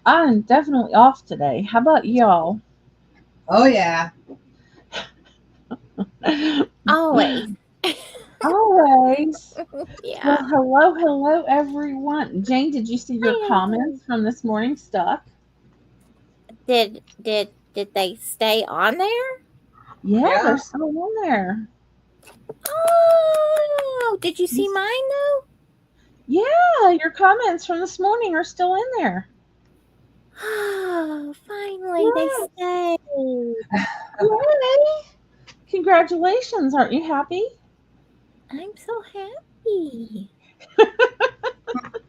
I'm definitely off today. How about y'all? Oh, yeah. Always. Always. Well, Yeah. hello, everyone. Jane, did you see your Hi. comments from this morning stuck? Did they stay on there? Yeah, they're Yeah. still on there. Oh, did you see Yes. mine though? Yeah, your comments from this morning are still in there. Oh, finally they Yes. stayed. Yay. Congratulations. Aren't you happy? I'm so happy.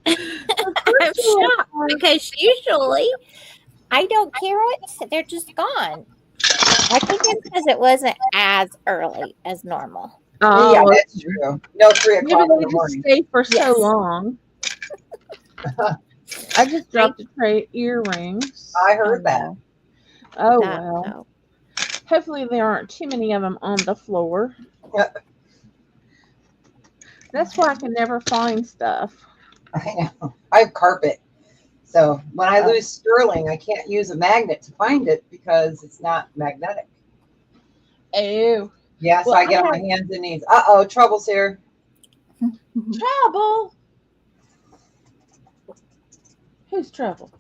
Of I'm course you shocked are. because usually I don't care what they're just gone. I think it's because it wasn't as early as normal. Yeah, Oh, that's true. No, 3 maybe o'clock in they the just morning. stay for so Yes. long. I just I dropped a tray of earrings. I oh heard that. no. Oh, That well. no. Hopefully, there aren't too many of them on the floor. That's why I can never find stuff. I know. I have carpet. So when I Oh, lose sterling, I can't use a magnet to find it because it's not magnetic. oh. Yeah, so Well, I I get on my have hands and knees. Uh-oh, trouble's here. trouble. Who's trouble?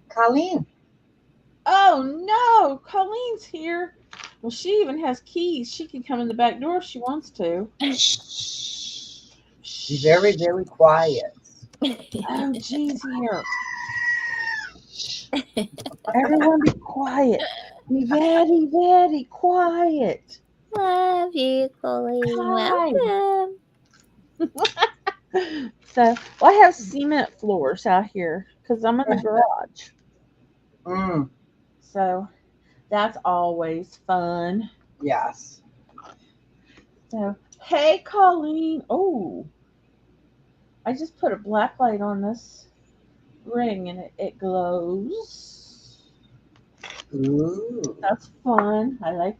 Colleen. Oh, no. Colleen's here. Well, she even has keys. She can come in the back door if she wants to. Shh. Be very, Shh. very quiet. Oh, geez, here. Everyone be quiet. Be very, very quiet. Love you, Colleen. Hi. Welcome. So, well, I have cement floors out here because I'm in the garage. Mm, So, that's always fun. yes. So, hey, Colleen. Oh, I just put a black light on this ring and it glows. Ooh. That's fun. I like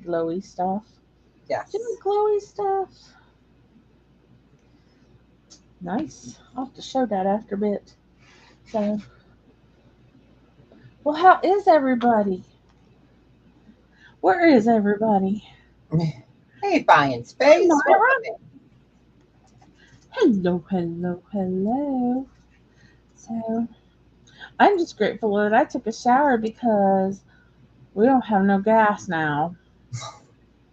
glowy stuff. Do you Yes. like glowy stuff? Nice. I'll have to show that after a bit. So, well, how is everybody? Where is everybody? Hey, buying Hi, space. Myra. Welcome in. Hello. So, I'm just grateful that I took a shower because we don't have no gas now.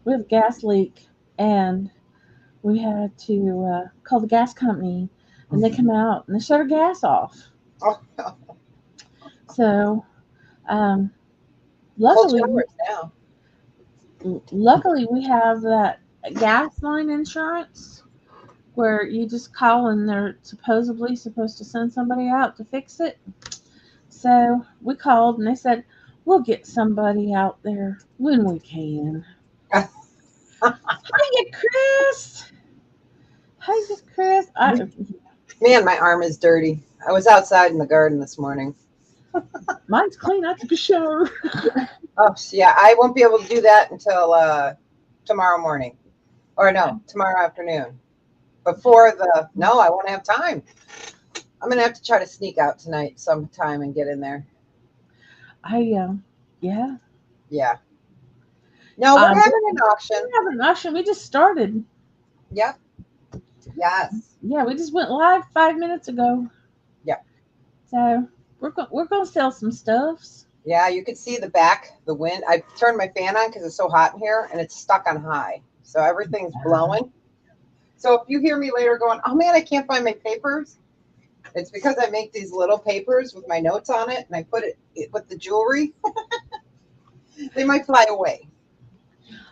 We have a gas leak, and we had to call the gas company, and they come out and they shut our gas off. Oh, So, um, cold luckily, showers now. luckily we have that gas line insurance where you just call and they're supposedly supposed to send somebody out to fix it. So we called and they said we'll get somebody out there when we can. Hiya, Chris. Hiya, Chris. Man, my arm is dirty. I was outside in the garden this morning. Mine's clean. I took a shower. Oh, so yeah, I won't be able to do that until tomorrow morning. Or no, tomorrow afternoon. No, I won't have time. I'm going to have to try to sneak out tonight sometime and get in there. Yeah. Yeah. No, we're having an auction. We have an auction. We just started. Yep. Yes. Yeah, we just went live 5 minutes ago. Yep. So we're gonna sell some stuffs. Yeah, you can see the wind. I turned my fan on because it's so hot in here and it's stuck on high. So everything's blowing. So if you hear me later going, oh man, I can't find my papers, it's because I make these little papers with my notes on it and I put it with the jewelry. They might fly away.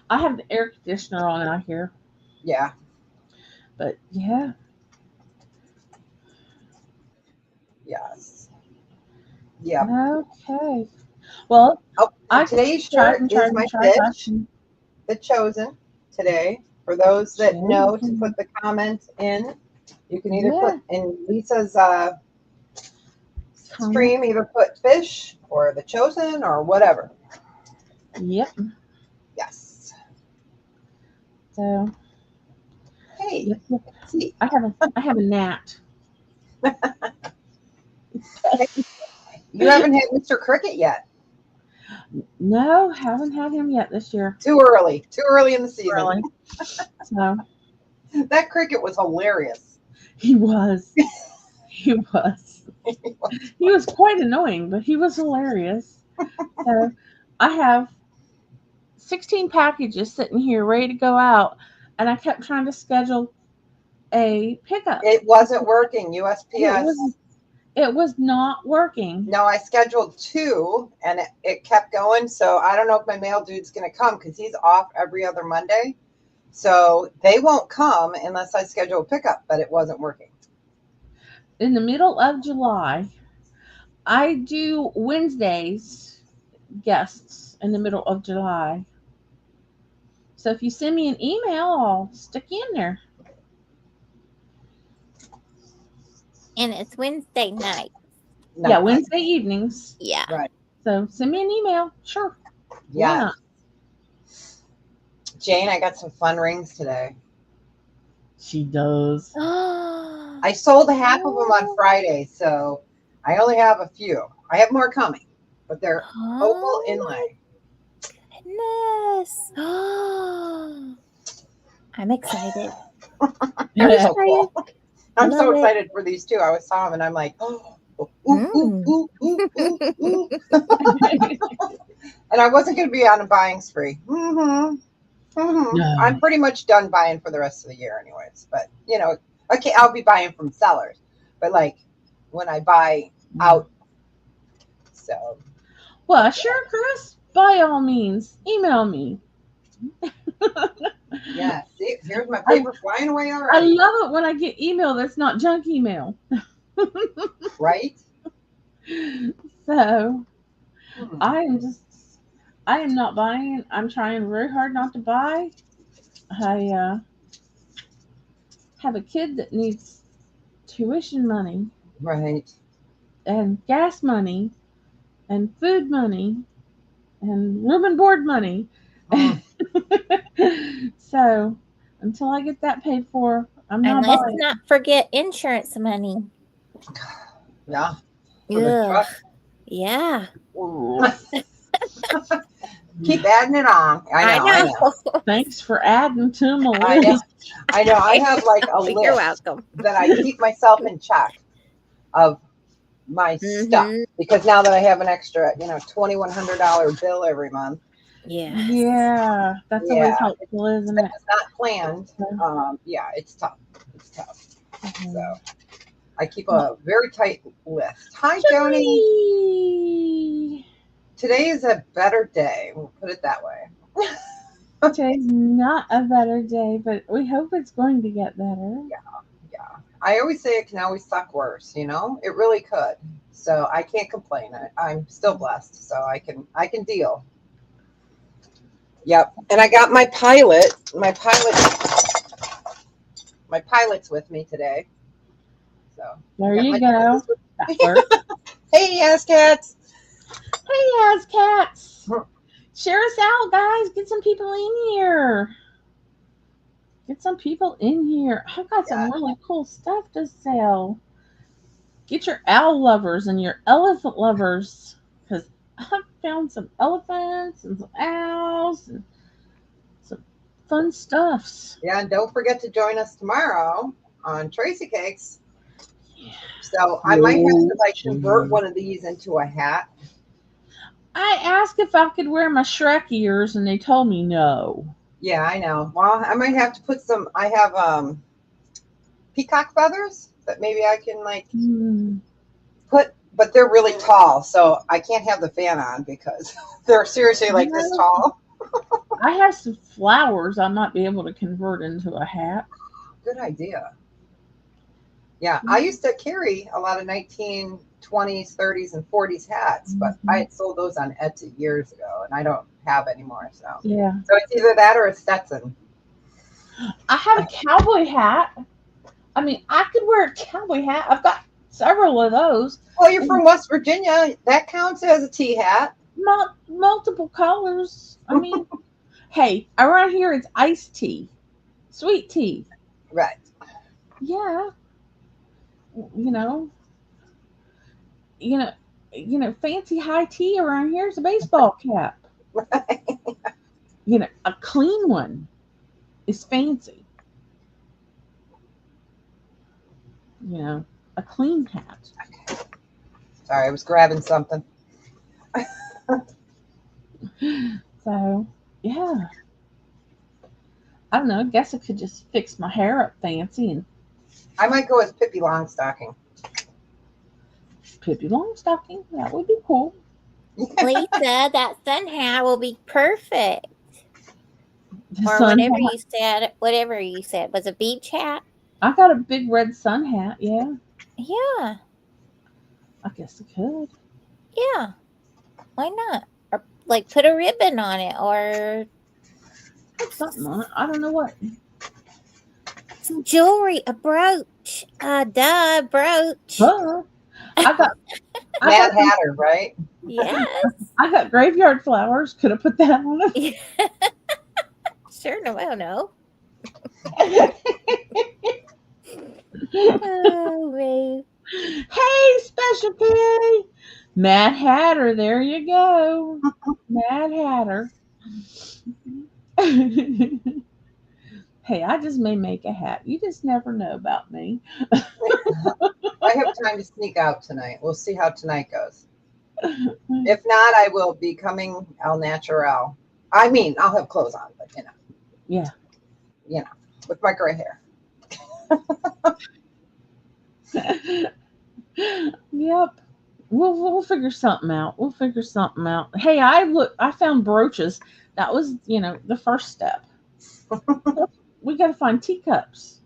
I have the air conditioner on out here. Yeah. But yeah. Yes. Yep. Okay. Well, Oh, and I today's tried shirt and is tried my and tried fish, watching the chosen today. For those that know to Chosen. put the comment in, you can either Yeah. put in Lisa's Comment. stream, either put fish or the chosen or whatever. Yep. Yes. So Hey, yep. let's see. I have a gnat. You haven't had Mr. Cricket yet. No, haven't had him yet this year. Too early. Too early in the season. Really. So That cricket was hilarious. he was. He was. He was quite annoying, but he was hilarious. So I have 16 packages sitting here ready to go out, and I kept trying to schedule a pickup. It wasn't working. It USPS. was not working. No, I scheduled 2 and it kept going. So I don't know if my mail dude's going to come because he's off every other Monday. So they won't come unless I schedule a pickup, but it wasn't working. In the middle of July, I do Wednesdays guests in the middle of July. So if you send me an email, I'll stick you in there. And it's Wednesday night. Yeah, Wednesday evenings. Yeah. Right. So send me an email. Sure. Yeah. not? Jane, I got some fun rings today. She does. I sold half of them on Friday, so I only have a few. I have more coming, but they're opal inlay. Goodness. I'm excited. They're so cool. I'm Love so it. excited for these two. I saw them and I'm like, oh, ooh. And I wasn't going to be on a buying spree. No. I'm pretty much done buying for the rest of the year anyways. But, you know, okay, I'll be buying from sellers. But, like, when I buy out, so. Well, sure, Chris. By all means, email me. Yeah, see, here's my paper flying away I already. love it when I get email that's not junk email. Right? So I am not buying. I'm trying very hard not to buy. I have a kid that needs tuition money Right. and gas money and food money and room and board money. So until I get that paid for, I'm not And let's buying. not forget insurance money. Yeah. For the truck. Yeah. Keep adding it on. I know. Thanks for adding to my I know. list. I know. I have like a list You're welcome. that I keep myself in check of my stuff because now that I have an extra, $2,100 bill every month. Yeah, that's always helpful, isn't it? It's not planned. Yeah, it's tough. It's tough. So I keep a very tight list. Hi, Joni. Today is a better day. We'll put it that way. Today's not a better day, but we hope it's going to get better. Yeah. I always say it can always suck worse, It really could. So I can't complain. I'm still blessed, so I can deal. Yep. And I got my pilot's with me today. So there you go. Hey, Ass Cats. Hey, Ass Cats. Share us out, guys. Get some people in here. I've got some really cool stuff to sell. Get your owl lovers and your elephant lovers, because I found some elephants and some owls and some fun stuffs. Yeah, and don't forget to join us tomorrow on Tracy Cakes. Yeah. So I might have to convert one of these into a hat. I asked if I could wear my Shrek ears, and they told me no. Yeah, I know. Well, I might have to put some. I have peacock feathers that maybe I can put, but they're really tall, so I can't have the fan on because they're seriously like this tall. I have some flowers I might be able to convert into a hat. Good idea. Yeah, I used to carry a lot of 1920s, 30s, and 40s hats, but I had sold those on Etsy years ago, and I don't have anymore. So Yeah. it's either that or a Stetson. I have a cowboy hat. I mean, I could wear a cowboy hat. I've got several of those. Well, you're from West Virginia. That counts as a tea hat. Multiple colors. I mean, hey, around here it's iced tea, sweet tea. Right. Yeah, you know, you know, fancy high tea around here is a baseball cap. A clean one is fancy. A clean hat. Sorry, I was grabbing something. So, yeah. I don't know. I guess I could just fix my hair up fancy and I might go as Pippi Longstocking. Pippi Longstocking. That would be cool. Lisa, that sun hat will be perfect. The Or sun whatever hat. you said. Was a beach hat? I got a big red sun hat. Yeah, Yeah. I guess I could. Yeah. Why not? Or like put a ribbon on it or Something on it. I don't know what. some jewelry, a brooch. Brooch. But I got Mad Hatter, right? Yes. I got graveyard flowers. Could have put that on it. Sure, no, I don't know. Oh, babe. Hey, Special K. Mad Hatter. There you go. Mad Hatter. Hey, I just may make a hat. You just never know about me. I have time to sneak out tonight. We'll see how tonight goes. If not, I will be coming al natural. I mean, I'll have clothes on, but Yeah. With my gray hair. Yep. We'll figure something out. We'll figure something out. Hey, I found brooches. That was, the first step. We got to find teacups.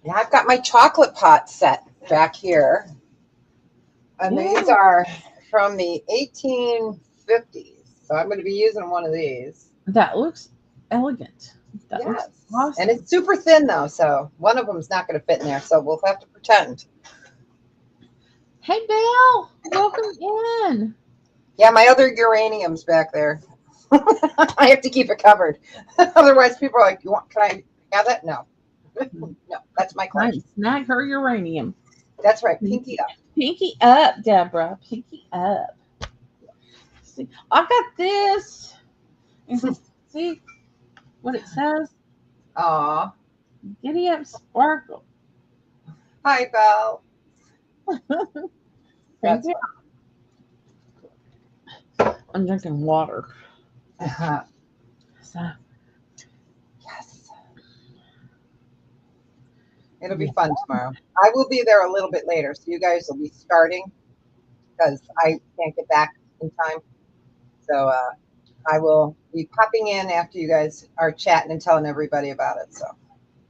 Yeah, I've got my chocolate pot set back here. And these are from the 1850s. So I'm going to be using one of these. That looks elegant. That looks awesome. And it's super thin, though. So one of them is not going to fit in there. So we'll have to pretend. Hey, Belle. Welcome in. Yeah, my other uranium's back there. I have to keep it covered. Otherwise, people are like, can I have that? No. No, that's my client. Snag her uranium. That's right. Pinky up. Pinky up, Deborah. Pinky up. See, I got this. See what it says? Aw. Giddy up, sparkle. Hi, Belle. Thank you. I'm drinking water. Uh-huh. So, yes. It'll be fun tomorrow. I will be there a little bit later, so you guys will be starting because I can't get back in time. So I will be popping in after you guys are chatting and telling everybody about it. So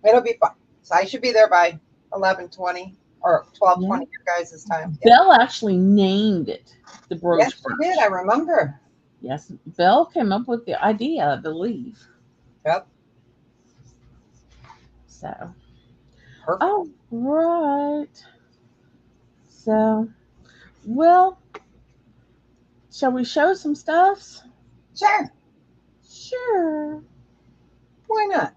it'll be fun. So I should be there by 11:20 or 12:20 your guys' time. Belle actually named it the brooch. Yes, she did. I remember. Yes, Belle came up with the idea, I believe. Yep. So, perfect. All right. So, well, shall we show some stuffs? Sure. Sure. Why not?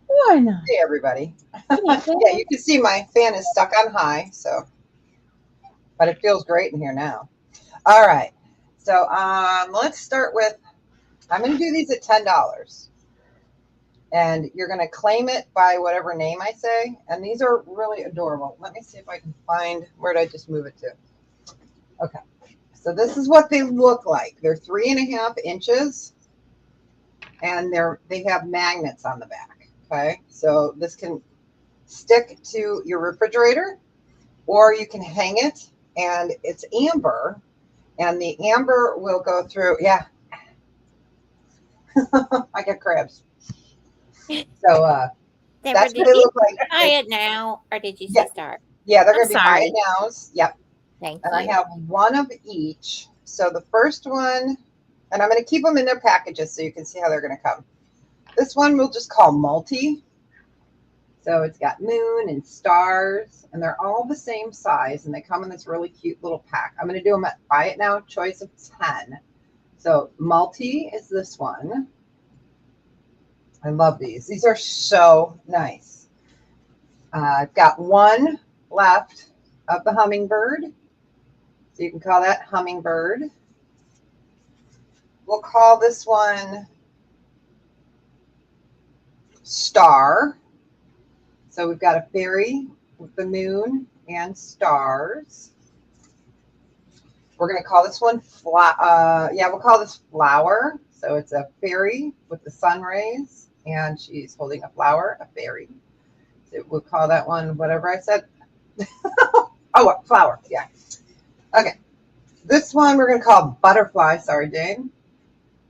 Why not? Hey, everybody. Yeah, you can see my fan is stuck on high, so, but it feels great in here now. All right. So let's start with, I'm going to do these at $10. And you're going to claim it by whatever name I say. And these are really adorable. Let me see if I can find, where did I just move it to? Okay. So this is what they look like. They're 3.5 inches. And they have magnets on the back. Okay. So this can stick to your refrigerator, or you can hang it, and it's amber. And the amber will go through, I get crabs. So Deborah, That's what did they you look like. buy it now or did you Yeah, say start? yeah, they're I'm going to be buy it sorry. nows. Yep. Thank And I you. have one of each. So the first one, and I'm going to keep them in their packages so you can see how they're going to come. This one we'll just call multi. So it's got moon and stars, and they're all the same size, and they come in this really cute little pack. I'm going to do them at buy it now, choice of 10. So multi is this one. I love these. These are so nice. I've got one left of the hummingbird. So you can call that hummingbird. We'll call this one star. So we've got a fairy with the moon and stars. We're going to call this one, we'll call this flower. So it's a fairy with the sun rays, and she's holding a flower, a fairy. So we'll call that one whatever I said. Oh, flower, yeah. Okay. This one we're going to call butterfly. Sorry, Jane.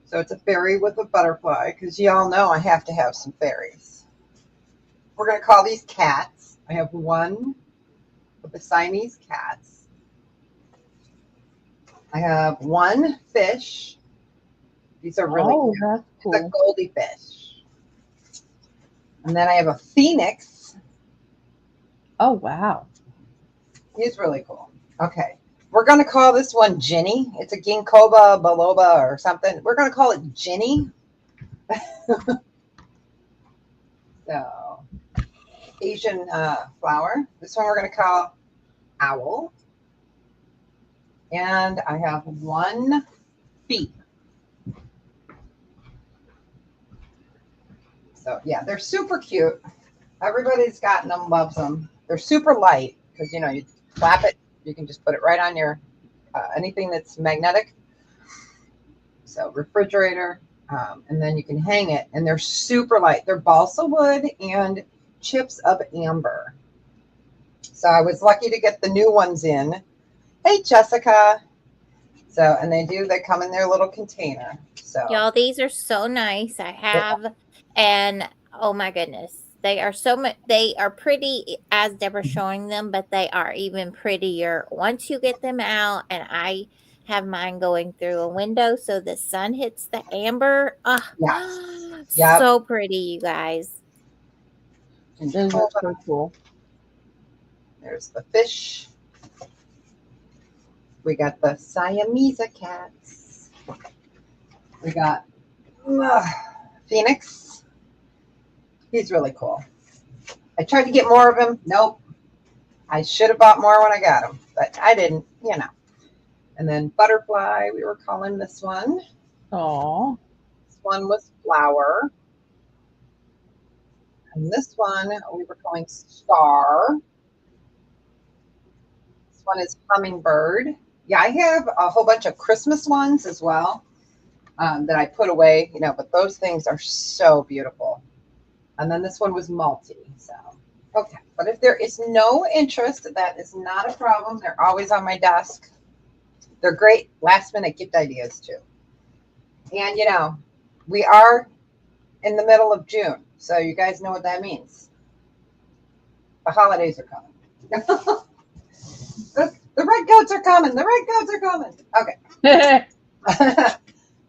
So it's a fairy with a butterfly, because you all know I have to have some fairies. We're going to call these cats. I have one with the Siamese cats. I have one fish. These are really cute. That's cool. It's a goldie fish. And then I have a phoenix. Oh, wow. He's really cool. Okay. We're going to call this one Ginny. It's a ginkgoba biloba or something. We're going to call it Ginny. So, Asian flower. This one we're going to call Owl. And I have one feet. So, yeah, they're super cute. Everybody's gotten them, loves them. They're super light because, you know, you flap it. You can just put it right on your anything that's magnetic. So refrigerator, and then you can hang it. And they're super light. They're balsa wood and chips of amber. So I was lucky to get the new ones in. Hey, Jessica. So, and they come in their little container. So Y'all, these are so nice. I have, and oh my goodness, they are they are pretty as Deborah's showing them, but they are even prettier once you get them out. And I have mine going through a window so the sun hits the amber. yes. Yep. So pretty, you guys. Those are so cool. There's the fish. We got the Siamese cats. We got Phoenix. He's really cool. I tried to get more of him. Nope. I should have bought more when I got him, but I didn't, you know. And then Butterfly, we were calling this one. Aw. This one was Flower. And this one we were calling Star. This one is Hummingbird. Yeah, I have a whole bunch of Christmas ones as well that I put away, you know, but those things are so beautiful. And then this one was multi. So, okay. But if there is no interest, that is not a problem. They're always on my desk. They're great last minute gift ideas too. And, you know, we are in the middle of June. So you guys know what that means. The holidays are coming. The red coats are coming. The red coats are coming. Okay.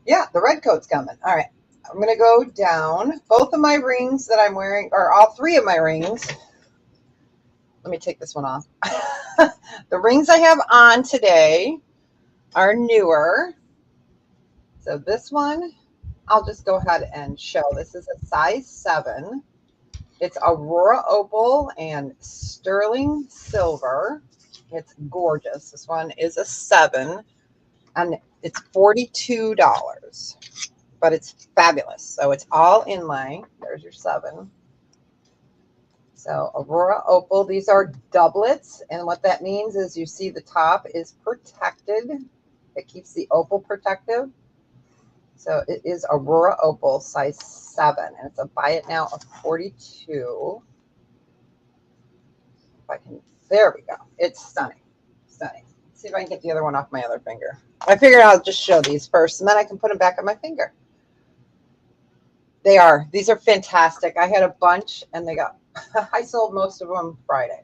Yeah, the red coat's coming. All right. I'm going to go down. Both of my rings that I'm wearing, or all three of my rings. Let me take this one off. The rings I have on today are newer. So this one, I'll just go ahead and show. This is a size 7. It's Aurora Opal and Sterling Silver. It's gorgeous. This one is a 7, and it's $42, but it's fabulous. So it's all inlay. There's your 7. So Aurora Opal, these are doublets, and what that means is you see the top is protected. It keeps the opal protective. So it is Aurora Opal size 7, and it's a buy it now of 42. If I can, there we go. It's stunning, stunning. Let's see if I can get the other one off my other finger. I figured I'll just show these first, and then I can put them back on my finger. They are. These are fantastic. I had a bunch and they got, I sold most of them Friday.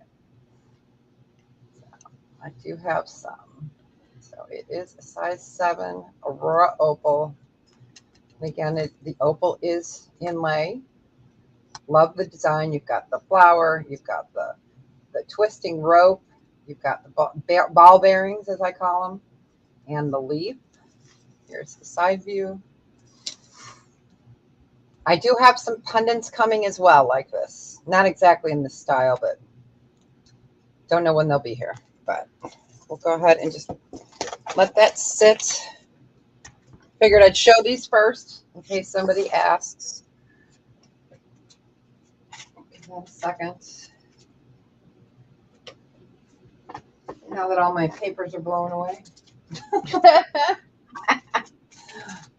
I do have some. So it is a size 7 Aurora Opal. And again, the opal is inlay. Love the design. You've got the flower, you've got the twisting rope, you've got the ball bearings, as I call them, and the leaf. Here's the side view. I do have some pendants coming as well, like this. Not exactly in this style, but don't know when they'll be here. But we'll go ahead and just let that sit. Figured I'd show these first in case somebody asks. Give that a second. Now that all my papers are blown away.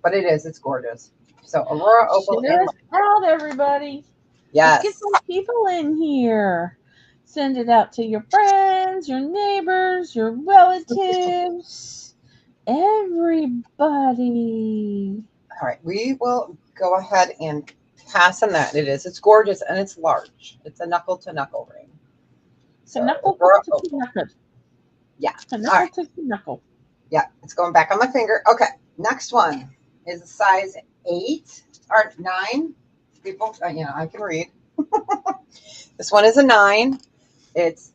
But it's gorgeous. So Aurora Opal. Share us out, everybody. Yes. Let's get some people in here. Send it out to your friends, your neighbors, your relatives, everybody. All right, we will go ahead and pass on that. It's gorgeous and it's large. It's a knuckle to knuckle ring. So Knuckle Aurora to Opal. knuckle. Yeah. Knuckle to knuckle. Yeah, it's going back on my finger. Okay, next one is a size 8 or 9. People, I can read. This one is a 9. It's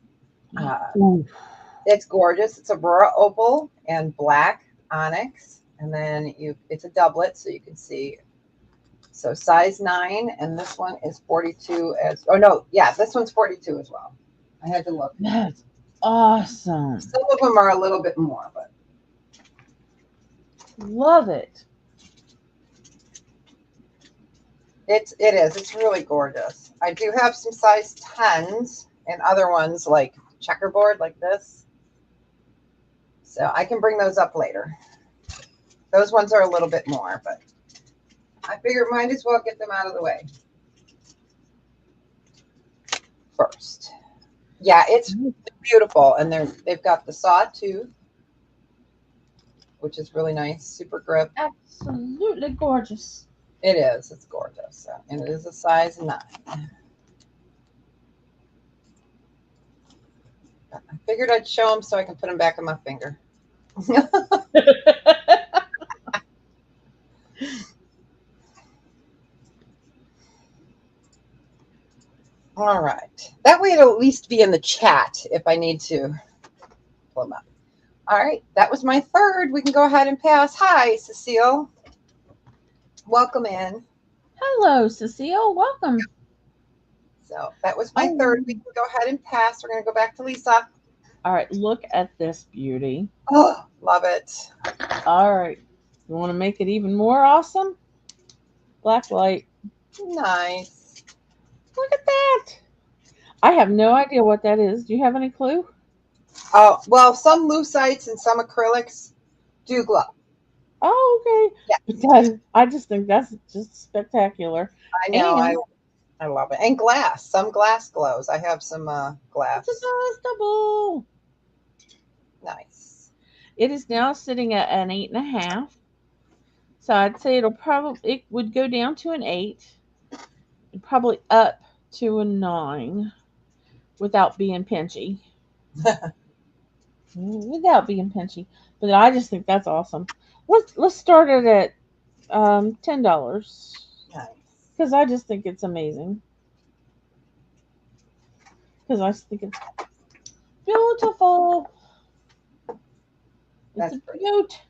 gorgeous. It's Aurora Opal and black onyx, and then it's a doublet, so you can see. So size 9, and this one is 42 as. Oh no, yeah, this one's 42 as well. I had to look. That's awesome. Some of them are a little bit more, but love it. It is. It's really gorgeous. I do have some size 10s and other ones like checkerboard like this. So I can bring those up later. Those ones are a little bit more, but I figured might as well get them out of the way first. Yeah, it's beautiful. And they've got the sawtooth, which is really nice. Super grip. Absolutely gorgeous. It is. It's gorgeous. And it is a size 9. I figured I'd show them so I can put them back on my finger. All right. That way it'll at least be in the chat if I need to pull them up. All right. That was my third. We can go ahead and pass. Hi, Cecile. Welcome in. Hello, Cecile. Welcome. So that was my third. We can go ahead and pass. We're going to go back to Lisa. All right. Look at this beauty. Oh, love it. All right. You want to make it even more awesome? Black light. Nice. Look at that. I have no idea what that is. Do you have any clue? Oh, well, some lucite's and some acrylics do glow. Oh, okay. Yeah. But I just think that's just spectacular. I know. I love it. And glass. Some glass glows. I have some glass. It's adjustable. Nice. It is now sitting at an 8.5. So I'd say it would go down to an 8 and probably up to a 9 without being pinchy. Without being pinchy. But I just think that's awesome. Let's start it at $10. Nice. Because I just think it's amazing. Because I just think it's beautiful. That's it's a pretty. beaut.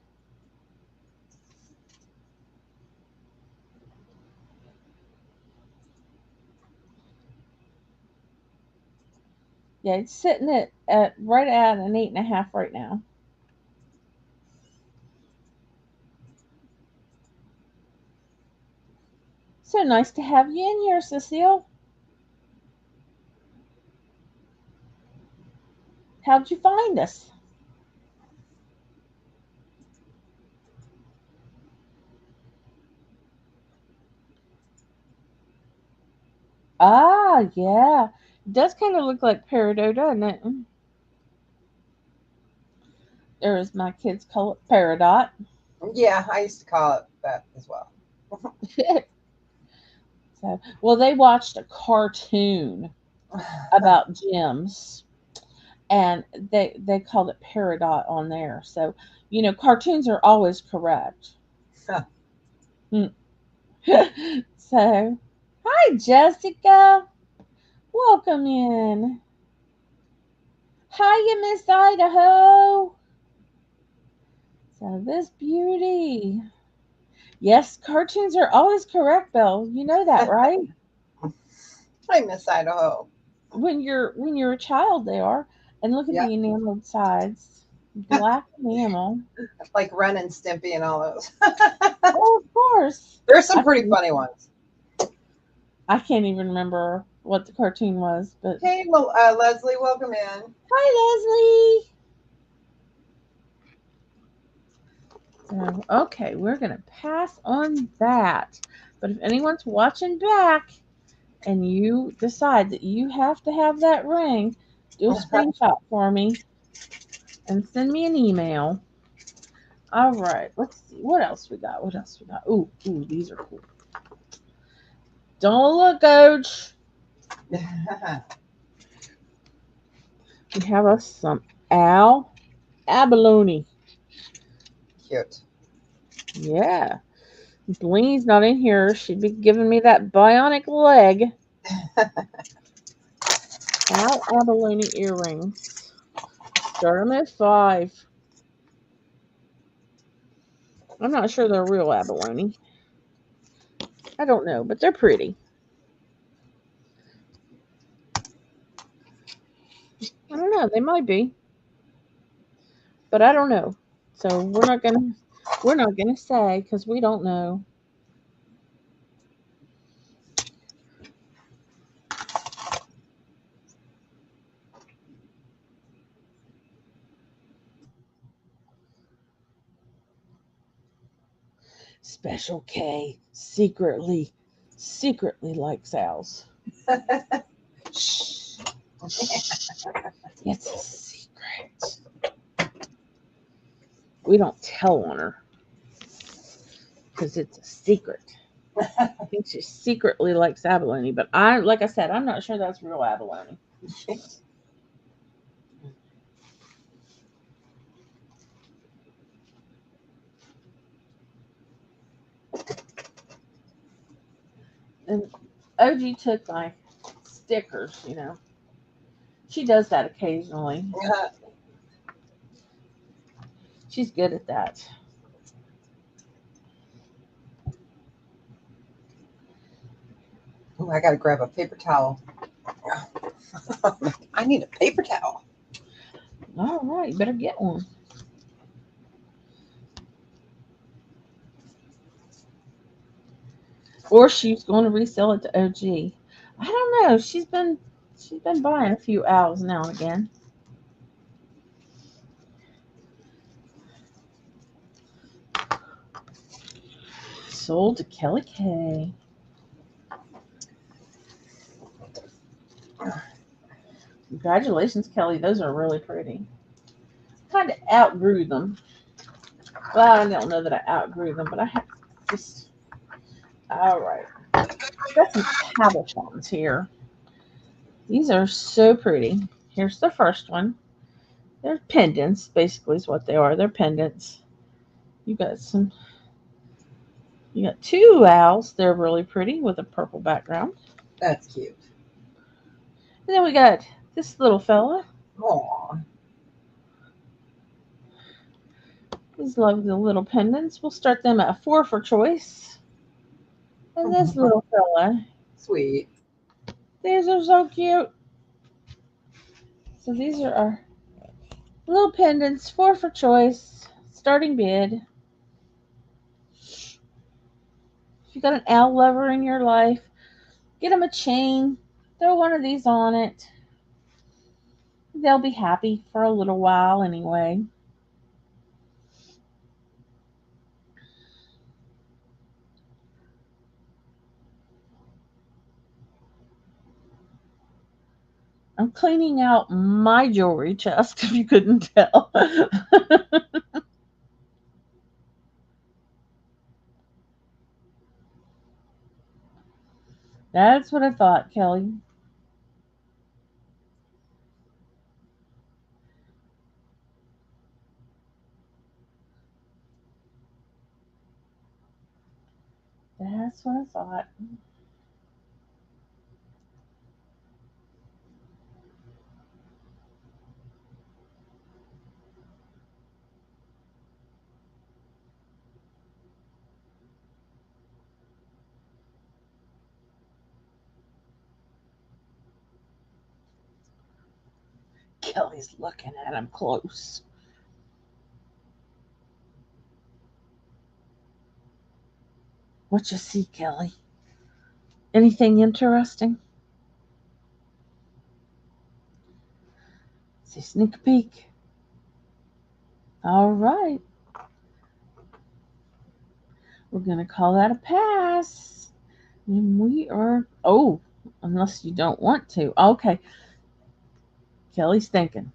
Yeah, it's sitting at right at an 8.5 right now. So nice to have you in here, Cecile. How'd you find us? Ah, yeah. It does kind of look like peridot, doesn't it? Or as my kids call it, peridot. Yeah, I used to call it that as well. So, well, they watched a cartoon about gems, and they called it Peridot on there. So, cartoons are always correct. Mm. So, hi Jessica, welcome in. Hiya, Miss Idaho. So this beauty. Yes, cartoons are always correct, Belle. You know that, right? I miss Idaho. When you're a child, they are. And look at Yeah, the enameled sides, black enamel. like Ren and Stimpy and all those. Oh, of course. There's some I pretty can't, funny ones. I can't even remember what the cartoon was, but Hey, well, Leslie, welcome in. hi, Leslie. So, okay, we're gonna pass on that. But if anyone's watching back and you decide that you have to have that ring, do a screenshot for me and send me an email. All right, let's see what else we got. What else we got? Ooh, these are cool. Don't look, Coach. We have us some abalone. Cute. Yeah, Blingy's not in here. She'd be giving me that bionic leg. Abalone earrings. Start them at 5. I'm not sure they're real abalone. I don't know, but they're pretty. I don't know. They might be, but I don't know. So we're not gonna say because we don't know. Special K secretly likes owls. Shh. It's a secret. We don't tell on her because it's a secret. I think she secretly likes abalone, but like I said, I'm not sure that's real abalone. And OG took my stickers. She does that occasionally. She's good at that. Oh, I gotta grab a paper towel. I need a paper towel. All right, better get one. Or she's going to resell it to OG. I don't know. She's been buying a few owls now and again. Sold to Kelly K. Congratulations, Kelly. Those are really pretty. Kind of outgrew them. Well, I don't know that I outgrew them, but I have just. All right. Got some cabochons here. These are so pretty. Here's the first one. They're pendants, basically, is what they are. They're pendants. You got some. You got 2 owls. They're really pretty with a purple background. That's cute. And then we got this little fella. Aw. These lovely little pendants. We'll start them at 4 for choice. And this little fella. Sweet. These are so cute. So these are our little pendants, 4 for choice. Starting bid. If you got an owl lover in your life, get them a chain. Throw one of these on it. They'll be happy for a little while anyway. I'm cleaning out my jewelry chest if you couldn't tell. That's what I thought, Kelly. That's what I thought. Kelly's looking at him close. What you see, Kelly? Anything interesting? See, sneak a peek. All right. We're going to call that a pass. And we are, oh, unless you don't want to. Okay. Kelly's thinking.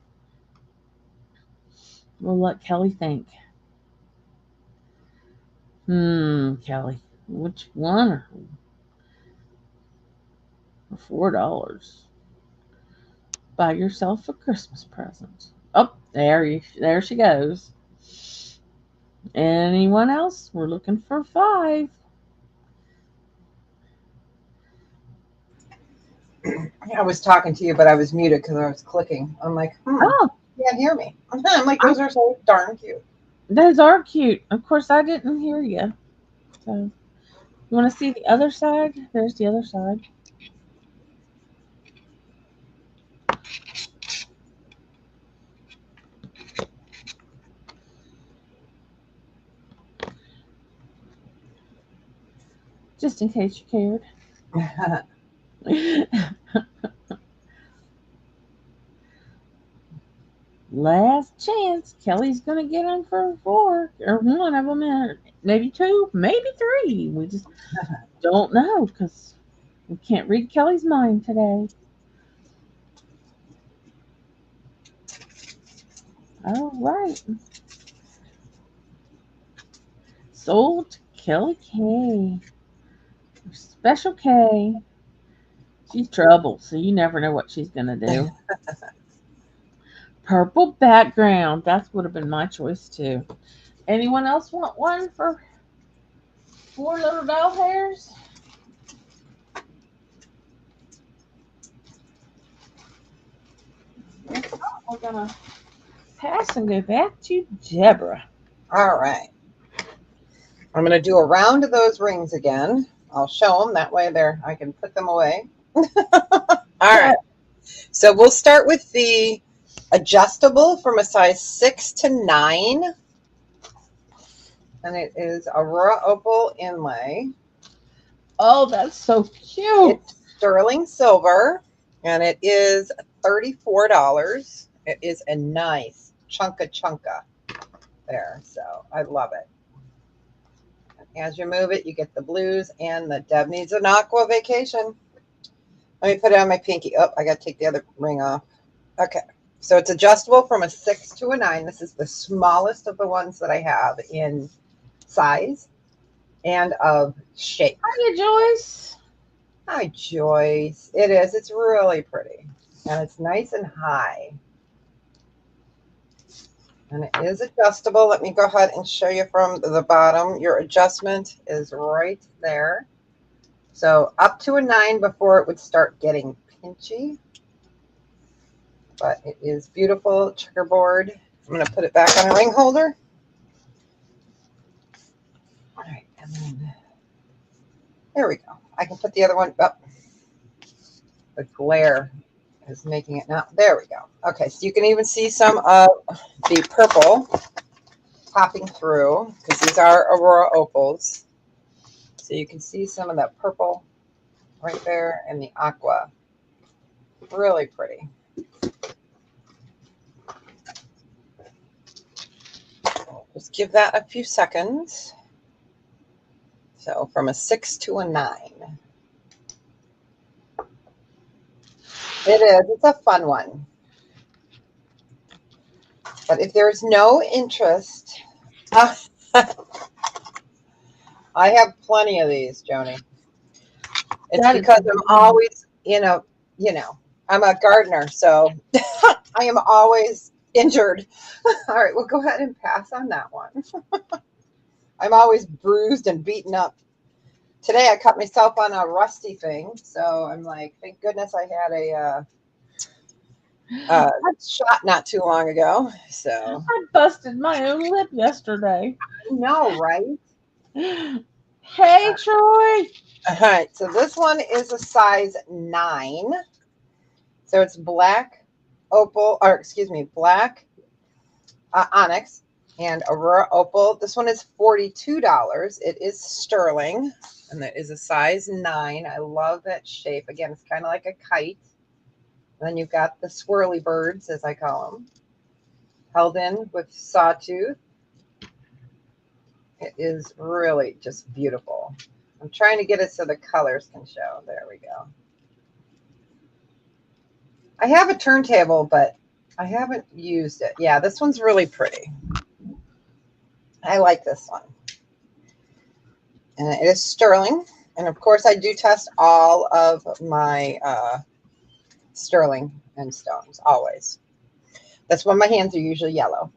We'll let Kelly think. Kelly, which one? $4. Buy yourself a Christmas present. Oh, there she goes. Anyone else? We're looking for 5. I was talking to you, but I was muted because I was clicking. I'm like, Oh, you can't hear me. I'm like, those are so darn cute. those are cute. Of course, I didn't hear you. So, you want to see the other side? There's the other side. Just in case you cared. Last chance. Kelly's going to get them for 4 or one of them, or maybe 2, maybe 3. We just don't know because we can't read Kelly's mind today. All right. Sold to Kelly K. Special K. She's trouble, so you never know what she's going to do. Purple background. That would have been my choice, too. Anyone else want one for 4 little doll hairs? We're going to pass and go back to Deborah. All right. I'm going to do a round of those rings again. I'll show them. That way I can put them away. All right. So we'll start with the adjustable from a size 6 to 9. And it is a raw opal inlay. Oh, that's so cute. It's sterling silver. And it is $34. It is a nice chunka there. So I love it. As you move it, you get the blues and the Deb needs an aqua vacation. Let me put it on my pinky. Oh, I got to take the other ring off. Okay. So it's adjustable from a 6 to a 9. This is the smallest of the ones that I have in size and of shape. Hiya, Joyce. Hi, Joyce. It is. It's really pretty. And it's nice and high. And it is adjustable. Let me go ahead and show you from the bottom. Your adjustment is right there. So up to a 9 before it would start getting pinchy. But it is beautiful checkerboard. I'm going to put it back on a ring holder. All right. And then there we go. I can put the other one up. The glare is making it now. There we go. Okay, so you can even see some of the purple popping through because these are Aurora opals. So you can see some of that purple right there and the aqua. Really pretty. Just give that a few seconds. So from a 6 to a 9. It is. It's a fun one. But if there's no interest, I have plenty of these, Joni. It's That is because I'm always, I'm a gardener, so I am always injured. All right, we'll go ahead and pass on that one. I'm always bruised and beaten up. Today I cut myself on a rusty thing, so I'm like, thank goodness I had a shot not too long ago. So I busted my own lip yesterday. no, right? Hey, Troy. All right, so this one is a size 9. So it's black opal, or excuse me, black onyx and Aurora opal. This one is $42. It is sterling, and that is a size 9. I love that shape. Again, it's kind of like a kite. And then you've got the swirly birds, as I call them, held in with sawtooth. It is really just beautiful. I'm trying to get it so the colors can show. There we go. I have a turntable, but I haven't used it. Yeah, this one's really pretty. I like this one. And it is sterling. And of course, I do test all of my sterling and stones, always. That's why my hands are usually yellow.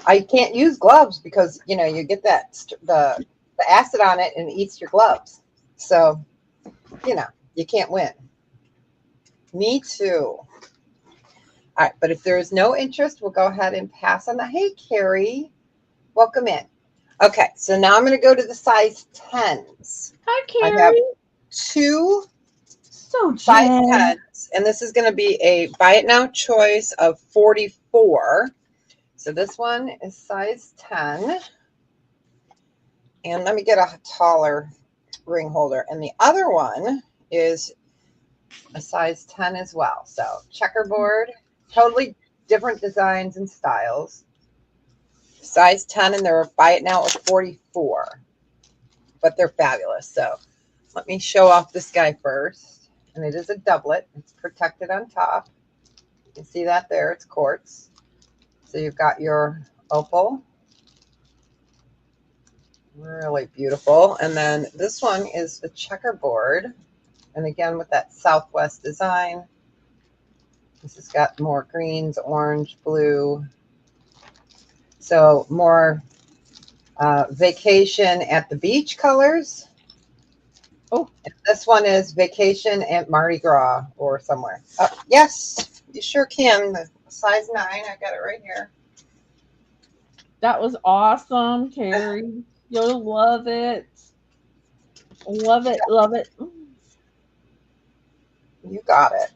I can't use gloves because, you get that the acid on it and it eats your gloves. So, you can't win. Me too. All right, but if there is no interest, we'll go ahead and pass on the. Hey, Carrie, welcome in. Okay, so now I'm going to go to the size 10s. Hi, Carrie. I have 2 so size Jen. 10s, and this is going to be a buy it now choice of 44. So this one is size 10. And let me get a taller ring holder. And the other one is a size 10 as well. So checkerboard, totally different designs and styles. Size 10, and they're buy it now at 44. But they're fabulous. So let me show off this guy first. And it is a doublet. It's protected on top. You can see that there. It's quartz. So you've got your opal. Really beautiful. And then this one is the checkerboard. And again, with that Southwest design. This has got more greens, orange, blue. So more vacation at the beach colors. Oh, and this one is vacation at Mardi Gras or somewhere. Yes, you sure can. The size 9. I got it right here. That was awesome, Carrie. You'll love it. Love it. Love it. You got it.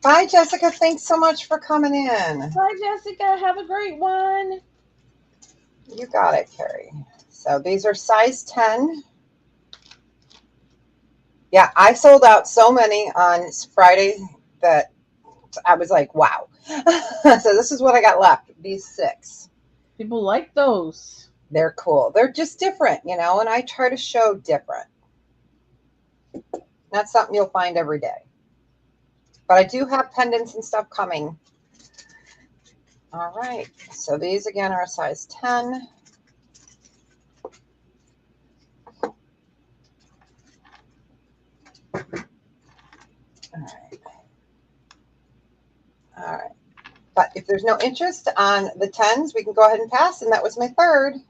Bye, Jessica. Thanks so much for coming in. Bye, Jessica. Have a great one. You got it, Carrie. So these are size 10. Yeah, I sold out so many on Friday that I was like, wow. So this is what I got left. These 6. People like those. They're cool. They're just different, and I try to show different. That's something you'll find every day. But I do have pendants and stuff coming. All right. So these, again, are a size 10. All right. All right. But if there's no interest on the 10s, we can go ahead and pass. And that was my 3rd.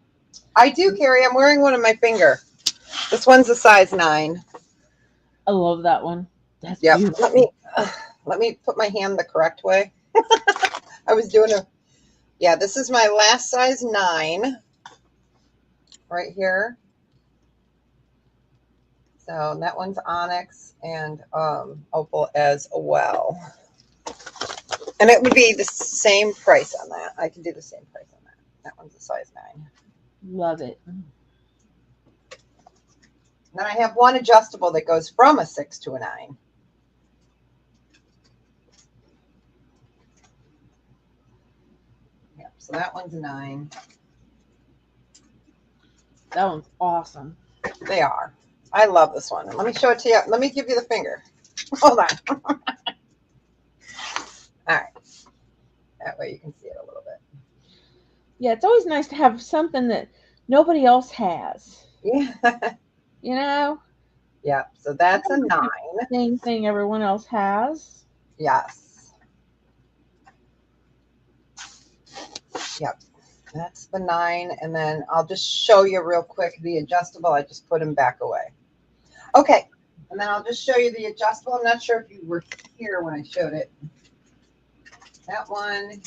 I do, Carrie. I'm wearing one on my finger. This one's a size 9. I love that one. That's yep. beautiful. Let me put my hand the correct way. I was doing this is my last size 9 right here. So that one's onyx and opal as well. And it would be the same price on that. I can do the same price on that. That one's a size 9. Love it. Then I have one adjustable that goes from a 6 to a 9. Yep, so that one's a 9. That one's awesome. They are. I love this one. Let me show it to you. Let me give you the finger. Hold on. All right. That way you can see it a little bit. Yeah, it's always nice to have something that nobody else has. Yeah. You know, Yeah. So that's a 9. same thing everyone else has. Yes. Yep. That's the 9. And then I'll just show you real quick the adjustable. I just put him back away. Okay. And then I'll just show you the adjustable. I'm not sure if you were here when I showed it. That one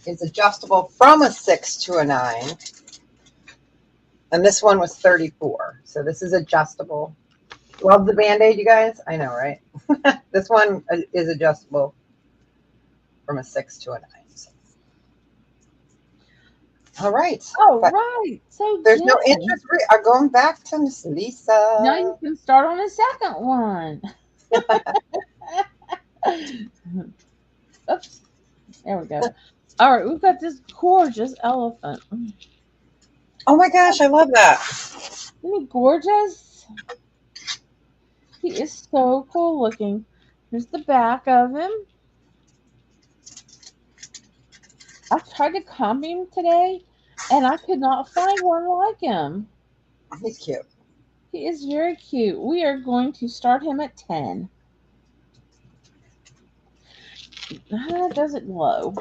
is adjustable from a 6 to a 9. And this one was 34. So this is adjustable. Love the Band-Aid, you guys? I know, right? This one is adjustable from a 6 to a 9. So. All right. Oh, right. So there's no Jen, interest rate. I'm going back to Miss Lisa. now you can start on the second one. Oops. There we go. All right, we've got this gorgeous elephant. Oh my gosh, I love that. Isn't he gorgeous? He is so cool looking. Here's the back of him. I tried to comb him today, and I could not find one like him. He's cute. He is very cute. We are going to start him at 10. Does it glow?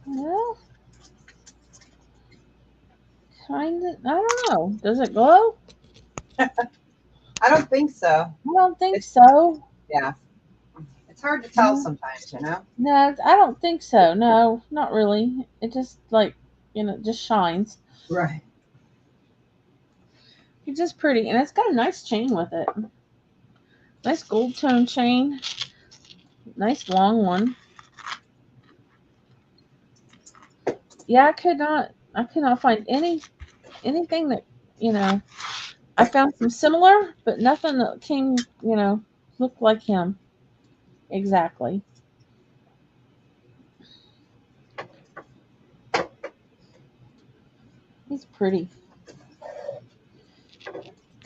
Well, kind of. I don't know. Does it glow? I don't think so. I don't think so. Yeah. It's hard to tell sometimes, you know? No, I don't think so. No, not really. It just just shines. Right. It's just pretty, and it's got a nice chain with it. Nice gold tone chain. Nice long one. Yeah, I could not find anything that, I found some similar, but nothing that came, looked like him. Exactly. He's pretty.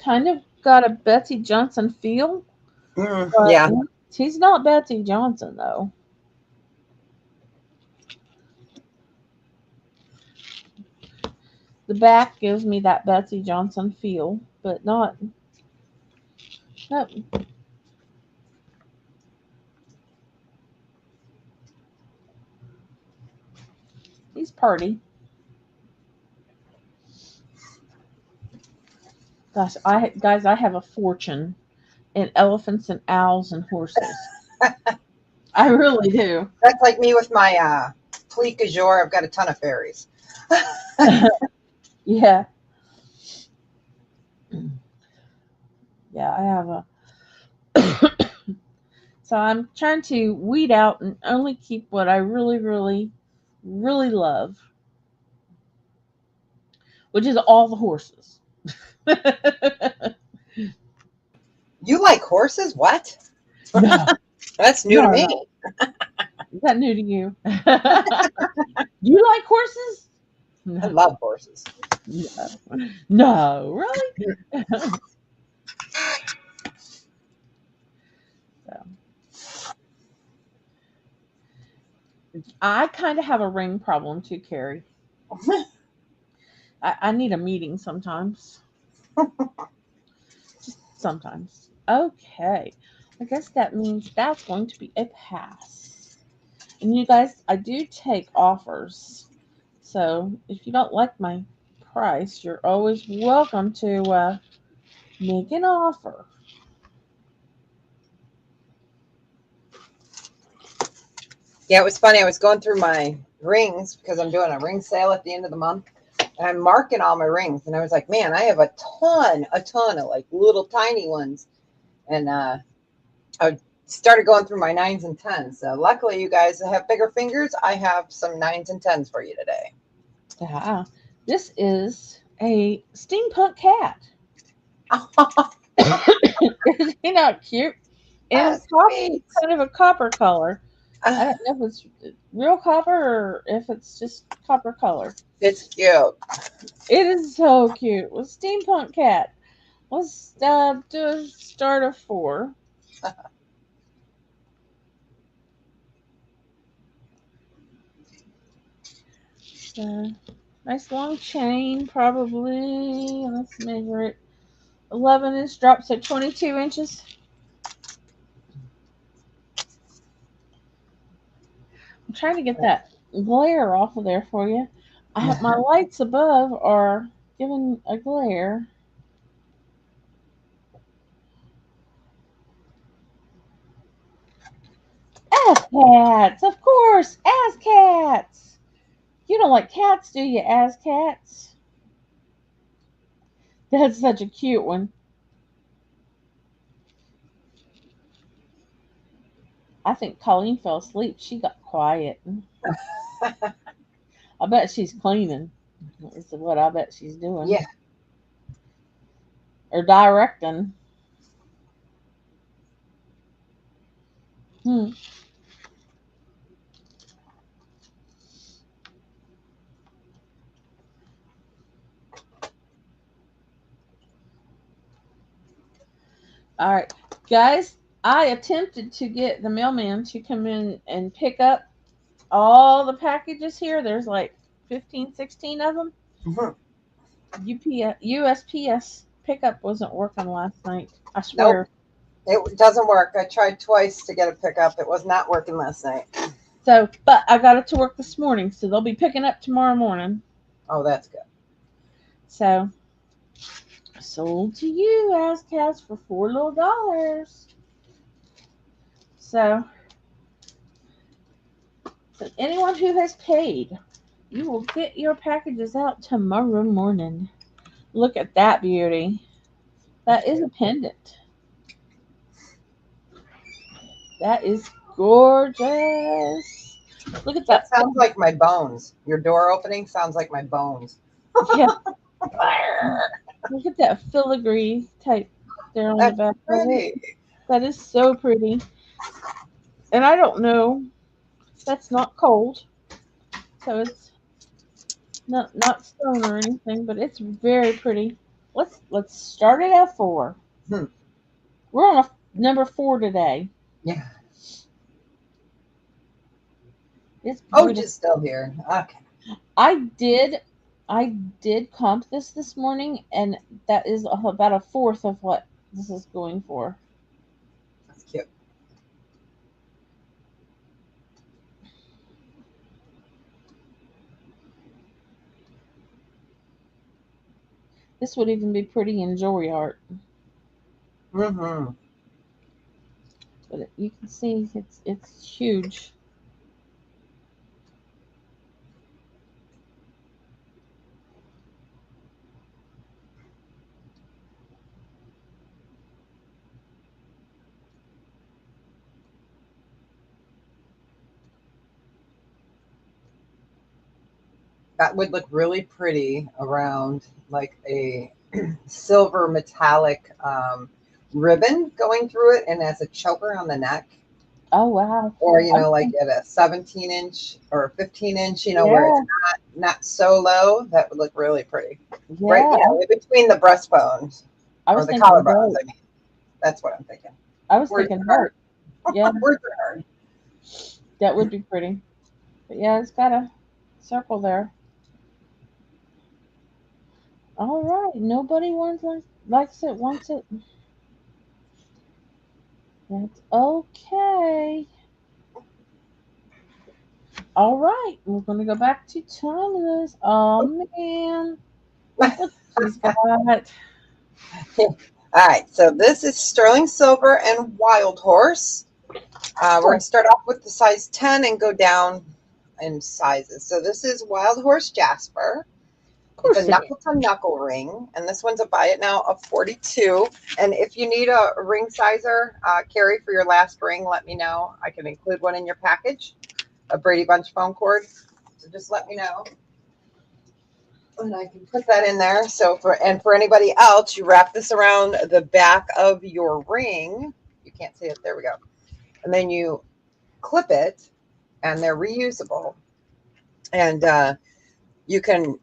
Kind of got a Betsy Johnson feel. Yeah. He's not Betsy Johnson, though. The back gives me that Betsy Johnson feel, but not. Nope. He's party. Gosh, I have a fortune in elephants and owls and horses. I really do. That's like me with my Plique Azure. I've got a ton of fairies. Yeah. Yeah, I have a. So I'm trying to weed out and only keep what I really, really, really love, which is all the horses. You like horses? What? No, That's new to me. no. Is that new to you? You like horses? I love horses. No, really? I kind of have a ring problem too, Carrie. I need a meeting sometimes. Just sometimes. Okay. I guess that means that's going to be a pass. And you guys, I do take offers. So if you don't like my price, you're always welcome to make an offer. Yeah, it was funny. I was going through my rings because I'm doing a ring sale at the end of the month. And I'm marking all my rings. And I was like, man, I have a ton of like little tiny ones. And I started going through my 9s and 10s. So luckily, you guys that have bigger fingers, I have some 9s and 10s for you today. Yeah. This is a steampunk cat. Isn't he not cute? And it's kind of a copper color. I don't know if it's real copper or if it's just copper color. It's cute. It is so cute. Well, steampunk cat. Let's do a start of 4. So, nice long chain, probably. Let's measure it. 11-inch drops at 22 inches. I'm trying to get that glare off of there for you. I have my lights above are giving a glare. Ass cats, of course, ass cats. You don't like cats, do you, ass cats? That's such a cute one. I think Colleen fell asleep. She got quiet. I bet she's cleaning. Is what I bet she's doing. Yeah. Or directing. Hmm. All right, guys, I attempted to get the mailman to come in and pick up all the packages here. There's like 15, 16 of them. USPS pickup wasn't working last night. I swear. Nope. It doesn't work. I tried twice to get a pickup. It was not working last night. So, but I got it to work this morning, so they'll be picking up tomorrow morning. Oh, that's good. So, sold to you, ass cats, for $4 little. So anyone who has paid, you will get your packages out tomorrow morning. Look at that beauty. That is a pendant. That is gorgeous. Look at that. That sounds like my bones. Your door opening sounds like my bones. Yeah. Look at that filigree type there on That's the back pretty. of it. That is so pretty. And I don't know. That's not cold. So it's not stone or anything, but it's very pretty. Let's start it at 4. We're on a number 4 today. Yeah. It's Oh, just still here. Okay. I did comp this morning, and that is about a fourth of what this is going for. That's cute. This would even be pretty in jewelry art. Mm-hmm. But you can see it's huge. That would look really pretty around like a silver metallic ribbon going through it and as a choker on the neck. Oh wow. Or, like at a 17-inch or 15-inch, Yeah. where it's not so low. That would look really pretty. Yeah. Right, in between the breastbones or the collarbones. I mean, that's what I'm thinking. I was thinking heart. Yeah. Words are hard. That would be pretty. But yeah, it's got a circle there. All right. Nobody likes it, wants it. That's okay. All right. We're going to go back to Thomas. Oh, man. Look, she's got. All right. So this is sterling silver and wild horse. We're going to start off with the size 10 and go down in sizes. So this is wild horse jasper. It's a knuckle to knuckle ring, and this one's a buy it now of 42. And if you need a ring sizer, Carrie, for your last ring, let me know. I can include one in your package, a Brady Bunch foam cord. So just let me know, and I can put that in there. So for anybody else, you wrap this around the back of your ring. You can't see it. There we go. And then you clip it, and they're reusable. And you can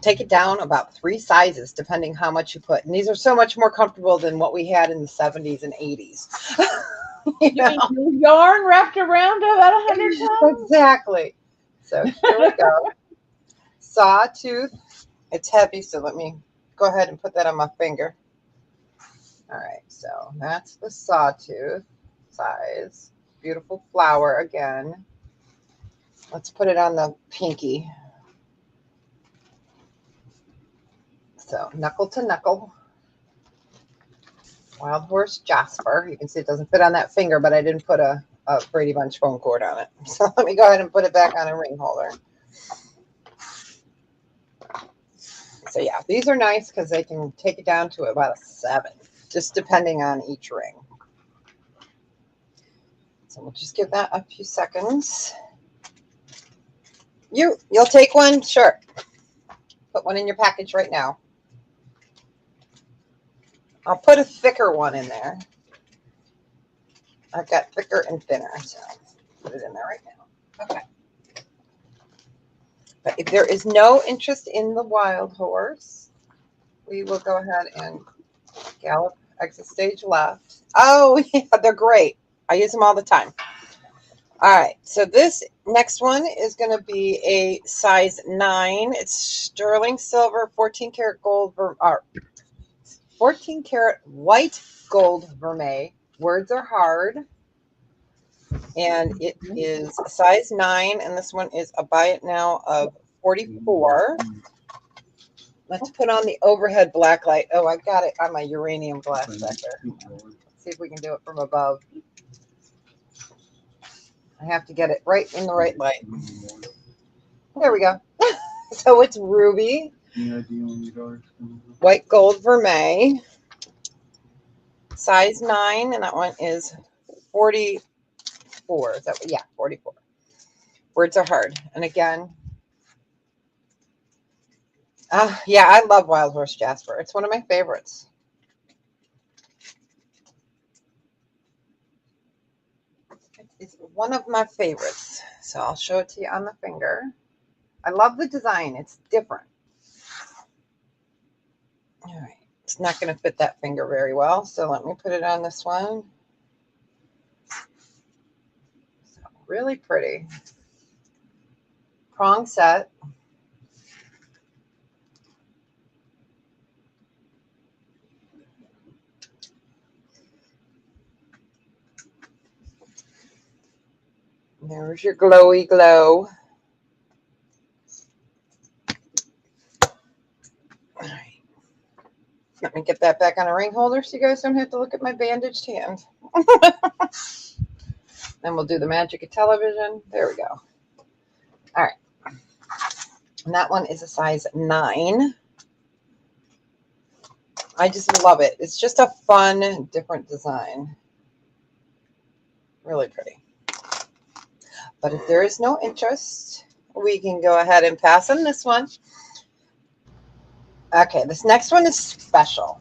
take it down about 3 sizes, depending how much you put. And these are so much more comfortable than what we had in the 70s and 80s. You mean yarn wrapped around about 100 times? Exactly. So here we go. sawtooth. It's heavy, so let me go ahead and put that on my finger. All right, so that's the sawtooth size. Beautiful flower again. Let's put it on the pinky. So knuckle to knuckle. Wild Horse Jasper. You can see it doesn't fit on that finger, but I didn't put a Brady Bunch foam cord on it. So let me go ahead and put it back on a ring holder. So yeah, these are nice because they can take it down to about a 7, just depending on each ring. So we'll just give that a few seconds. You'll take one? Sure. Put one in your package right now. I'll put a thicker one in there. I've got thicker and thinner, so put it in there right now. Okay. But if there is no interest in the Wild Horse, we will go ahead and gallop exit stage left. Oh, yeah, they're great. I use them all the time. All right, so this next one is going to be a size 9. It's sterling silver, 14 karat gold, 14 karat white gold vermeil. Words are hard. And it is a size 9, and this one is a buy it now of 44. Let's put on the overhead black light. Oh, I've got it on my uranium glass sector. Let's see if we can do it from above. I have to get it right in the right light. There we go. So it's ruby, white gold vermeil, size 9, and that one is 44. Is that, yeah, 44. Words are hard. And again, yeah, I love Wild Horse Jasper. It's one of my favorites. It's one of my favorites. So I'll show it to you on the finger. I love the design. It's different. All right. It's not going to fit that finger very well, so let me put it on this one. So really pretty. Prong set. There's your glowy glow. All right. Let me get that back on a ring holder so you guys don't have to look at my bandaged hand. Then we'll do the magic of television. There we go. All right. And that one is a size 9. I just love it. It's just a fun, different design. Really pretty. But if there is no interest, we can go ahead and pass on this one. Okay, this next one is special.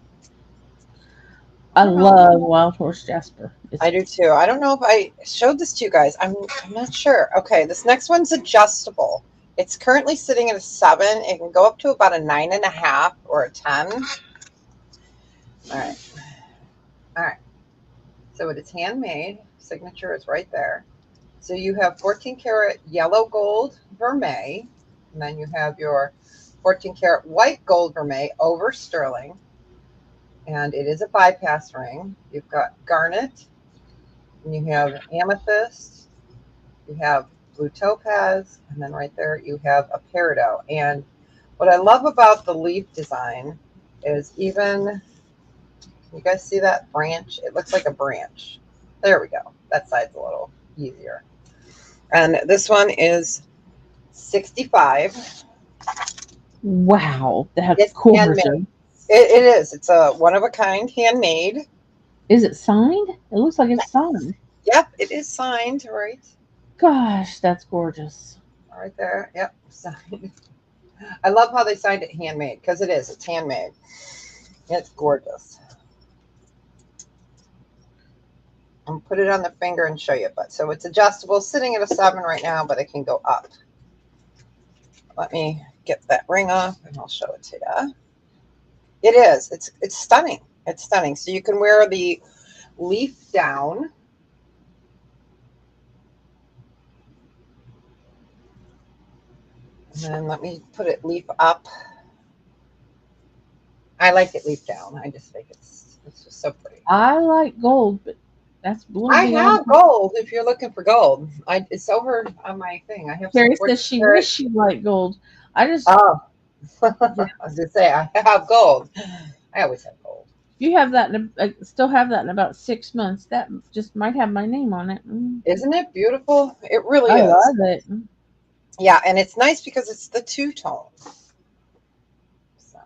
I love Wild Horse Jasper. I do too. I don't know if I showed this to you guys. I'm not sure. Okay, this next one's adjustable. It's currently sitting at a 7. It can go up to about a 9.5 or a 10. All right. All right. So it is handmade. Signature is right there. So you have 14 karat yellow gold vermeil, and then you have your 14 karat white gold vermeil over sterling, and it is a bypass ring. You've got garnet, and you have amethyst, you have blue topaz, and then right there you have a peridot. And what I love about the leaf design is even, you guys see that branch? It looks like a branch. There we go. That side's a little easier. And this one is 65. Wow, that's It's gorgeous. handmade. It is. It's a one-of-a-kind handmade. Is it signed? It looks like it's signed. Yep, it is signed, right? Gosh, that's gorgeous. Right there. Yep, signed. I love how they signed it handmade, because it is. It's handmade. It's gorgeous. I'll put it on the finger and show you. But so it's adjustable, sitting at a 7 right now, but it can go up. Let me get that ring off and I'll show it to you. It is. It's stunning. It's stunning. So you can wear the leaf down. And then let me put it leaf up. I like it leaf down. I just think it's just so pretty. I like gold, but that's blue I beyond. have gold if you're looking for gold. It's over on my thing. I have some Carrie 14 says she karat. wished she liked gold. I just, Oh, yeah. I was gonna say I have gold. I always have gold. If you have that, still have that in about 6 months, that just might have my name on it. Isn't it beautiful? It really I is. love it. Yeah, and it's nice because it's the two tone. So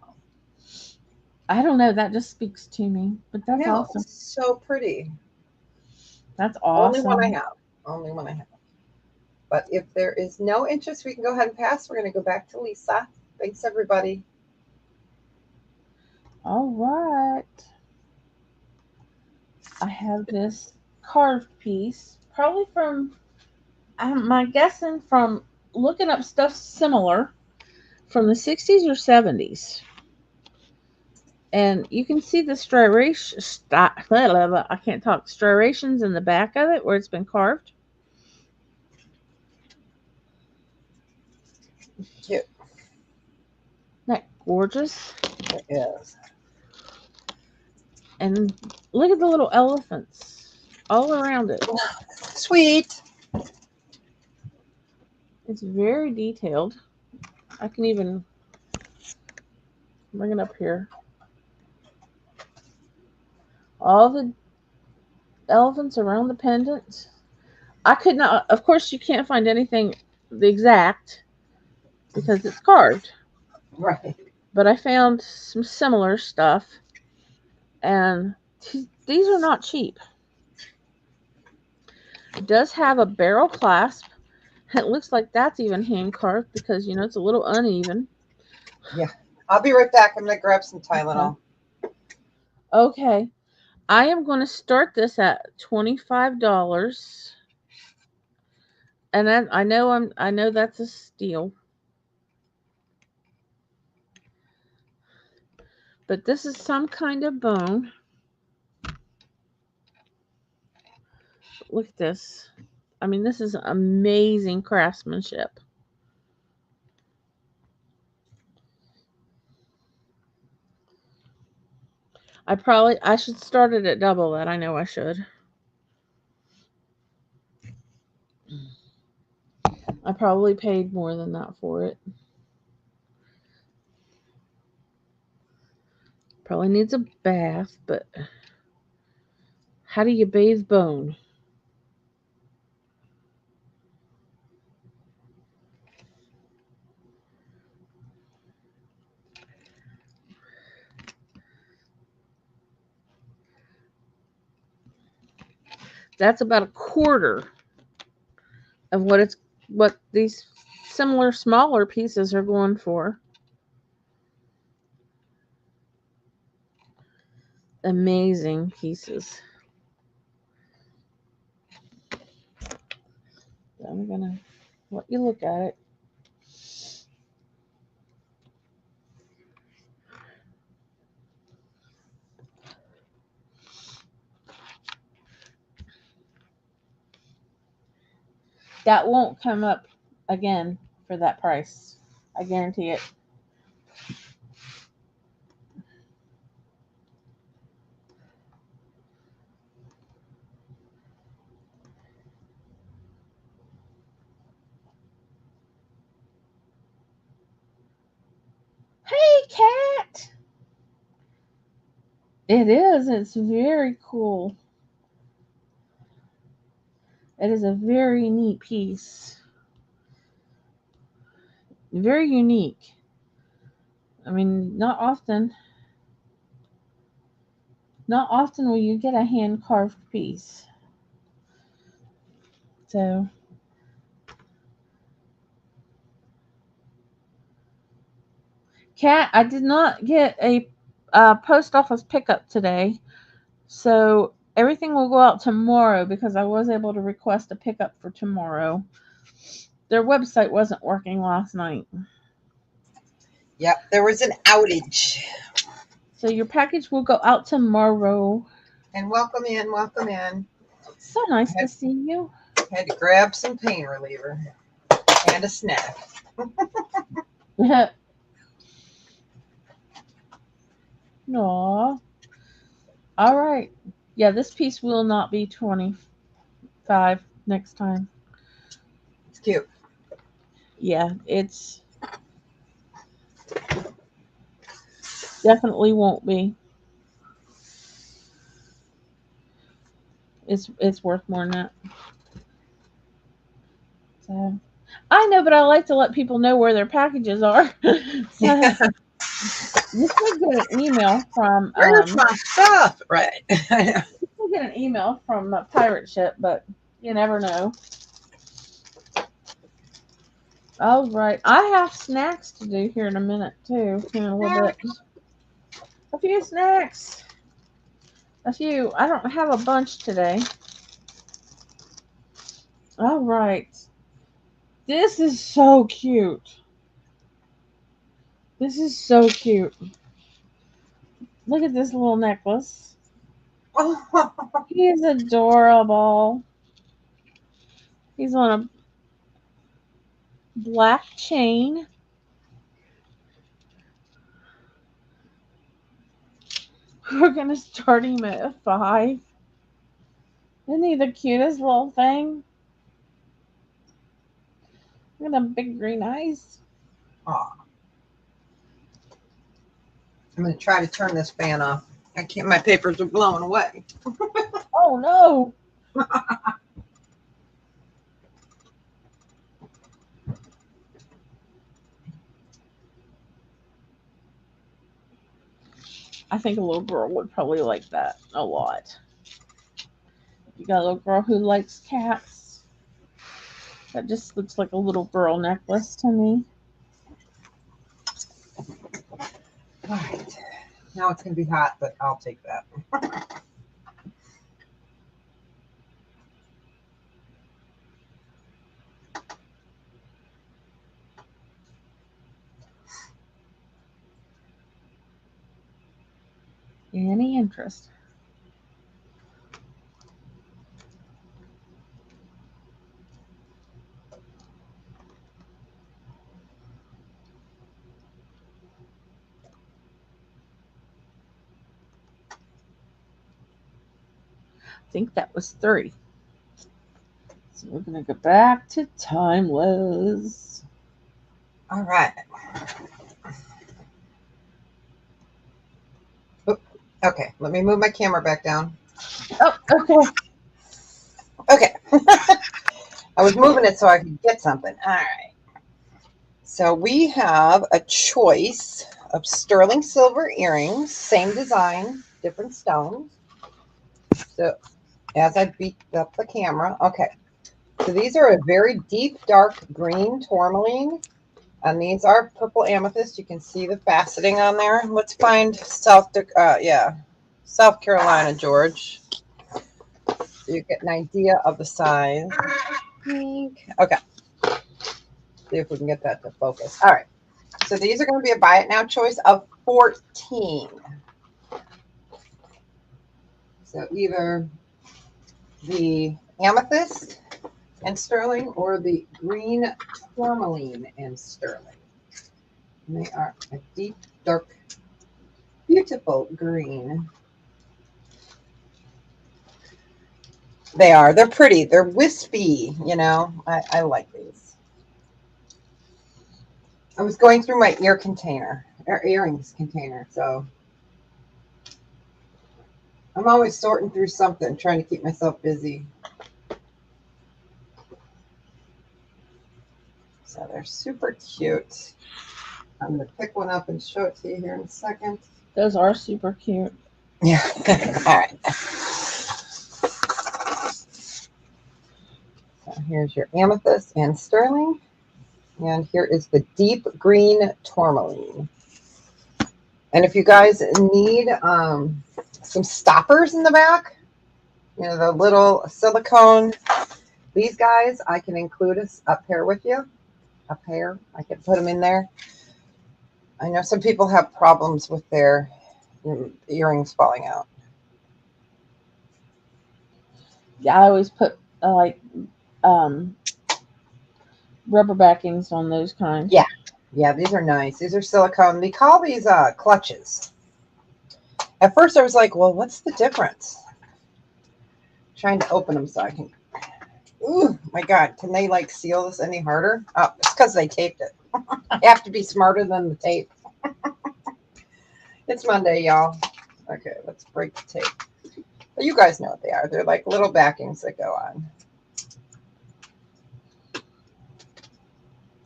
I don't know. That just speaks to me, but that's no, awesome. it's so pretty. That's Only one I awesome. have. Only one I have. But if there is no interest, we can go ahead and pass. We're going to go back to Lisa. Thanks, everybody. All right. I have this carved piece, probably from, I'm guessing from looking up stuff similar from the 60s or 70s. And you can see the I can't talk, striations in the back of it where it's been carved. Cute. Isn't that gorgeous? It is. And look at the little elephants all around it. Sweet. It's very detailed. I can even bring it up here. All the elephants around the pendant. I could not, of course, you can't find anything the exact because it's carved, Right. but I found some similar stuff, and these are not cheap. It does have a barrel clasp. It looks like that's even hand carved because it's a little uneven. Yeah. I'll be right back. I'm going to grab some Tylenol. Okay. I am going to start this at $25. And then I know that's a steal. But this is some kind of bone. Look at this. I mean, this is amazing craftsmanship. I should start it at double that. I know I should. I probably paid more than that for it. Probably needs a bath, but how do you bathe bone? That's about a quarter of what these similar smaller pieces are going for. Amazing pieces. I'm gonna let you look at it. That won't come up again for that price. I guarantee it. Hey, cat! It is. It's very cool. It is a very neat piece. Very unique. I mean, not often will you get a hand carved piece. So, cat, I did not get a post office pickup today. So, everything will go out tomorrow because I was able to request a pickup for tomorrow. Their website wasn't working last night. Yep, there was an outage. So your package will go out tomorrow. And welcome in, welcome in. So nice to see you. Had to grab some pain reliever and a snack. Aw. All right. Yeah, this piece will not be 25 next time. It's cute. Yeah, it's definitely won't be. It's worth more than that. So I know, but I like to let people know where their packages are. So you should get an email from Where's my stuff? Right. you should get an email from a pirate ship, but you never know. All right, I have snacks to do here in a minute too. In a little bit, a few snacks. A few. I don't have a bunch today. All right. This is so cute. This is so cute. Look at this little necklace. He is adorable. He's on a black chain. We're going to start him at a 5. Isn't he the cutest little thing? Look at them big green eyes. Aw. I'm going to try to turn this fan off. I can't. My papers are blowing away. Oh no. I think a little girl would probably like that a lot. You got a little girl who likes cats. That just looks like a little girl necklace to me. All right. Now it's going to be hot, but I'll take that. Any interest? I think that was 3. So we're going to go back to timeless. All right. Oop. Okay, let me move my camera back down. Oh, okay. Okay. I was moving it so I could get something. All right. So we have a choice of sterling silver earrings, same design, different stones. So as I beat up the camera, okay. So these are a very deep, dark green tourmaline, and these are purple amethyst. You can see the faceting on there. Let's find South Carolina, George. So you get an idea of the size. Okay. See if we can get that to focus. All right. So these are going to be a buy it now choice of 14. So either the amethyst and sterling or the green tourmaline and sterling. And they are a deep, dark, beautiful green. They are. They're pretty. They're wispy, you know. I like these. I was going through my earrings container, so I'm always sorting through something, trying to keep myself busy. So they're super cute. I'm going to pick one up and show it to you here in a second. Those are super cute. Yeah. All right. So here's your amethyst and sterling. And here is the deep green tourmaline. And if you guys need some stoppers in the back, you know, the little silicone, these guys, I can include a pair with you. A pair. I can put them in there. I know some people have problems with their earrings falling out. Yeah, I always put rubber backings on those kinds. Yeah. Yeah, these are nice. These are silicone. They call these clutches. At first I was like, well, what's the difference? Trying to open them so I can. Ooh, my God. Can they like seal this any harder? Oh, it's because they taped it. I have to be smarter than the tape. It's Monday, y'all. Okay, let's break the tape. But you guys know what they are. They're like little backings that go on.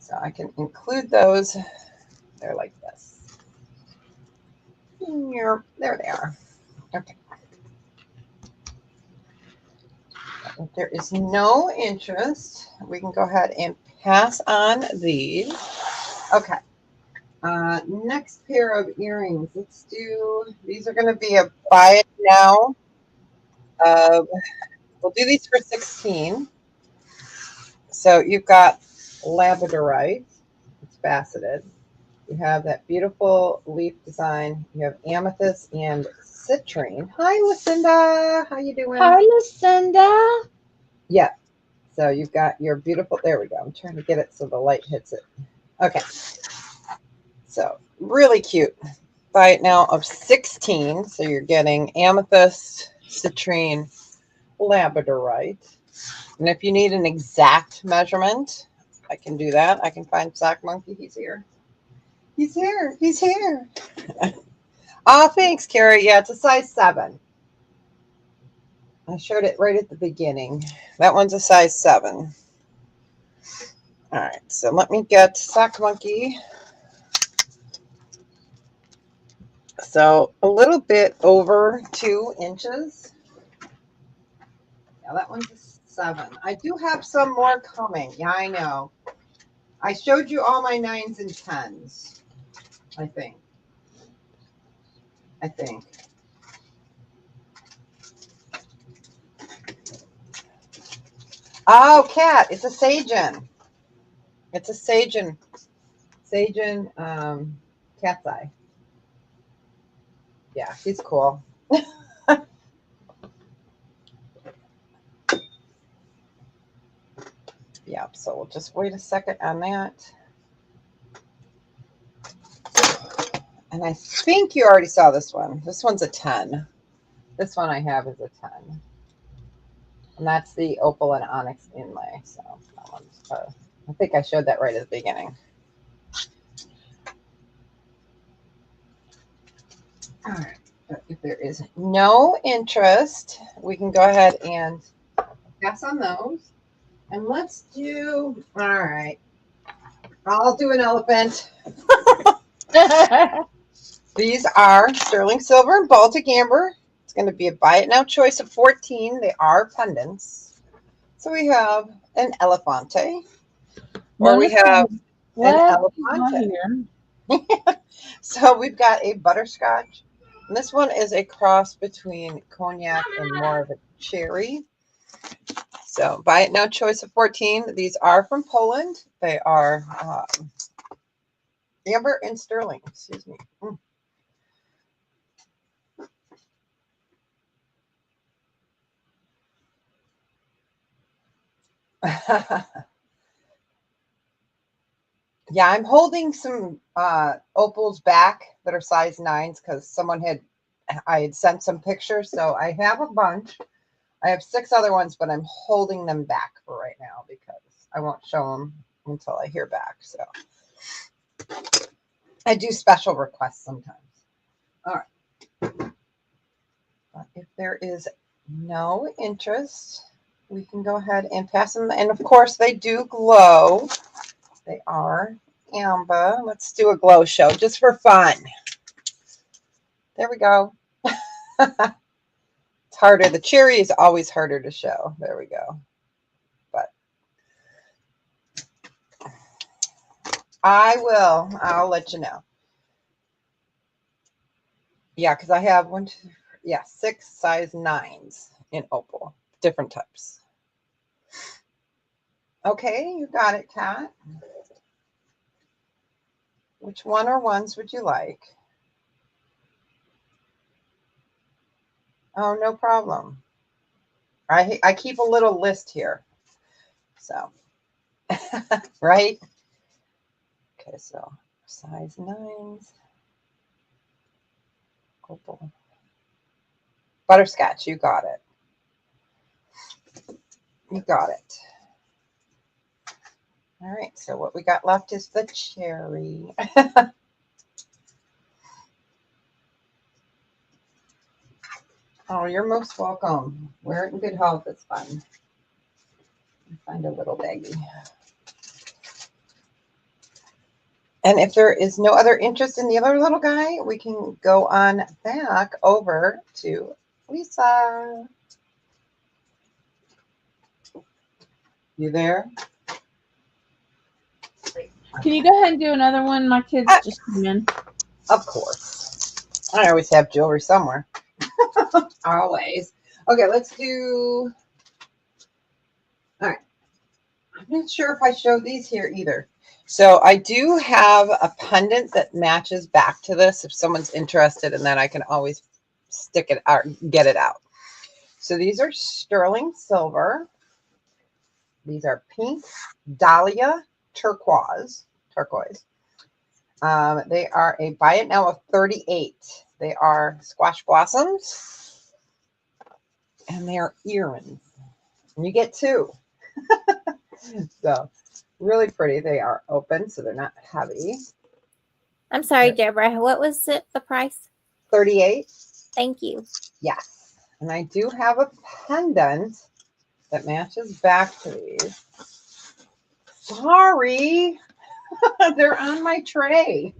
So I can include those. They're like this. There they are. Okay. If there is no interest, we can go ahead and pass on these. Okay. Next pair of earrings. Let's do, these are going to be a buy it now. We'll do these for 16. So you've got labradorite. It's faceted. You have that beautiful leaf design. You have amethyst and citrine. Hi, Lucinda. How you doing? Hi, Lucinda. Yeah. So you've got your beautiful, there we go. I'm trying to get it so the light hits it. Okay. So really cute. Buy it now of 16. So you're getting amethyst, citrine, labradorite. And if you need an exact measurement, I can do that. I can find Sock Monkey. He's here. He's here. He's here. Oh, thanks, Carrie. Yeah, it's a size 7. I showed it right at the beginning. That one's a size 7. All right, so let me get Sock Monkey. So a little bit over 2 inches. Yeah, that one's a 7. I do have some more coming. Yeah, I know. I showed you all my 9s and 10s, I think. Oh, cat. It's a Sagen. It's a Sagen. Sagen cat's eye. Yeah, he's cool. Yeah, so we'll just wait a second on that. And I think you already saw this one. This one's a 10. This one I have is a 10. And that's the opal and onyx inlay. So that one's, I think I showed that right at the beginning. All right. But if there is no interest, we can go ahead and pass on those. And let's do, all right. I'll do an elephant. These are sterling silver and Baltic amber. It's going to be a buy it now choice of 14. They are pendants. So we have an elefante, or we have an elefante. So we've got a butterscotch. And this one is a cross between cognac and more of a cherry. So buy it now choice of 14. These are from Poland. They are amber and sterling. Excuse me. Yeah, I'm holding some opals back that are size 9s because I had sent some pictures. So I have a bunch. I have 6 other ones, but I'm holding them back for right now because I won't show them until I hear back. So I do special requests sometimes. All right. But if there is no interest, we can go ahead and pass them. And of course, they do glow. They are amber. Let's do a glow show just for fun. There we go. It's harder. The cherry is always harder to show. There we go. But I'll let you know. Yeah, because I have 6 size 9s in opal, different types. Okay, you got it, Kat. Which one or ones would you like? Oh, no problem. I keep a little list here. So, right? Okay, so Size 9s. Opal. Butterscotch, you got it. You got it. All right, so what we got left is the cherry. Oh, you're most welcome. Wear it in good health. It's fun. Find a little baggie. And if there is no other interest in the other little guy, we can go on back over to Lisa. You there? Can you go ahead and do another one? My kids just came in. Of course. I always have jewelry somewhere. Always. Okay, let's do. All right. I'm not sure if I showed these here either. So I do have a pendant that matches back to this. If someone's interested in that, I can always stick it out, get it out. So these are sterling silver. These are pink dahlia turquoise. They are a buy it now of 38. They are squash blossoms, and they are earrings. And you get 2. So really pretty. They are open, so they're not heavy. I'm sorry, Deborah. What was it? The price? 38. Thank you. Yes. And I do have a pendant that matches back to these. Sorry. They're on my tray.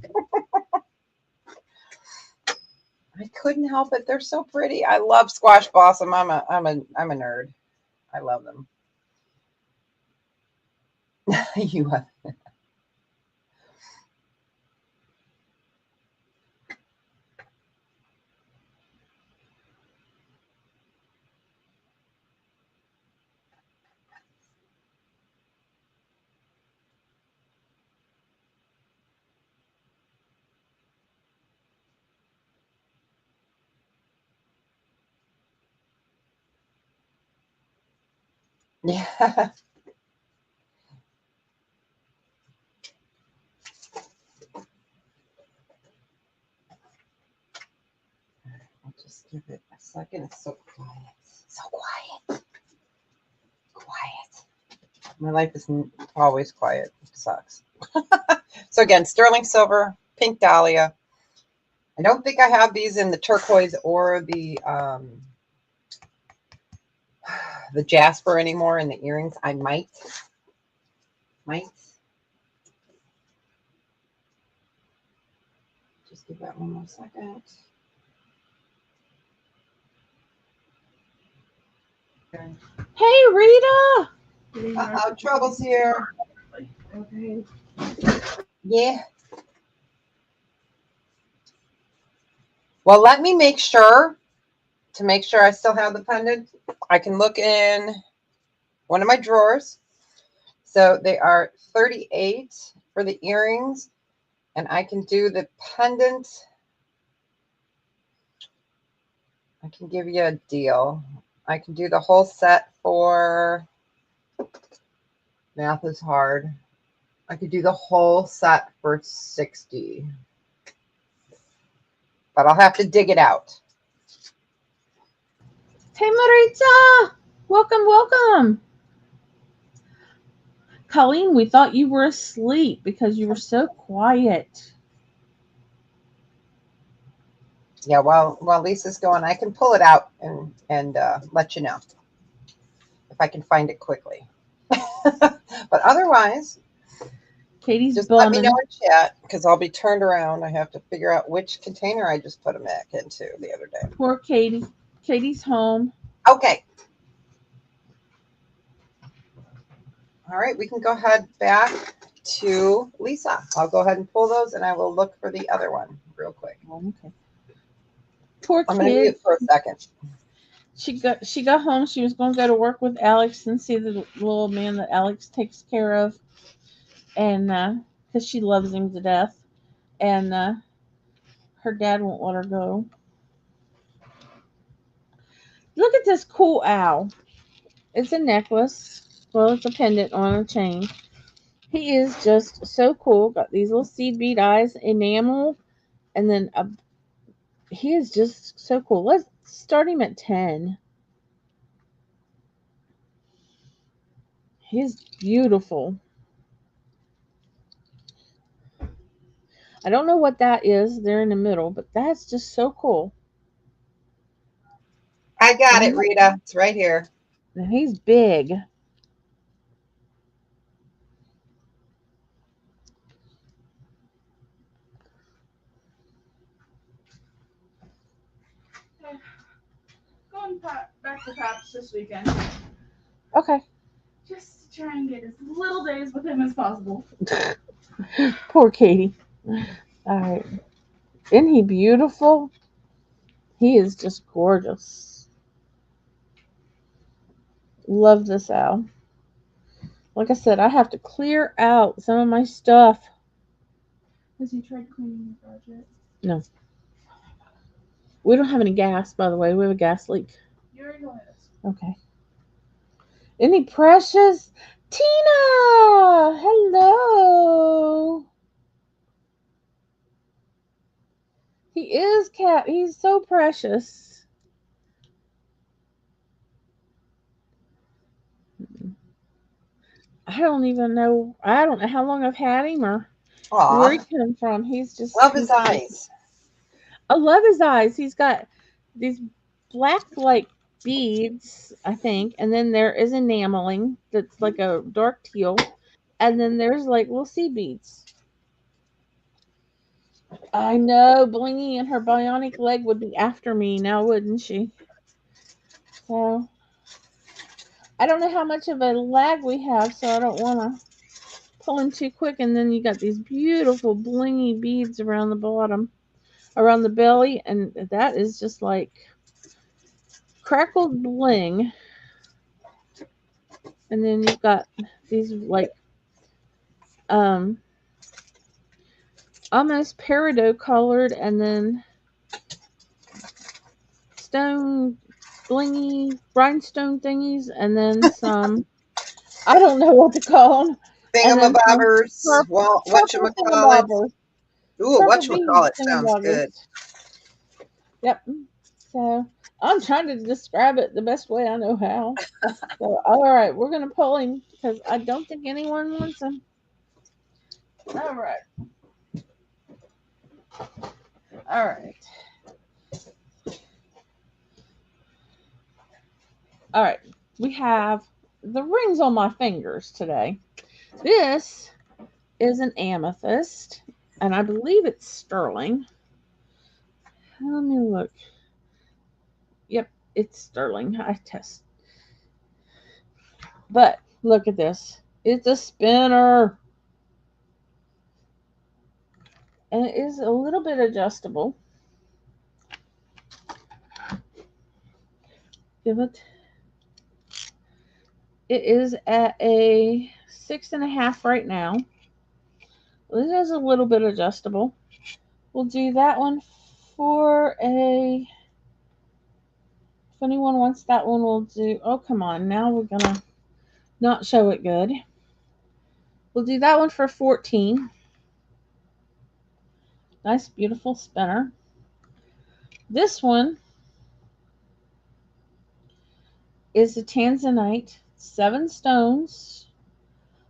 I couldn't help it. They're so pretty. I love squash blossom. I'm a nerd. I love them. You have. Yeah. I'll just give it a second. It's so quiet. So quiet. Quiet. My life is always quiet. It sucks. So again, sterling silver, pink dahlia. I don't think I have these in the turquoise or the jasper anymore in the earrings. I might. Just give that one more second. Hey, Rita. Uh-oh, trouble's here. Okay. Yeah. Well, let me make sure I still have the pendant. I can look in one of my drawers. So they are 38 for the earrings, and I can do the pendant. I can give you a deal. I can do the whole set for, math is hard. I could do the whole set for 60. But I'll have to dig it out. Hey, Marita. Welcome. Colleen, we thought you were asleep because you were so quiet. Yeah, while Lisa's going, I can pull it out and let you know if I can find it quickly. But otherwise, Katie's just bumming. let me know in chat because I'll be turned around. I have to figure out which container I just put them back into the other day. Poor Katie. Katie's home. Okay. All right, we can go ahead back to Lisa. I'll go ahead and pull those, and I will look for the other one real quick. Okay. Poor I'm going to kid. mute for a second. She got home. She was going to go to work with Alex and see the little man that Alex takes care of, and because she loves him to death, and her dad won't let her go. Look at this cool owl. It's a necklace. Well, it's a pendant on a chain, He is just so cool. Got these little seed bead eyes, enamel, and then he is just so cool. Let's start him at 10. He's beautiful. I don't know what that is there in the middle, but that's just so cool. I got it, Rita. It's right here. And he's big. Going back to Paps this weekend. Okay. Just to try and get as little days with him as possible. Poor Katie. All right. Isn't he beautiful? He is just gorgeous. Love this owl. Like I said, I have to clear out some of my stuff. Has he tried cleaning the garage yet? No. We don't have any gas, by the way. We have a gas leak. You already told me this. Okay. Isn't he precious? Tina! Hello! He is cat. He's so precious. I don't know how long I've had him or where he Aw, came from. He's just love his eyes. I love his eyes. He's got these black like beads, I think, and then there is enameling that's like a dark teal, and then there's like little sea beads. I know Blingy and her bionic leg would be after me now, wouldn't she? So I don't know how much of a lag we have, so I don't want to pull him too quick. And then you got these beautiful blingy beads around the bottom, around the belly, and that is just like crackled bling. And then you've got these like almost peridot colored, and then stone blingy rhinestone thingies, and then some I don't know what to call them. And then some Thingamabobbers. Well, purple whatchamacallit. thingamabobbers. Ooh, Purple beads whatchamacallit sounds thingamabobbers. good. Yep. So I'm trying to describe it the best way I know how. So all right, we're gonna pull him because I don't think anyone wants him. All right. All right. All right. We have the rings on my fingers today. This is an amethyst, and I believe it's sterling. Let me look. Yep, it's sterling. I test. But look at this. It's a spinner. And it is a little bit adjustable. It is at a 6.5 right now. It is a little bit adjustable. We'll do that one for a. If anyone wants that one, we'll do. Oh, come on. Now we're going to not show it good. We'll do that one for 14. Nice, beautiful spinner. This one is a tanzanite, 7 stones,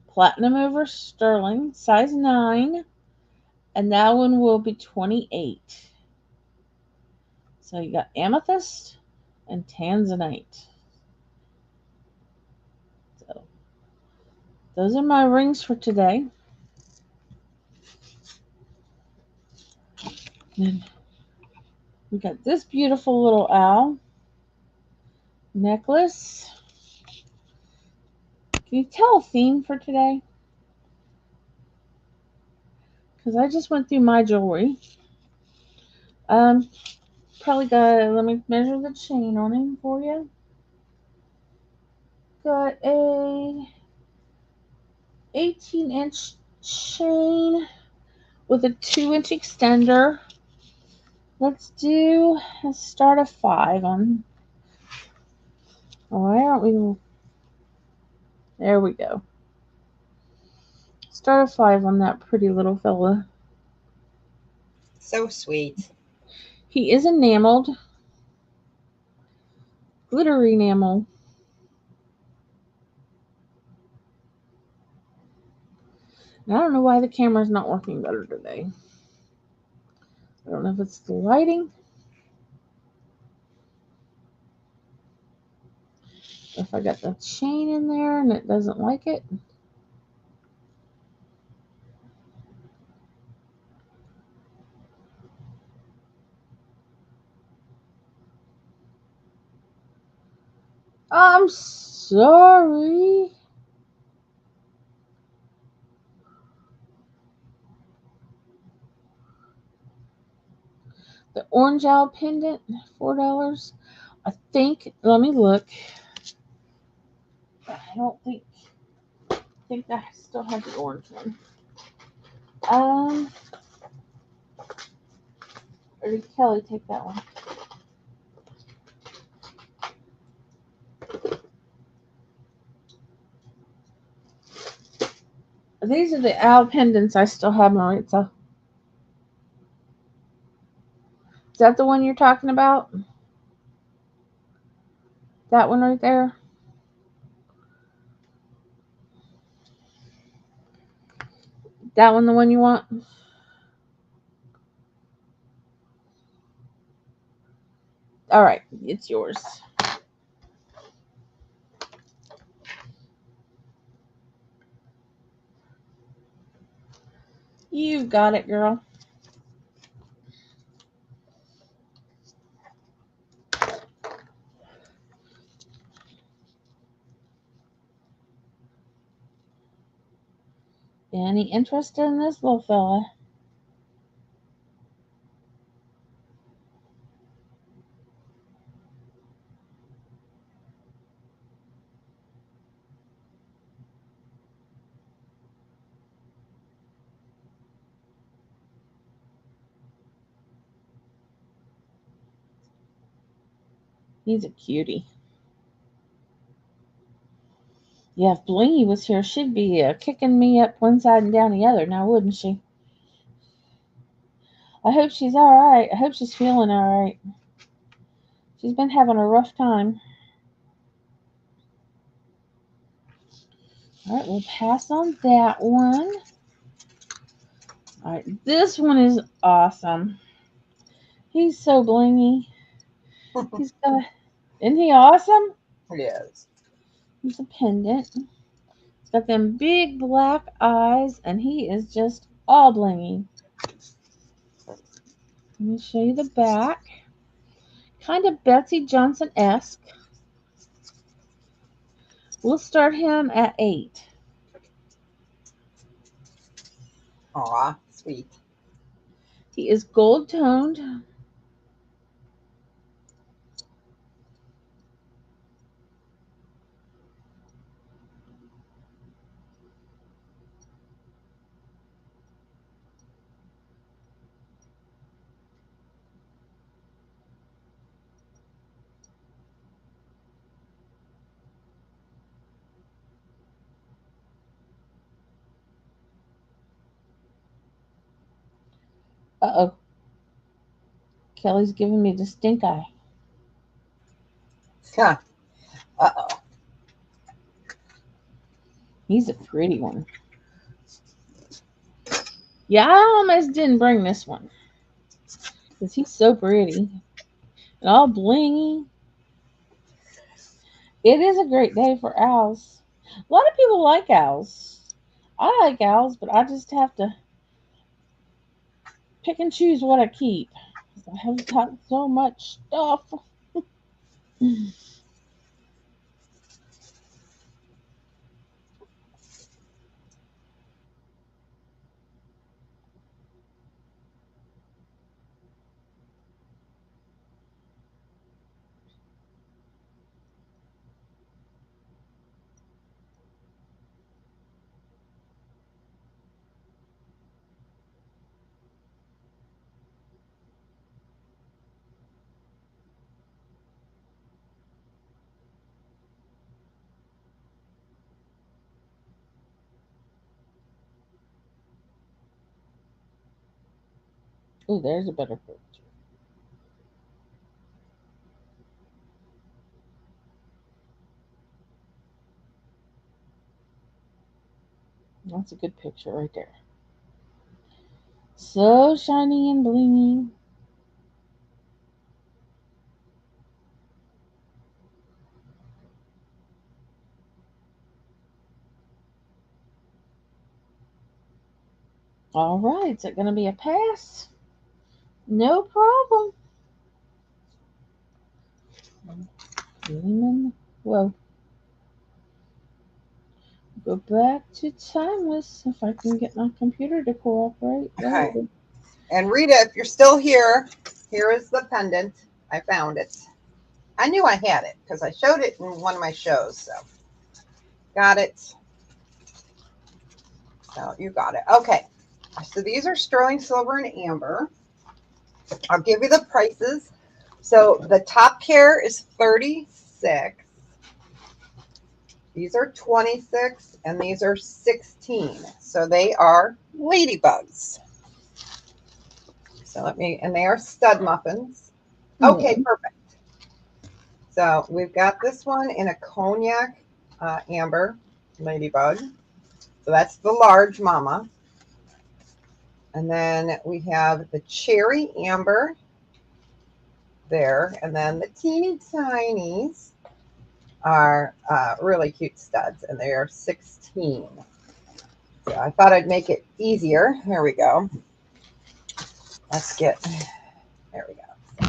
platinum over sterling, size 9, and that one will be 28. So you got amethyst and tanzanite. So those are my rings for today. And we got this beautiful little owl necklace. Can you tell a theme for today? Because I just went through my jewelry. Probably got, let me measure the chain on him for you. Got a 18-inch chain with a 2-inch extender. Let's start a 5 on. Why aren't we? There we go. Star of 5 on that pretty little fella. So sweet. He is enameled. Glitter enamel. And I don't know why the camera's not working better today. I don't know if it's the lighting. If I got the chain in there and it doesn't like it. I'm sorry. The orange owl pendant, $4. I think, let me look. I don't think I still have the orange one. Or did Kelly take that one? These are the owl pendants I still have, Maritza. Is that the one you're talking about? That one right there? That one the one you want? All right, it's yours. You got it, girl. Any interest in this little fella? He's a cutie. Yeah, if Blingy was here, she'd be kicking me up one side and down the other now, wouldn't she? I hope she's all right. I hope she's feeling all right. She's been having a rough time. All right, we'll pass on that one. All right, this one is awesome. He's so blingy. He's got, isn't he awesome? Yes. He's a pendant. He's got them big black eyes, and he is just all blingy. Let me show you the back. Kind of Betsy Johnson-esque. We'll start him at $8. Aw, sweet. He is gold toned. Uh-oh. Kelly's giving me the stink eye. Huh. Uh-oh. He's a pretty one. Yeah, I almost didn't bring this one. Because he's so pretty. And all blingy. It is a great day for owls. A lot of people like owls. I like owls, but I just have to pick and choose what I keep. I have got so much stuff. Oh, there's a better picture. That's a good picture right there. So shiny and blingy. All right, is it going to be a pass? No problem. Whoa. Go back to timeless if I can get my computer to cooperate. Okay. And Rita, if you're still here, here is the pendant. I found it. I knew I had it because I showed it in one of my shows. So got it. So you got it. Okay. So these are sterling silver and amber. I'll give you the prices. So the top pair is 36. These are 26 and these are 16. So they are ladybugs. So and they are stud muffins. Okay, perfect. So we've got this one in a cognac amber ladybug. So that's the large mama. And then we have the cherry amber there. And then the teeny tinies are really cute studs, and they are 16. So I thought I'd make it easier. Here we go. There we go.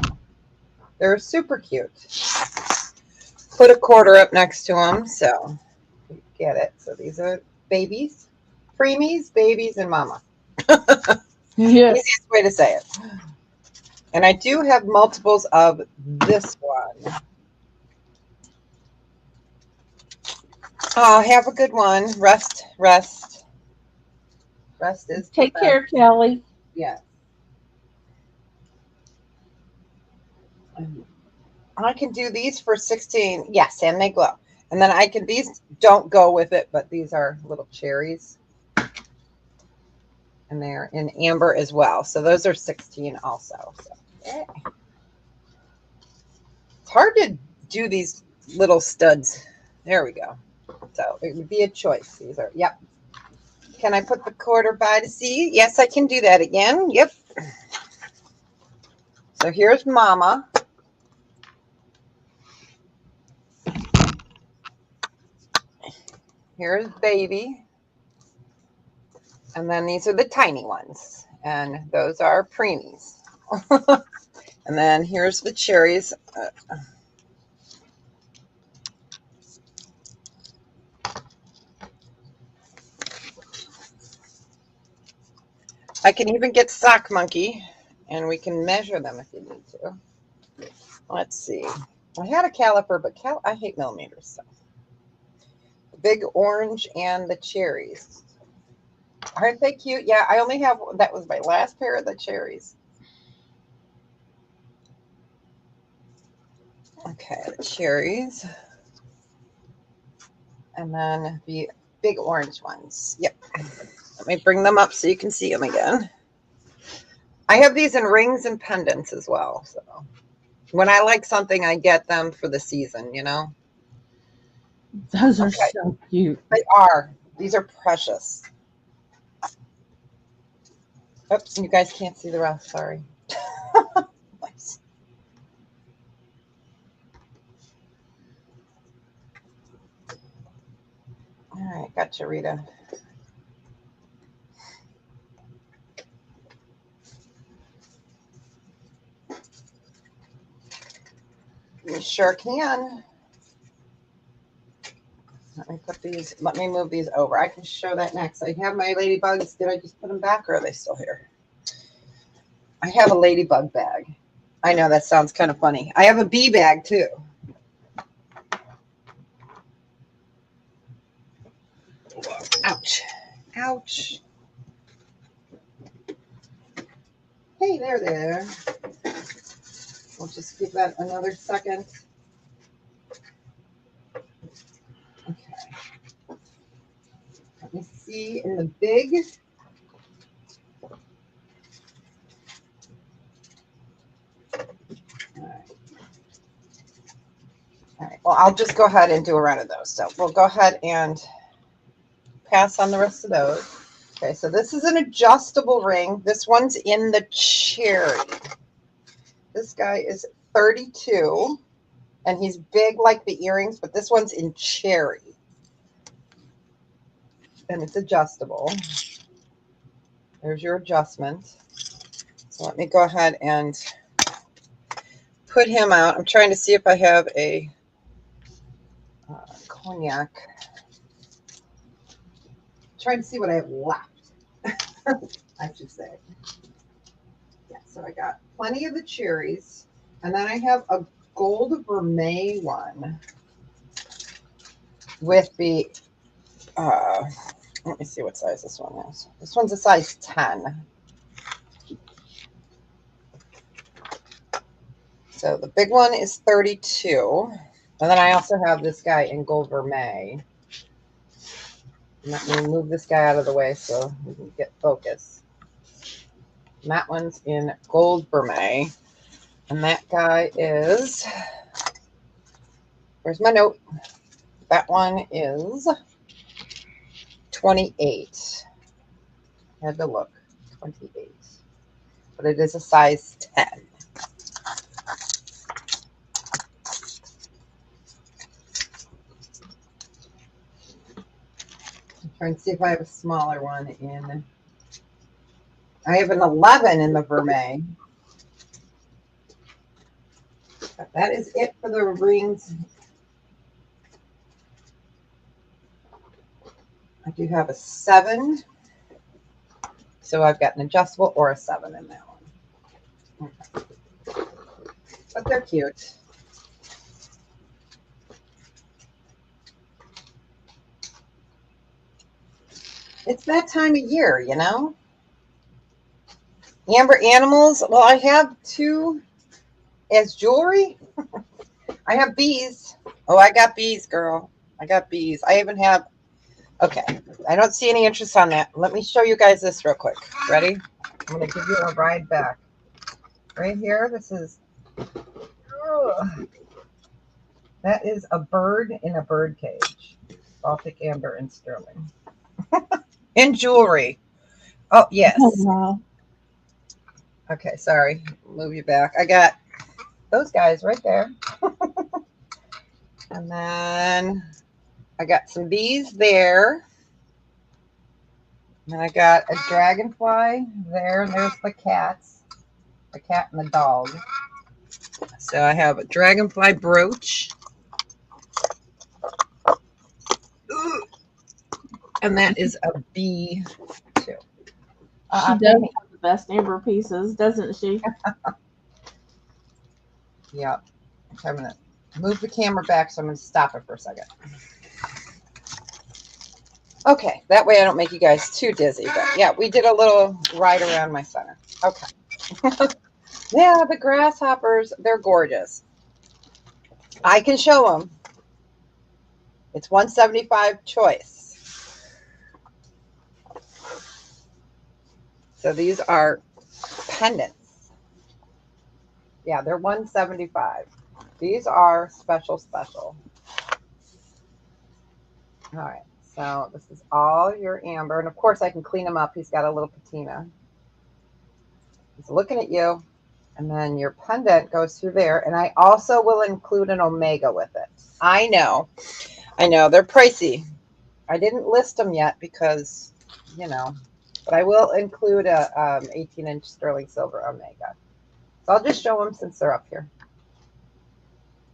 They're super cute. Put a quarter up next to them, so you get it. So these are babies, preemies, babies, and mama. Yes. Easiest way to say it. And I do have multiples of this one. Oh, have a good one. Rest. Rest is Take care, Kelly. Yeah. I can do these for 16. Yes, and they glow. And then these don't go with it, but these are little cherries. And they're in amber as well. So those are 16 also. So, yeah. It's hard to do these little studs. There we go. So it would be a choice. These are, yep. Can I put the quarter by to see? Yes, I can do that again. Yep. So here's mama. Here's baby. And then these are the tiny ones. And those are preemies. And then here's the cherries. I can even get Sock Monkey, and we can measure them if you need to. Let's see. I had a caliper, but I hate millimeters. So. The big orange and the cherries. Aren't they cute? Yeah, I only have, that was my last pair of the cherries. Okay, the cherries. And then the big orange ones. Yep. Let me bring them up so you can see them again. I have these in rings and pendants as well. So when I like something, I get them for the season, you know? Those are so cute. They are. These are precious. Oops, you guys can't see the rest. Sorry. Nice. All right, gotcha, Rita. You sure can. Let me move these over. I can show that next. I have my ladybugs. Did I just put them back, or are they still here? I have a ladybug bag. I know that sounds kind of funny. I have a bee bag too. Ouch. Ouch. Hey, there. We'll just give that another second. Okay. Let me see in the big. All right, well, I'll just go ahead and do a round of those. So we'll go ahead and pass on the rest of those. Okay, so this is an adjustable ring. This one's in the cherry. This guy is 32, and he's big like the earrings, but this one's in cherry. And it's adjustable. There's your adjustment. So let me go ahead and put him out. I'm trying to see if I have a cognac. Trying to see what I have left, I should say. Yeah, so I got plenty of the cherries, and then I have a gold vermeil one with the, let me see what size this one is. This one's a size 10. So the big one is 32. And then I also have this guy in gold vermeil. Let me move this guy out of the way so we can get focus. And that one's in gold vermeil. And that guy is, where's my note? That one is 28. I had to look, 28. But it is a size 10. Trying to see if I have a smaller one in. I have an 11 in the vermeil. But that is it for the rings. I do have a 7. So I've got an adjustable or a 7 in that one. Okay. But they're cute. It's that time of year, you know. Amber animals. Well, I have 2 as jewelry. I have bees. Oh, I got bees, girl. I got bees. I even have. Okay. I don't see any interest on that. Let me show you guys this real quick. Ready? I'm going to give you a ride back. Right here. This is. That is a bird in a bird cage. Baltic amber and sterling. In jewelry. Oh, yes. Oh, wow. Okay, sorry. Move you back. I got those guys right there. And then I got some bees there. And I got a dragonfly there. And there's the cats. The cat and the dog. So I have a dragonfly brooch. And that is a bee, too. She does have the best amber pieces, doesn't she? Yep. Okay, I'm going to move the camera back, so I'm going to stop it for a second. Okay, that way I don't make you guys too dizzy. But yeah, we did a little ride around my center. Okay. Yeah, the grasshoppers, they're gorgeous. I can show them. It's $175 choice. So these are pendants. Yeah, they're $175. These are special. All right, so this is all your amber. And of course I can clean him up. He's got a little patina. He's looking at you. And then your pendant goes through there. And I also will include an omega with it. I know, they're pricey. I didn't list them yet because, you know, but I will include a 18-inch sterling silver omega. So I'll just show them since they're up here.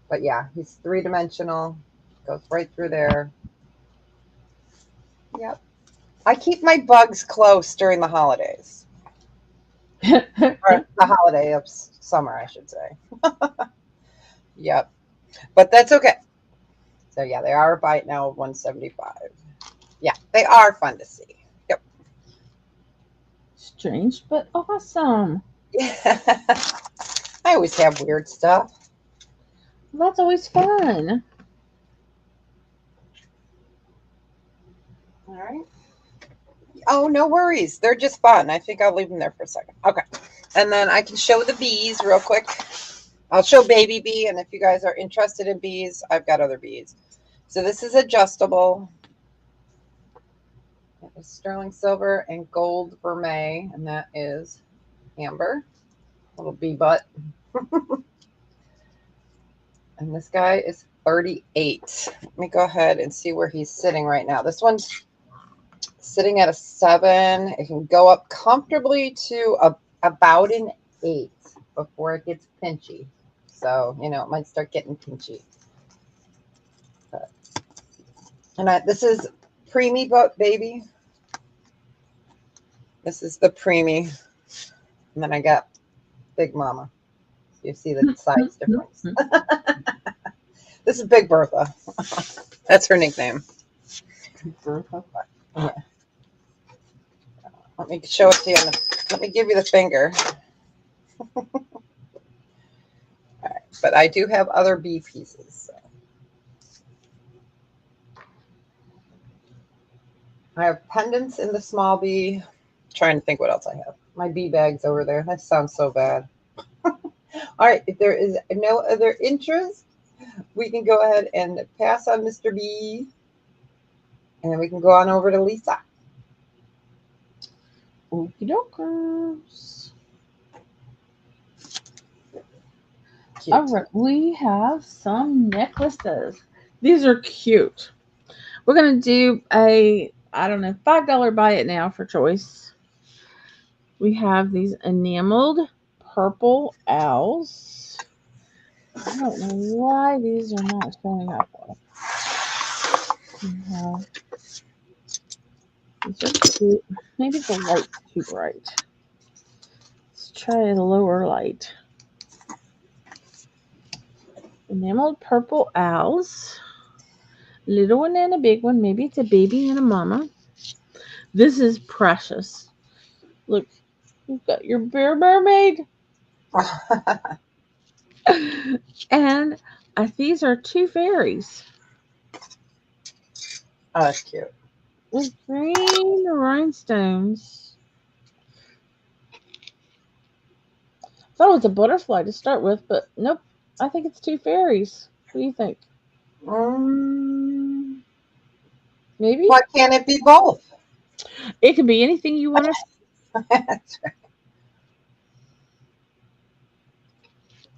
But yeah, he's 3-dimensional. Goes right through there. Yep. I keep my bugs close during the holidays. Or the holiday of summer, I should say. Yep. But that's okay. So yeah, they are a bite now of $175. Yeah, they are fun to see. Yep. Strange, but awesome. Yeah. I always have weird stuff. Well, that's always fun. All right. Oh, no worries. They're just fun. I think I'll leave them there for a second. Okay. And then I can show the bees real quick. I'll show baby bee, and if you guys are interested in bees, I've got other bees. So this is adjustable. It is sterling silver and gold vermeil, and that is amber. Little bee butt. And this guy is 38. Let me go ahead and see where he's sitting right now. This one's sitting at a 7. It can go up comfortably to about an 8 before it gets pinchy. So, you know, it might start getting pinchy. And this is preemie baby. This is the preemie. And then I got Big Mama. You see the size difference. This is Big Bertha. That's her nickname. Bertha. Yeah. Let me show it to you. Let me give you the finger. All right. But I do have other bee pieces. So. I have pendants in the small bee. I'm trying to think what else I have. My bee bag's over there. That sounds so bad. All right. If there is no other interest, we can go ahead and pass on Mr. B. And then we can go on over to Lisa. Okie dokers. All right, we have some necklaces. These are cute. We're going to do a, I don't know, $5 buy it now for choice. We have these enameled purple owls. I don't know why these are not showing up well. These are cute. Maybe the light's too bright. Let's try the lower light. Enameled purple owls. Little one and a big one. Maybe it's a baby and a mama. This is precious. Look, you've got your bear mermaid. And these are 2 fairies. Oh, that's cute. With green rhinestones. Thought it was a butterfly to start with, but nope. I think it's 2 fairies. What do you think? Maybe? Why can't it be both? It can be anything you want to. That's right.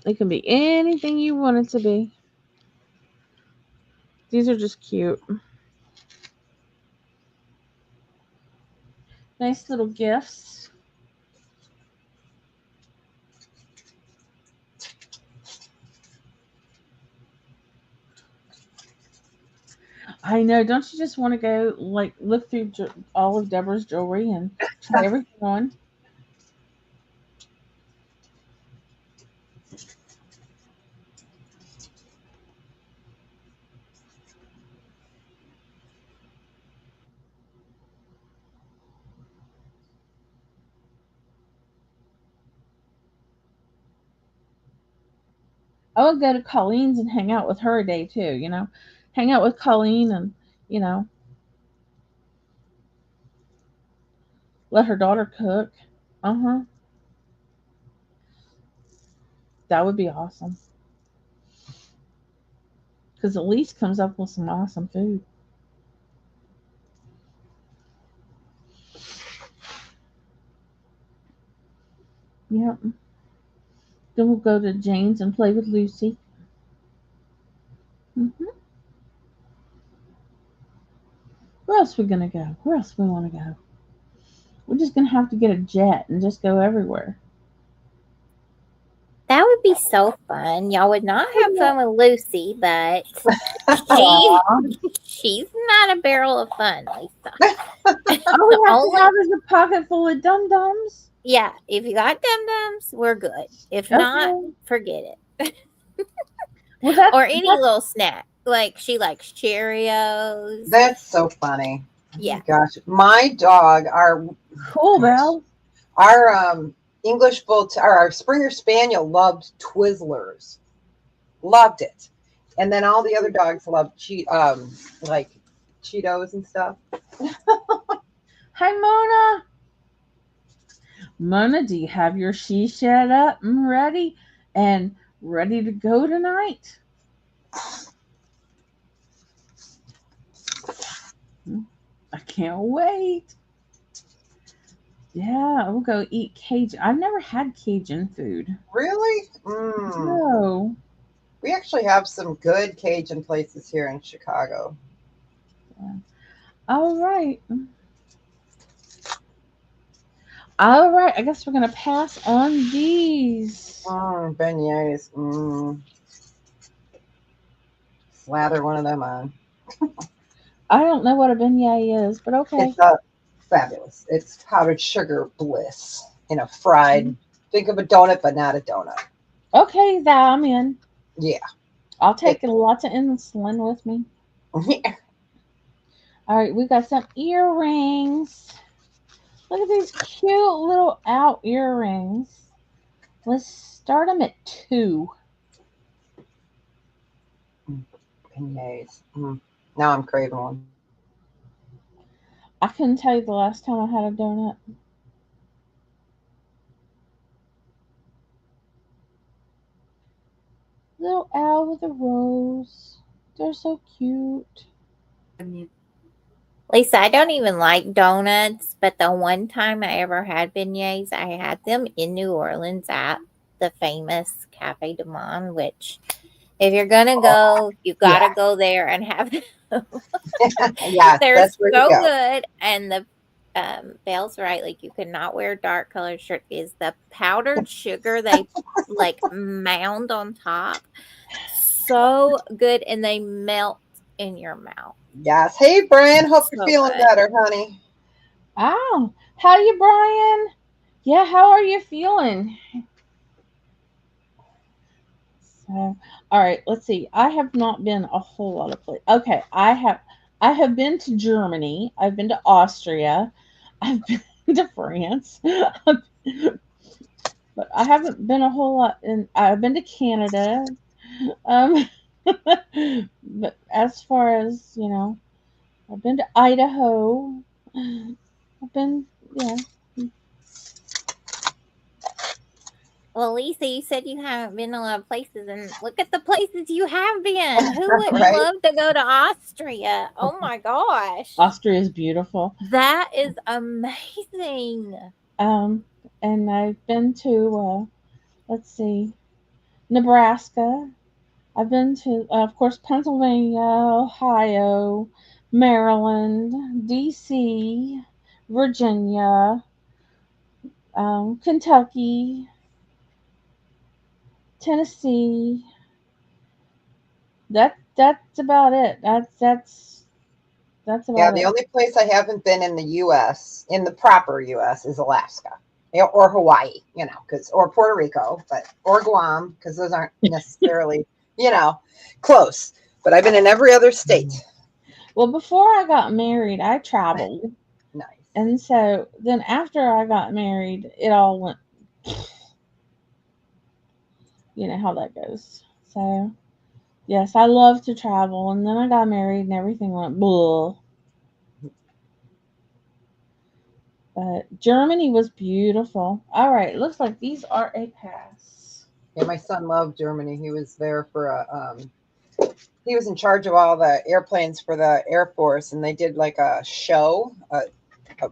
It can be anything you want it to be. These are just cute. Nice little gifts. I know. Don't you just want to go like look through all of Deborah's jewelry and try everything on? I would go to Colleen's and hang out with her a day too, you know. Hang out with Colleen and, you know, let her daughter cook. Uh-huh. That would be awesome. Because Elise comes up with some awesome food. Yep. Then we'll go to Jane's and play with Lucy. Where else we gonna go? Where else we want to go? We're just gonna have to get a jet and just go everywhere. That would be so fun. Y'all would not have fun with Lucy, but she's not a barrel of fun, Lisa. All we have to have is a pocket full of dum-dums. Yeah, if you got dum-dums, we're good. If not, forget it. Well, or any little snack. Like she likes Cheerios. That's so funny. Yeah. Oh gosh, my dog, our English bull, our Springer Spaniel loved Twizzlers, loved it, and then all the other dogs loved like Cheetos and stuff. Hi, Mona. Mona, do you have your she shed up and ready? And ready to go tonight? I can't wait. Yeah, we'll go eat Cajun. I've never had Cajun food. Really? No. We actually have some good Cajun places here in Chicago. All right. All right. I guess we're going to pass on these. Beignets. Slather one of them on. I don't know what a beignet is, but okay. It's fabulous. It's powdered sugar bliss in a fried. Think of a donut, but not a donut. Okay, that I'm in. Yeah. I'll take lots of insulin with me. All right, we got some earrings. Look at these cute little out earrings. Let's start them at $2. Beignets. Now I'm craving one. I couldn't tell you the last time I had a donut. Little owl with a rose. They're so cute. Lisa, I don't even like donuts, but the one time I ever had beignets, I had them in New Orleans at the famous Cafe du Monde, which if you're going to go, you got to go there and have them. Yes, They're that's where you so go. good. And the Belle's right, like you cannot wear dark colored shirt. Is the powdered sugar they like mound on top so good, and they melt in your mouth. Yes. Hey, Brian. Hope you're So feeling good. better, honey. Oh, how you, Brian? Yeah, how are you feeling? So, all right, let's see. I have not been a whole lot of places. Okay, I have been to Germany. I've been to Austria. I've been to France. But I haven't been a whole lot I've been to Canada. Um but as far as, I've been to Idaho. I've been, yeah. Well, Lisa, you said you haven't been a lot of places, and look at the places you have been. Who wouldn't Right? love to go to Austria? Oh my gosh. Austria is beautiful. That is amazing. And I've been to let's see, Nebraska. I've been to, of course, Pennsylvania, Ohio, Maryland, D.C., Virginia, Kentucky, Tennessee. That's about it. That's Yeah, about the it. only place I haven't been in the U.S., in the proper U.S., is Alaska. Or Hawaii, or Puerto Rico, or Guam, because those aren't necessarily, close. But I've been in every other state. Well, before I got married, I traveled. Nice. And so then after I got married, it all went, you know how that goes. So, yes, I love to travel. And then I got married and everything went blah. But Germany was beautiful. All right, looks like these are a pass. Yeah, my son loved Germany. He was there for he was in charge of all the airplanes for the Air Force, and they did like a show, a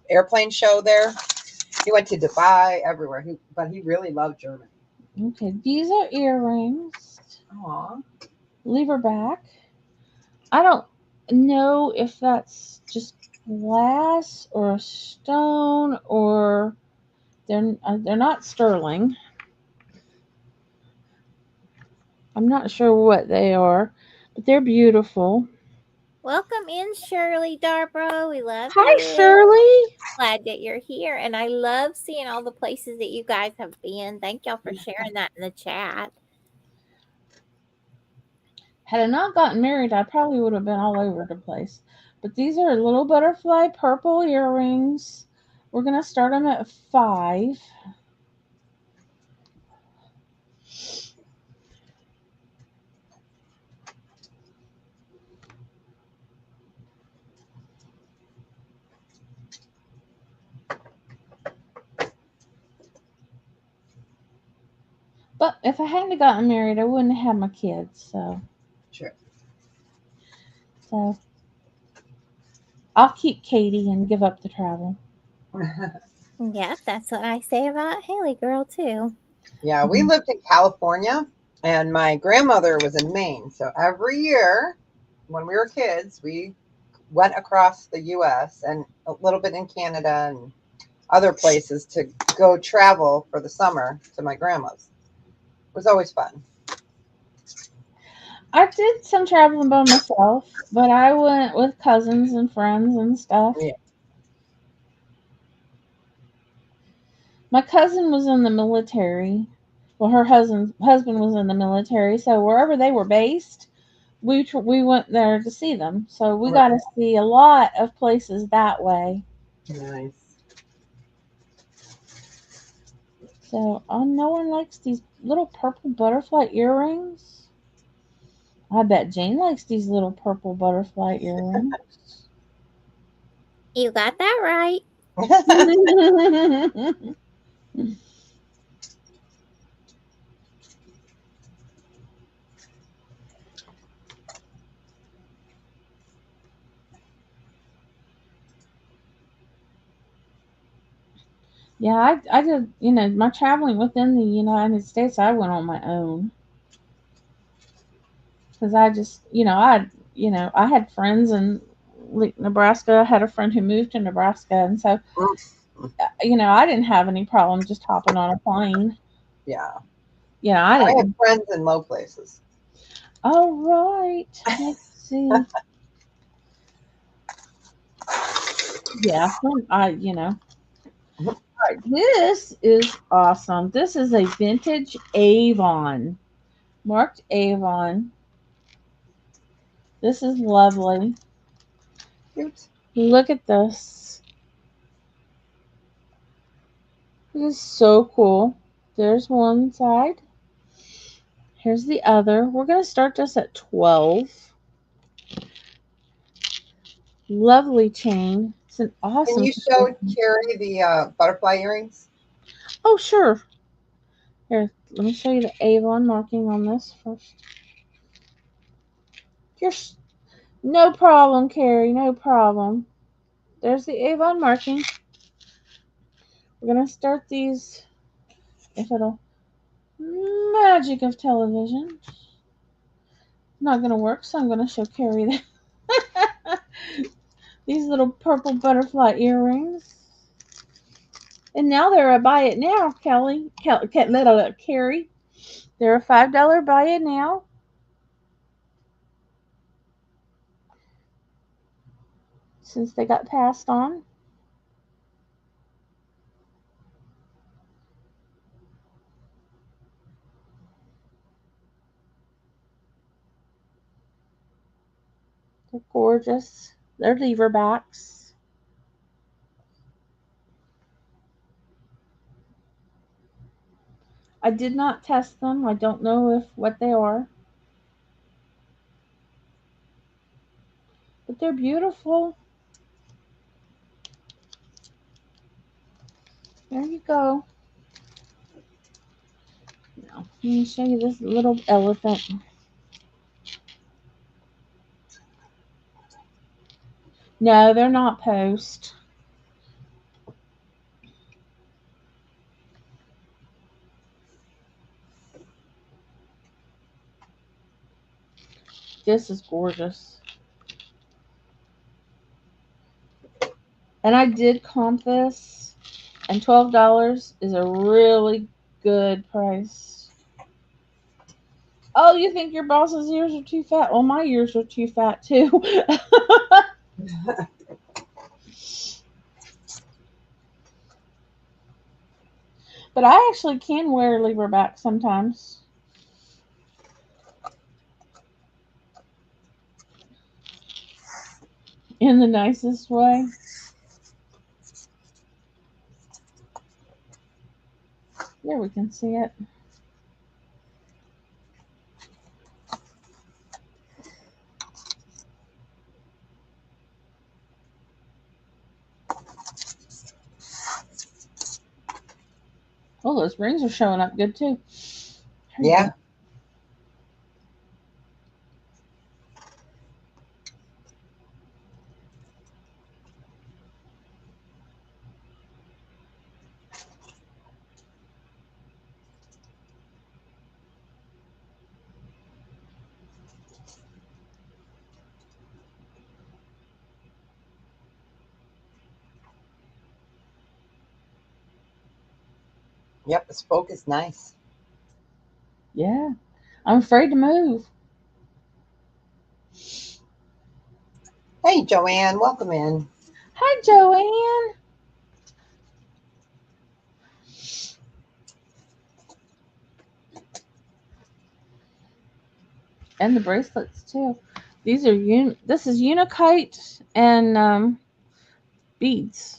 airplane show there. He went to Dubai, everywhere. But he really loved Germany. Okay, these are earrings. Aw. Leave her back. I don't know if that's just glass or stone, or they're not sterling. I'm not sure what they are, but they're beautiful. Welcome in, Shirley Darbro. We love Hi, you. Shirley. Glad that you're here. And I love seeing all the places that you guys have been. Thank y'all for sharing that in the chat. Had I not gotten married, I probably would have been all over the place. But these are little butterfly purple earrings. We're going to start them at $5. But if I hadn't gotten married, I wouldn't have had my kids. Sure. So I'll keep Katie and give up the travel. Yeah, that's what I say about Haley Girl too. Yeah, we lived in California, and my grandmother was in Maine. So every year when we were kids, we went across the U.S. and a little bit in Canada and other places to go travel for the summer to my grandma's. It was always fun. I did some traveling by myself, but I went with cousins and friends and stuff. Yeah. My cousin was in the military. Well, her husband was in the military, so wherever they were based, we went there to see them. So we got to see a lot of places that way. Nice. So, no one likes these little purple butterfly earrings. I bet Jane likes these little purple butterfly earrings. You got that right. Yeah, I did, my traveling within the United States, I went on my own. Because I just, I had friends in Nebraska. I had a friend who moved to Nebraska. And so, I didn't have any problem just hopping on a plane. Yeah. I I didn't. have friends in low places. All right. Let's see. Yeah. All right, this is awesome. This is a vintage Avon. Marked Avon. This is lovely. Cute. Look at this. This is so cool. There's one side. Here's the other. We're going to start this at 12. Lovely chain. It's an awesome. Can you show Carrie the butterfly earrings? Oh, sure. Here, let me show you the Avon marking on this first. No problem, Carrie. No problem. There's the Avon marking. We're going to start these, if it'll, magic of television. Not going to work, so I'm going to show Carrie these little purple butterfly earrings. And now they're a buy it now, Carrie. They're a $5 buy it now. Since they got passed on. They're gorgeous. They're lever backs. I did not test them. I don't know what they are. But they're beautiful. There you go. Now, let me show you this little elephant. No, they're not post. This is gorgeous. And I did comp this, and $12 is a really good price. Oh, you think your boss's ears are too fat? Well, my ears are too fat too. But I actually can wear lever back sometimes. In the nicest way. There we can see it. Oh, those rings are showing up good too. Yeah. Yep, the spoke is nice. Yeah. I'm afraid to move. Hey, Joanne, welcome in. Hi, Joanne. And the bracelets too. These are this is Unikite and beads.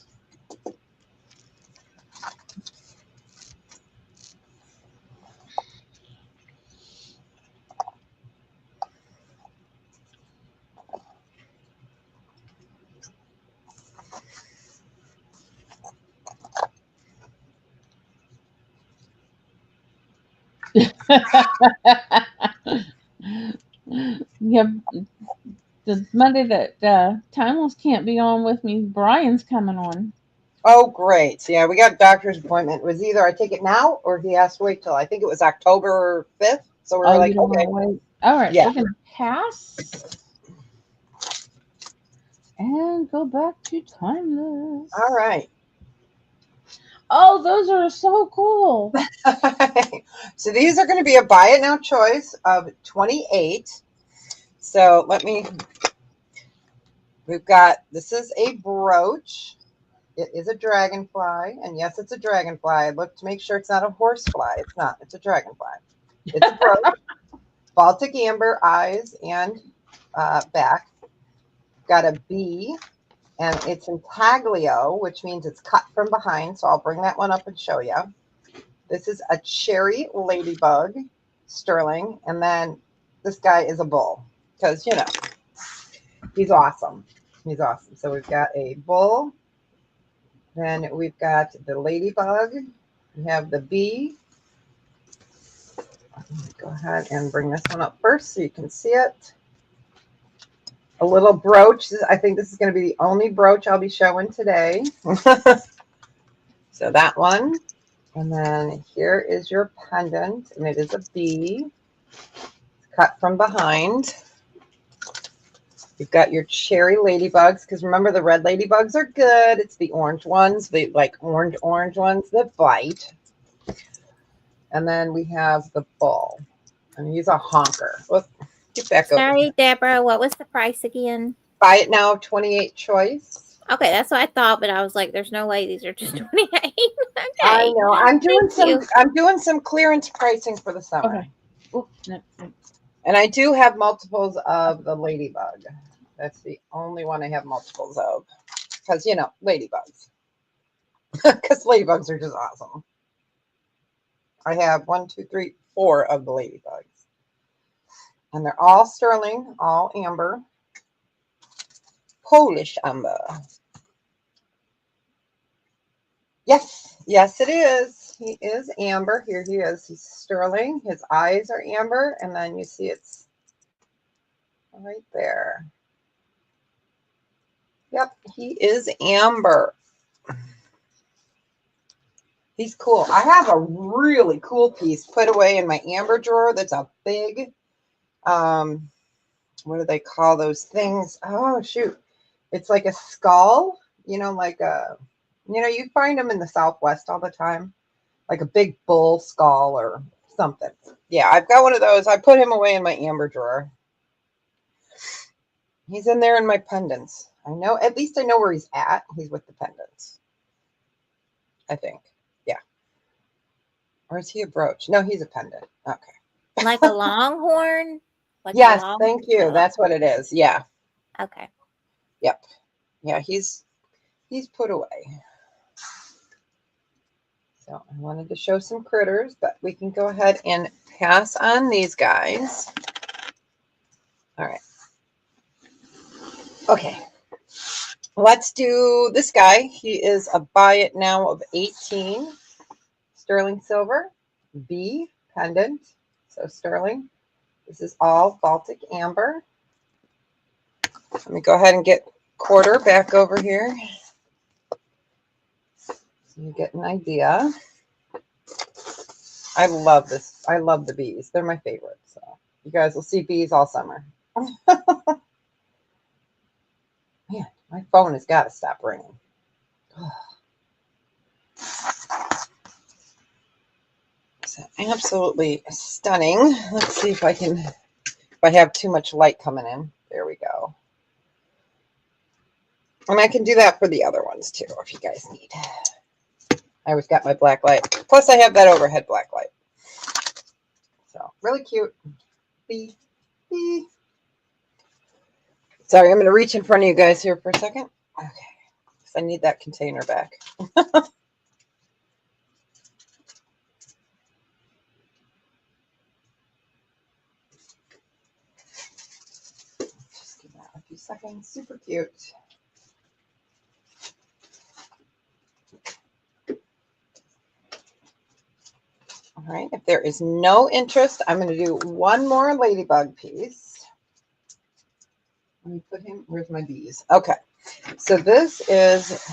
Yeah, the Monday that Timeless can't be on with me, Brian's coming on. Oh, great. So, yeah, we got a doctor's appointment. It was either I take it now or he has to wait till I think it was October 5th. So we were Oh, like, you don't okay. want to wait. All right, Yeah. we're gonna pass and go back to Timeless. All right. Oh, those are so cool. So these are going to be a buy it now choice of 28. So we've got, this is a brooch. It is a dragonfly. And yes, it's a dragonfly. I looked to make sure it's not a horsefly. It's not. It's a dragonfly. It's a brooch. Baltic amber eyes and back. Got a bee. And it's intaglio, which means it's cut from behind. So I'll bring that one up and show you. This is a cherry ladybug, sterling. And then this guy is a bull because, you know, he's awesome. He's awesome. So we've got a bull. Then we've got the ladybug. We have the bee. Go ahead and bring this one up first so you can see it. A little brooch. I think this is going to be the only brooch I'll be showing today. So that one. And then here is your pendant, and it is a bee. It's cut from behind. You've got your cherry ladybugs, because remember the red ladybugs are good. It's the orange ones, the like orange ones that bite. And then we have the bull. And he's a honker. Look, get back over. Sorry, Deborah. What was the price again? Buy it now, 28 choice. Okay, that's what I thought, but I was like, "There's no way these are just 28." Okay, I know. I'm doing Thank you. I'm doing some clearance pricing for the summer. Okay. Oh, no. And I do have multiples of the ladybug. That's the only one I have multiples of. Because, you know, ladybugs. Because ladybugs are just awesome. I have 1, 2, 3, 4 of the ladybugs. And they're all sterling, all amber. Polish amber. Yes, it is. He is amber. Here he is. He's sterling. His eyes are amber. And then you see it's right there. Yep, he is amber. He's cool. I have a really cool piece put away in my amber drawer that's a big, what do they call those things? Oh, shoot. It's like a skull, you know, like a, you know, you find them in the Southwest all the time, like a big bull skull or something. Yeah, I've got one of those. I put him away in my amber drawer. He's in there in my pendants. I know, at least I know where he's at. He's with the pendants, I think. Yeah. Or is he a brooch? No, he's a pendant. Okay. Like a longhorn? Like Yes, thank you. Oh, That's what it is. Yeah. okay. Yep. Yeah, he's put away. So I wanted to show some critters, but we can go ahead and pass on these guys. All right. Okay. Let's do this guy. He is a buy it now of 18. Sterling silver. B pendant. So sterling. This is all Baltic amber. Let me go ahead and get quarter back over here so you get an idea. I love this. I love the bees. They're my favorite. So you guys will see bees all summer. Man, my phone has got to stop ringing. So absolutely stunning. Let's see if I have too much light coming in. There we go. And I can do that for the other ones too, if you guys need. I always got my black light. Plus I have that overhead black light. So really cute. Bee. Bee. Sorry, I'm going to reach in front of you guys here for a second. Okay. Because I need that container back. Just give that a few seconds. Super cute. All right. If there is no interest, I'm going to do one more ladybug piece. Let me put him, where's my bees? Okay. So this is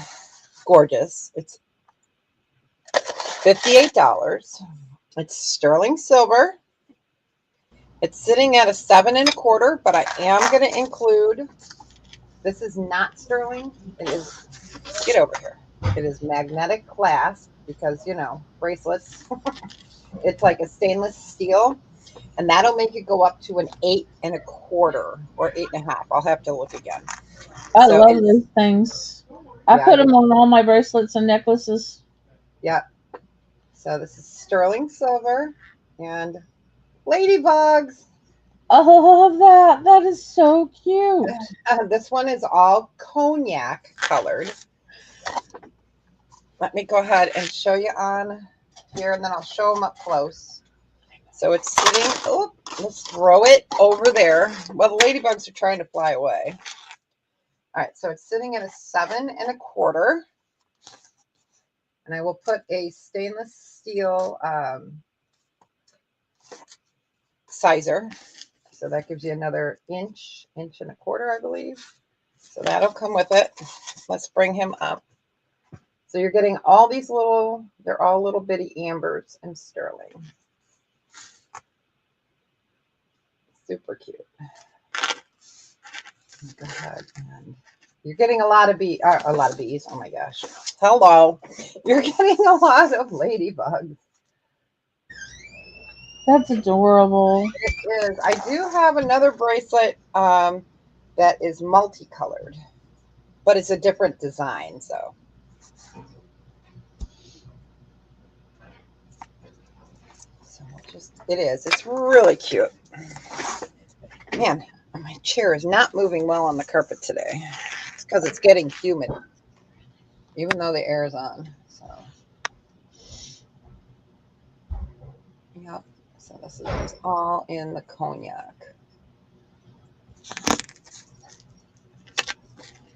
gorgeous. It's $58. It's sterling silver. It's sitting at a 7 1/4, but I am going to include, this is not sterling. It is, get over here. It is magnetic glass because, you know, bracelets. It's like a stainless steel, and that'll make it go up to an 8 1/4 or 8 1/2. I'll have to look again. I love those things. I put them on all my bracelets and necklaces. Yeah. So this is sterling silver and ladybugs. Oh, I love that. That is so cute. This one is all cognac colored. Let me go ahead and show you on here, and then I'll show them up close. So it's sitting, oh, let's throw it over there. Well, the ladybugs are trying to fly away. All right, so it's sitting at a 7 1/4. And I will put a stainless steel sizer. So that gives you another inch, 1 1/4, I believe. So that'll come with it. Let's bring him up. So you're getting all these little, they're all little bitty ambers and sterling. Super cute. Go ahead and you're getting a lot of bees. Oh my gosh. Hello. You're getting a lot of ladybugs. That's adorable. It is. I do have another bracelet that is multicolored, but it's a different design. So it is. It's really cute. Man, my chair is not moving well on the carpet today. It's because it's getting humid, even though the air is on. So, yep. So this is all in the cognac.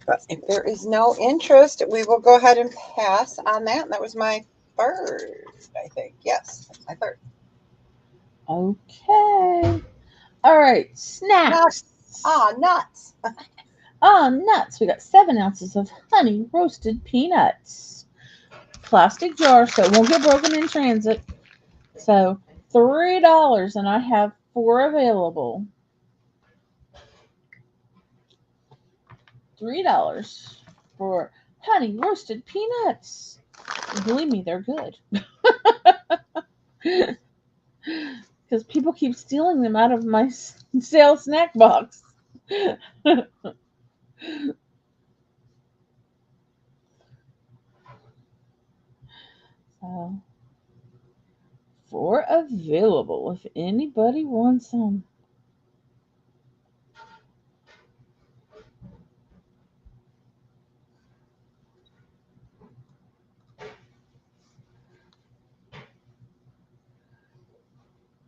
But if there is no interest, we will go ahead and pass on that. And that was my third, I think. Yes, my third. Okay. All right. Snacks. Nuts. Ah, nuts. Nuts. We got 7 ounces of honey roasted peanuts. Plastic jar so it won't get broken in transit. So $3, and I have 4 available. $3 for honey roasted peanuts. Believe me, they're good. Because people keep stealing them out of my sale snack box. So, 4 available if anybody wants them.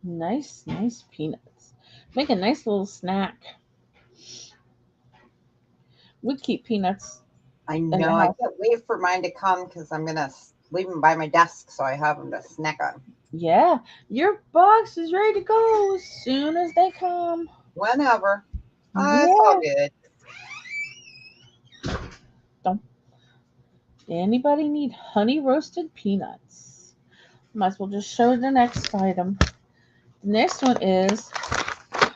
Nice peanuts. Make a nice little snack. We keep peanuts. I know. I can't wait for mine to come because I'm going to leave them by my desk so I have them to snack on. Yeah, your box is ready to go as soon as they come. Whenever. It's all Yeah. good. Don't anybody need honey roasted peanuts? Might as well just show the next item. The next one is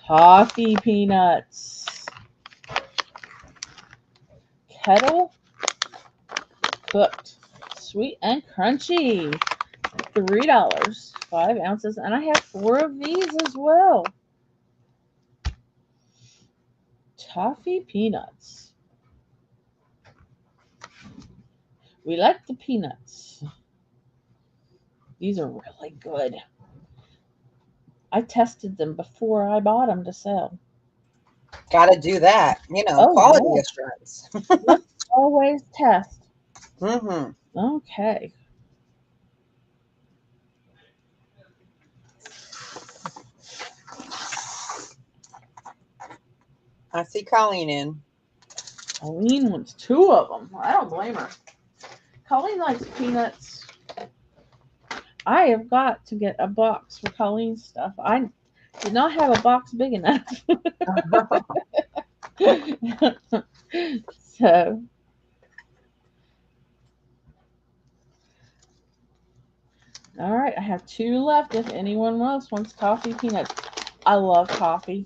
coffee peanuts. Kettle cooked, sweet and crunchy. $3, 5 ounces, and I have 4 of these as well. Toffee peanuts. We like the peanuts. These are really good. I tested them before I bought them to sell. Got to do that. Oh, Quality yeah. assurance. Let's always test. Mm-hmm. Okay. I see Colleen in. Colleen wants 2 of them. I don't blame her. Colleen likes peanuts. I have got to get a box for Colleen's stuff. I did not have a box big enough. So, all right, I have 2 left if anyone else wants toffee peanuts. I love coffee.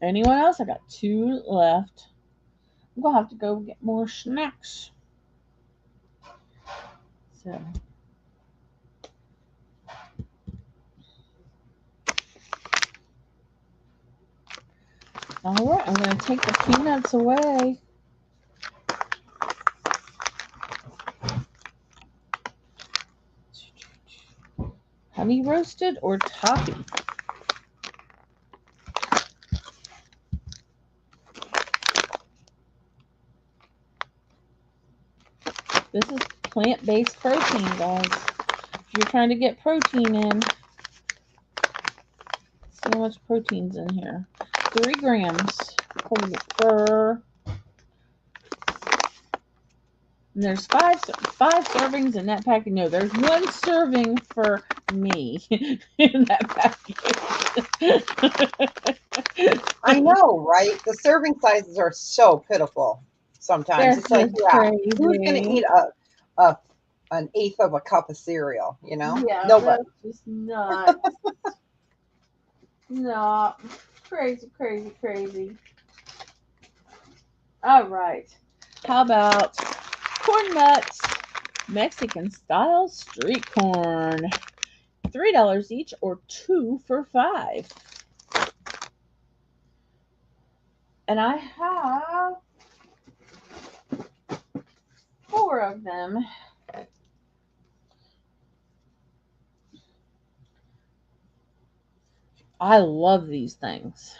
Anyone else? I got 2 left. I'm going to have to go get more snacks. So, all right, I'm going to take the peanuts away. Honey roasted or toffee? This is plant-based protein, guys. If you're trying to get protein in, see how much protein's in here. 3 grams per. And there's five servings in that package. No, there's 1 serving for me in that package. I know, right? The serving sizes are so pitiful sometimes. They're It's like, just yeah, who's going to crazy. eat an eighth of a cup of cereal, Yeah, Nobody. that's just nuts. No, crazy. All right. How about corn nuts, Mexican style street corn? $3 each or 2 for $5. And I have 4 of them. I love these things.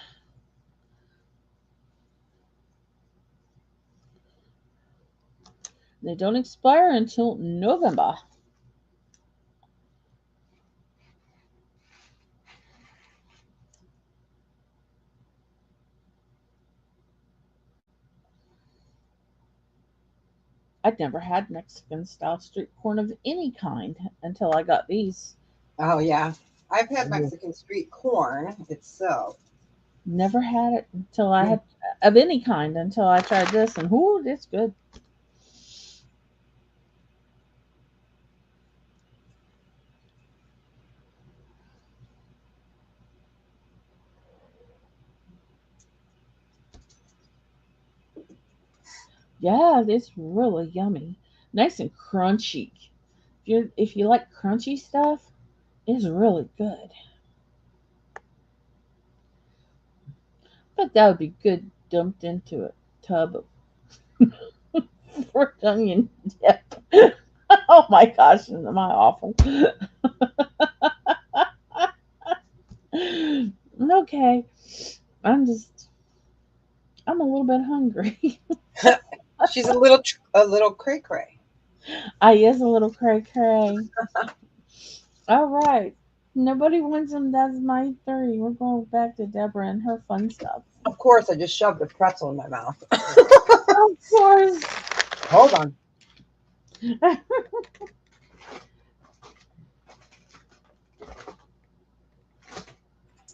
They don't expire until November. I'd never had Mexican style street corn of any kind until I got these. Oh, yeah. I've had Mexican street corn itself. Never had it until I had of any kind until I tried this, and whoo, it's good. Yeah, it's really yummy, nice and crunchy. If you like crunchy stuff, it's really good. But that would be good dumped into a tub of pork onion dip. Oh my gosh, am I awful? Okay, I'm a little bit hungry. She's a little cray cray. I is a little cray cray. All right. Nobody wins them. That's my 3. We're going back to Deborah and her fun stuff. Of course, I just shoved a pretzel in my mouth. Of course. Hold on.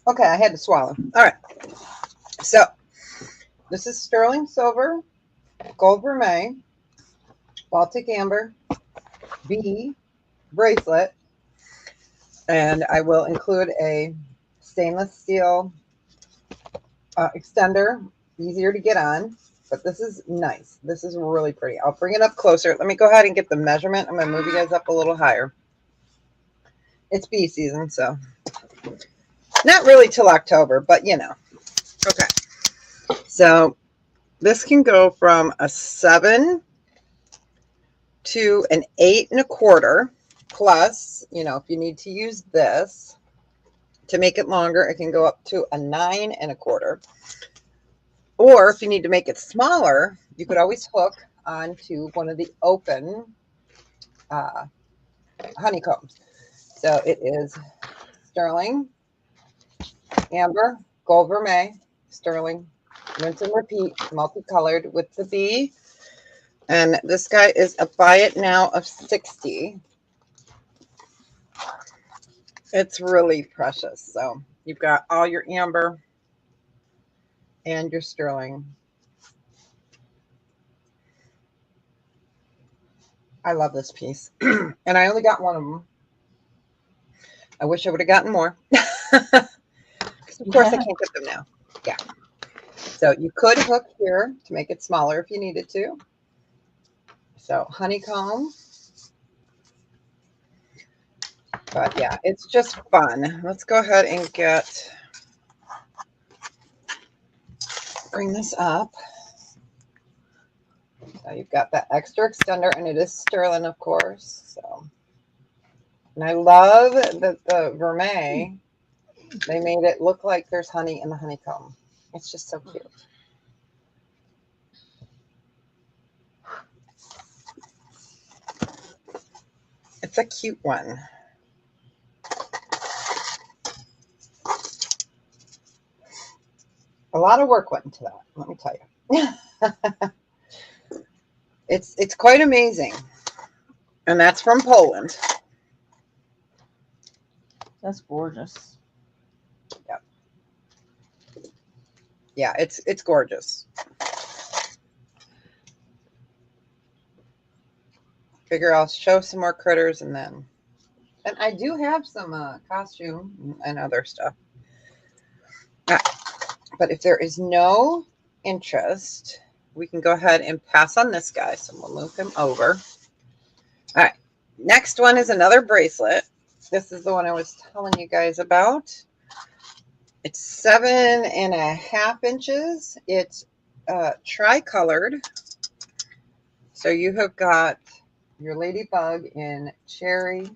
Okay, I had to swallow. All right. So this is sterling silver, gold vermeil, Baltic amber, B bracelet, and I will include a stainless steel extender, easier to get on. But this is nice. This is really pretty. I'll bring it up closer. Let me go ahead and get the measurement. I'm going to move you guys up a little higher. It's bee season, so not really till October, but you know. Okay. So this can go from a 7 to an 8 1/4. Plus, you know, if you need to use this to make it longer, it can go up to a 9 1/4. Or if you need to make it smaller, you could always hook onto one of the open honeycombs. So it is sterling, amber, gold vermeil, sterling, rinse and repeat, multicolored with the bee. And this guy is a buy it now of 60. It's really precious. So you've got all your amber and your sterling. I love this piece. And I only got one of them. I wish I would have gotten more. Because of course I can't get them now. Yeah. So you could hook here to make it smaller if you needed to. So honeycomb. But yeah, it's just fun. Let's go ahead and bring this up. So you've got that extra extender, and it is sterling, of course. So, and I love that the vermeil, they made it look like there's honey in the honeycomb. It's just so cute. It's a cute one. A lot of work went into that, let me tell you. It's quite amazing. And that's from Poland. That's gorgeous. Yep. Yeah, it's gorgeous. Figure I'll show some more critters and I do have some costume and other stuff. But if there is no interest, we can go ahead and pass on this guy. So we'll move him over. All right. Next one is another bracelet. This is the one I was telling you guys about. It's 7.5 inches. It's tri-colored. So you have got your ladybug in cherry.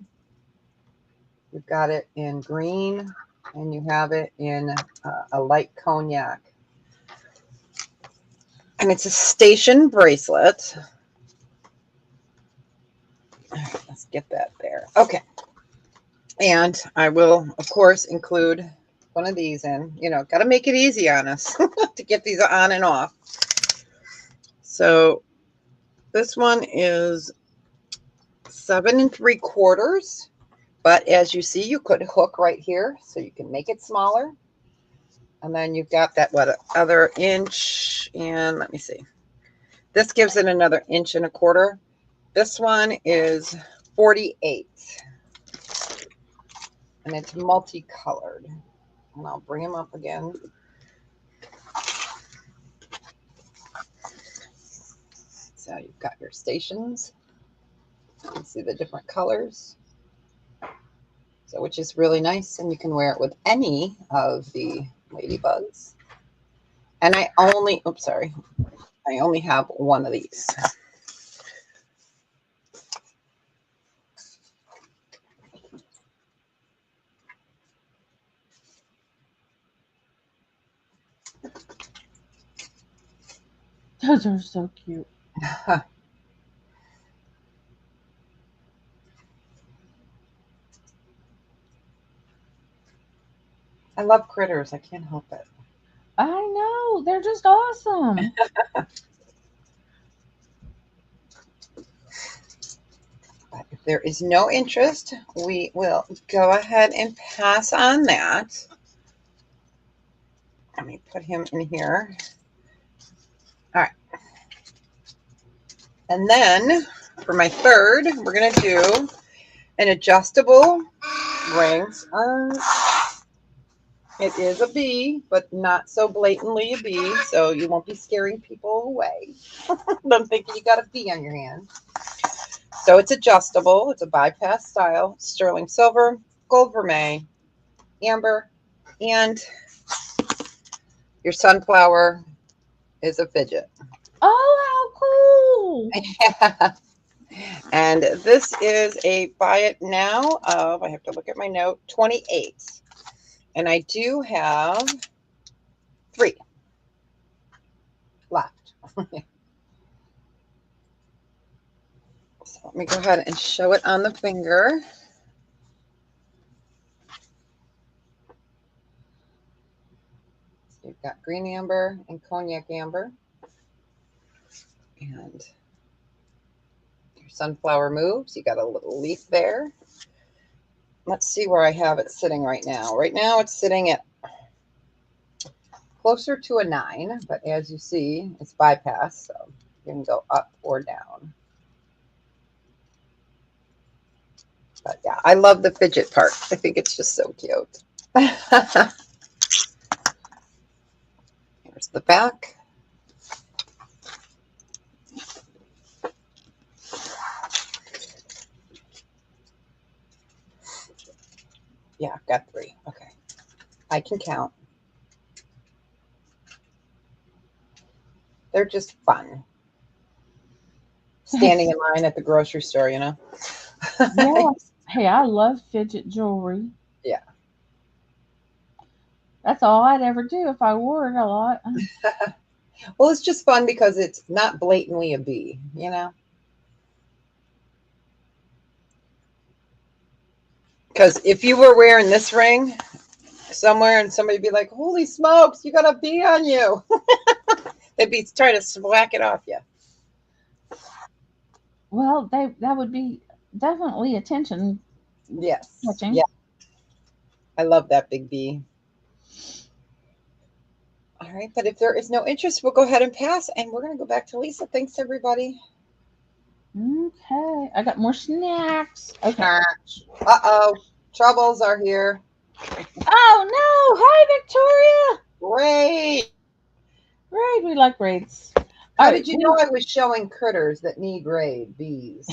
You've got it in green. And you have it in a light cognac. And it's a station bracelet. All right, let's get that there. Okay. And I will, of course, include one of these in. You know, got to make it easy on us to get these on and off. So this one is 7 3/4. But as you see, you could hook right here so you can make it smaller. And then you've got that, other inch. And let me see. This gives it another 1.25 inches. This one is 48. And it's multicolored. And I'll bring them up again. So you've got your stations. You can see the different colors. So, which is really nice, and you can wear it with any of the ladybugs. And I only have one of these. Those are so cute. I love critters. I can't help it. I know. They're just awesome. there is no interest, we will go ahead and pass on that. Let me put him in here. All right. And then for my third, we're going to do an adjustable ring. It is a bee, but not so blatantly a bee, so you won't be scaring people away. I'm thinking you got a bee on your hand. So it's adjustable. It's a bypass style, sterling silver, gold vermeil, amber, and your sunflower is a fidget. Oh, how cool. And this is a buy it now of, I have to look at my note, 28. And I do have 3 left. So let me go ahead and show it on the finger. So you've got green amber and cognac amber. And your sunflower moves. You got a little leaf there. Let's see where I have it sitting right now. Right now it's sitting at closer to a 9, but as you see, it's bypass, so you can go up or down. But yeah, I love the fidget part. I think it's just so cute. Here's the back. Yeah, I've got 3. Okay. I can count. They're just fun. Standing in line at the grocery store, you know? Yes. Hey, I love fidget jewelry. Yeah. That's all I'd ever do if I wore it a lot. Well, it's just fun because it's not blatantly a bee, you know? Because if you were wearing this ring somewhere and somebody would be like, holy smokes, you got a bee on you. They'd be trying to swack it off you. Well, that would be definitely attention Yes. catching. Yeah. I love that big bee. All right. But if there is no interest, we'll go ahead and pass. And we're going to go back to Lisa. Thanks, everybody. Okay. I got more snacks. Okay. Uh-oh. Troubles are here. Oh no! Hi, Victoria. Great. Raid. We like raids. How did you know I was showing critters that need raid? Bees.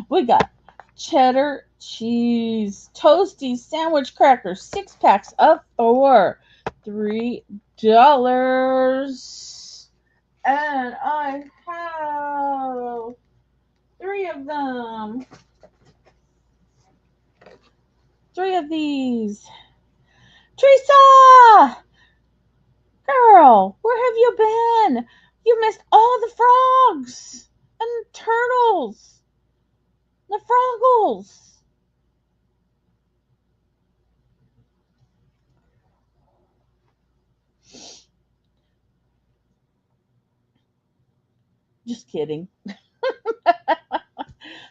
We got cheddar cheese, toasty sandwich crackers, 6 packs of 4, $3. And I have 3 of them. 3 of these. Teresa! Girl, where have you been? You missed all the frogs and turtles. The froggles. Just kidding. Hi,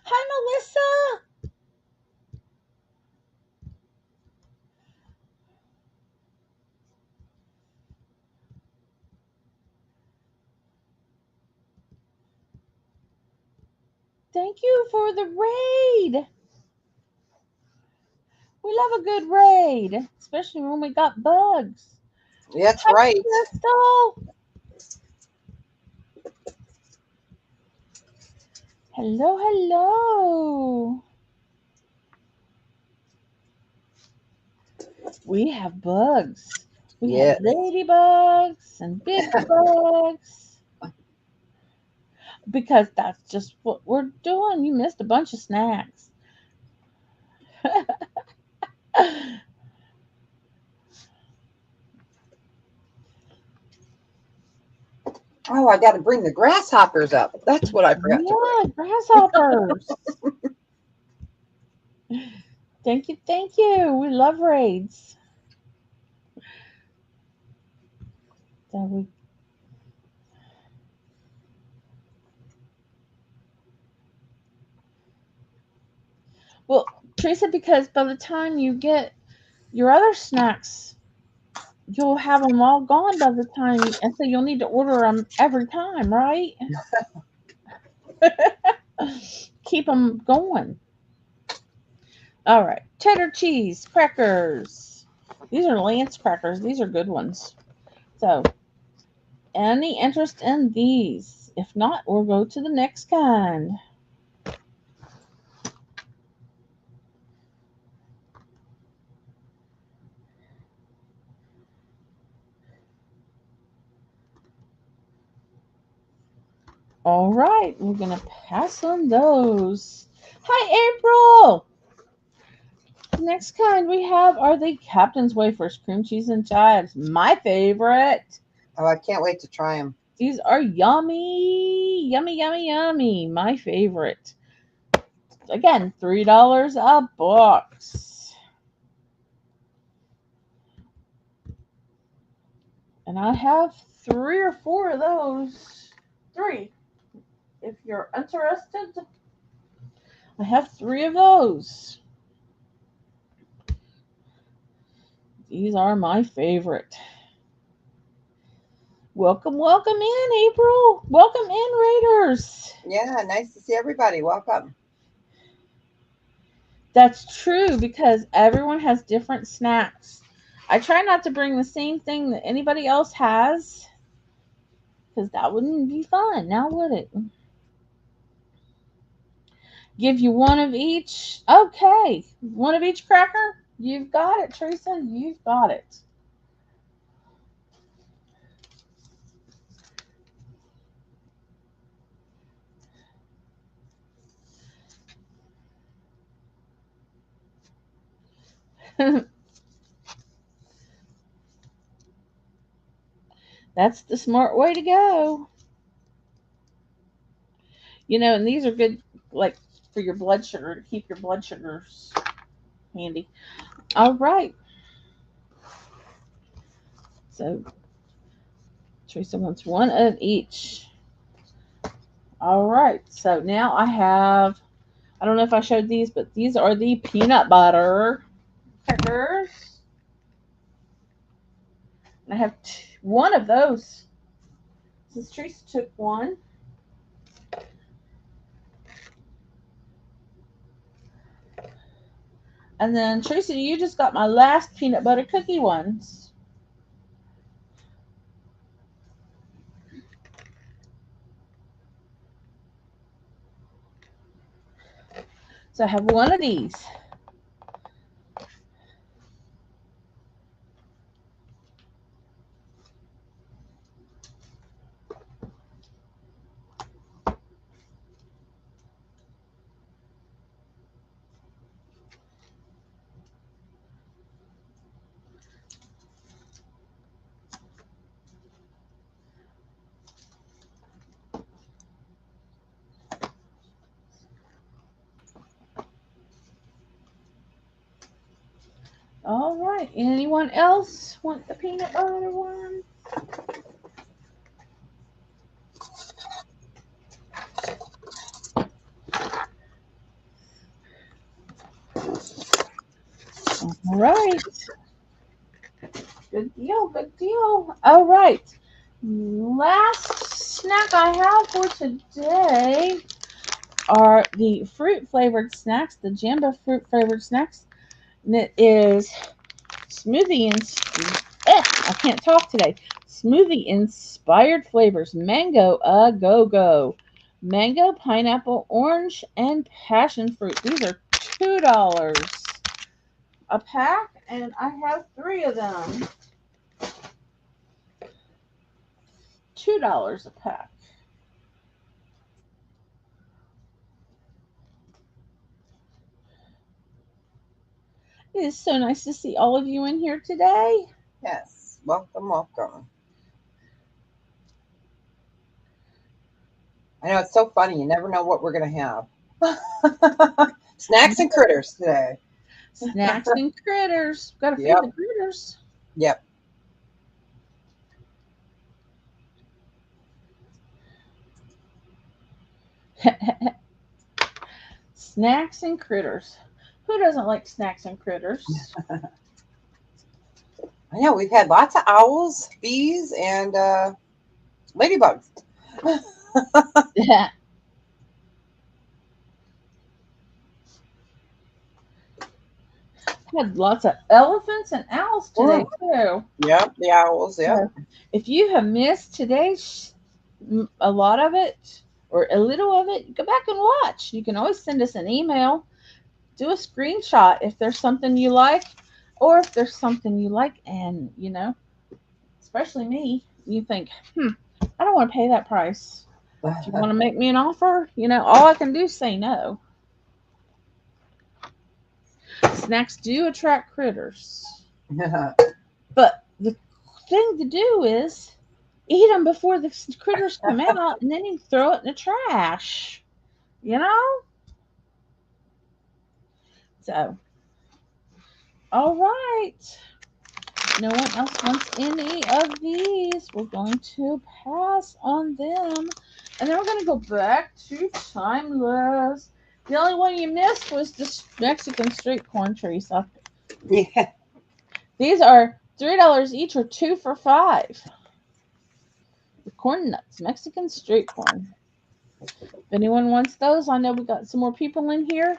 Melissa. Thank you for the raid. We love a good raid, especially when we got bugs. That's Hi, right. Crystal. Hello, hello. We have bugs. We have ladybugs and big bugs. Because that's just what we're doing. You missed a bunch of snacks. Oh, I got to bring the grasshoppers up. That's what I forgot to bring. Yeah, grasshoppers. Thank you, thank you. We love raids. So we Well, Teresa, because by the time you get your other snacks, you'll have them all gone by the time, and so you'll need to order them every time, right? Keep them going. All right, cheddar cheese crackers. These are Lance crackers. These are good ones. So, any interest in these? If not, we'll go to the next kind. All right, we're gonna pass on those. Hi, April. The next kind we have are the Captain's Wafers, cream cheese and chives. My favorite. Oh, I can't wait to try them. These are yummy, yummy, yummy, yummy. My favorite. Again, $3 a box. And I have 3 or 4 of those. 3. If you're interested, I have 3 of those. These are my favorite. Welcome, welcome in, April. Welcome in, Raiders. Yeah, nice to see everybody. Welcome. That's true because everyone has different snacks. I try not to bring the same thing that anybody else has because that wouldn't be fun, now would it? Give you one of each. Okay, one of each cracker. You've got it, Teresa. You've got it. That's the smart way to go. You know, and these are good, like for your blood sugar, to keep your blood sugars handy. All right. So Teresa wants one of each. All right. So now I don't know if I showed these, but these are the peanut butter crackers. I have one of those. Since Teresa took one. And then Teresa, you just got my last peanut butter cookie ones. So I have one of these. All right. Anyone else want the peanut butter one? All right. Good deal. Good deal. All right. Last snack I have for today are the fruit flavored snacks, the Jamba fruit flavored snacks. And it is smoothie and I can't talk today. Smoothie inspired flavors: mango a go go, mango, pineapple, orange, and passion fruit. These are $2 a pack, and I have 3 of them. $2 a pack. It is so nice to see all of you in here today. Yes, welcome, welcome. I know it's so funny. You never know what we're going to have. Snacks and critters today. Snacks and critters. Got to feed Yep. the critters. Yep. Snacks and critters. Who doesn't like snacks and critters? I know we've had lots of owls, bees, and ladybugs. Yeah. Had lots of elephants and owls today too. Yep, the owls. Yep. So if you have missed today's a lot of it or a little of it, go back and watch. You can always send us an email. Do a screenshot if there's something you like, or if there's something you like, and especially me, you think, I don't want to pay that price. If you want to make me an offer, all I can do is say no. Snacks do attract critters. But the thing to do is eat them before the critters come out, and then you throw it in the trash. So, all right. No one else wants any of these. We're going to pass on them. And then we're going to go back to Timeless. The only one you missed was the Mexican street corn, Teresa. Yeah. These are $3 each or 2 for $5. The corn nuts, Mexican street corn. If anyone wants those, I know we got some more people in here.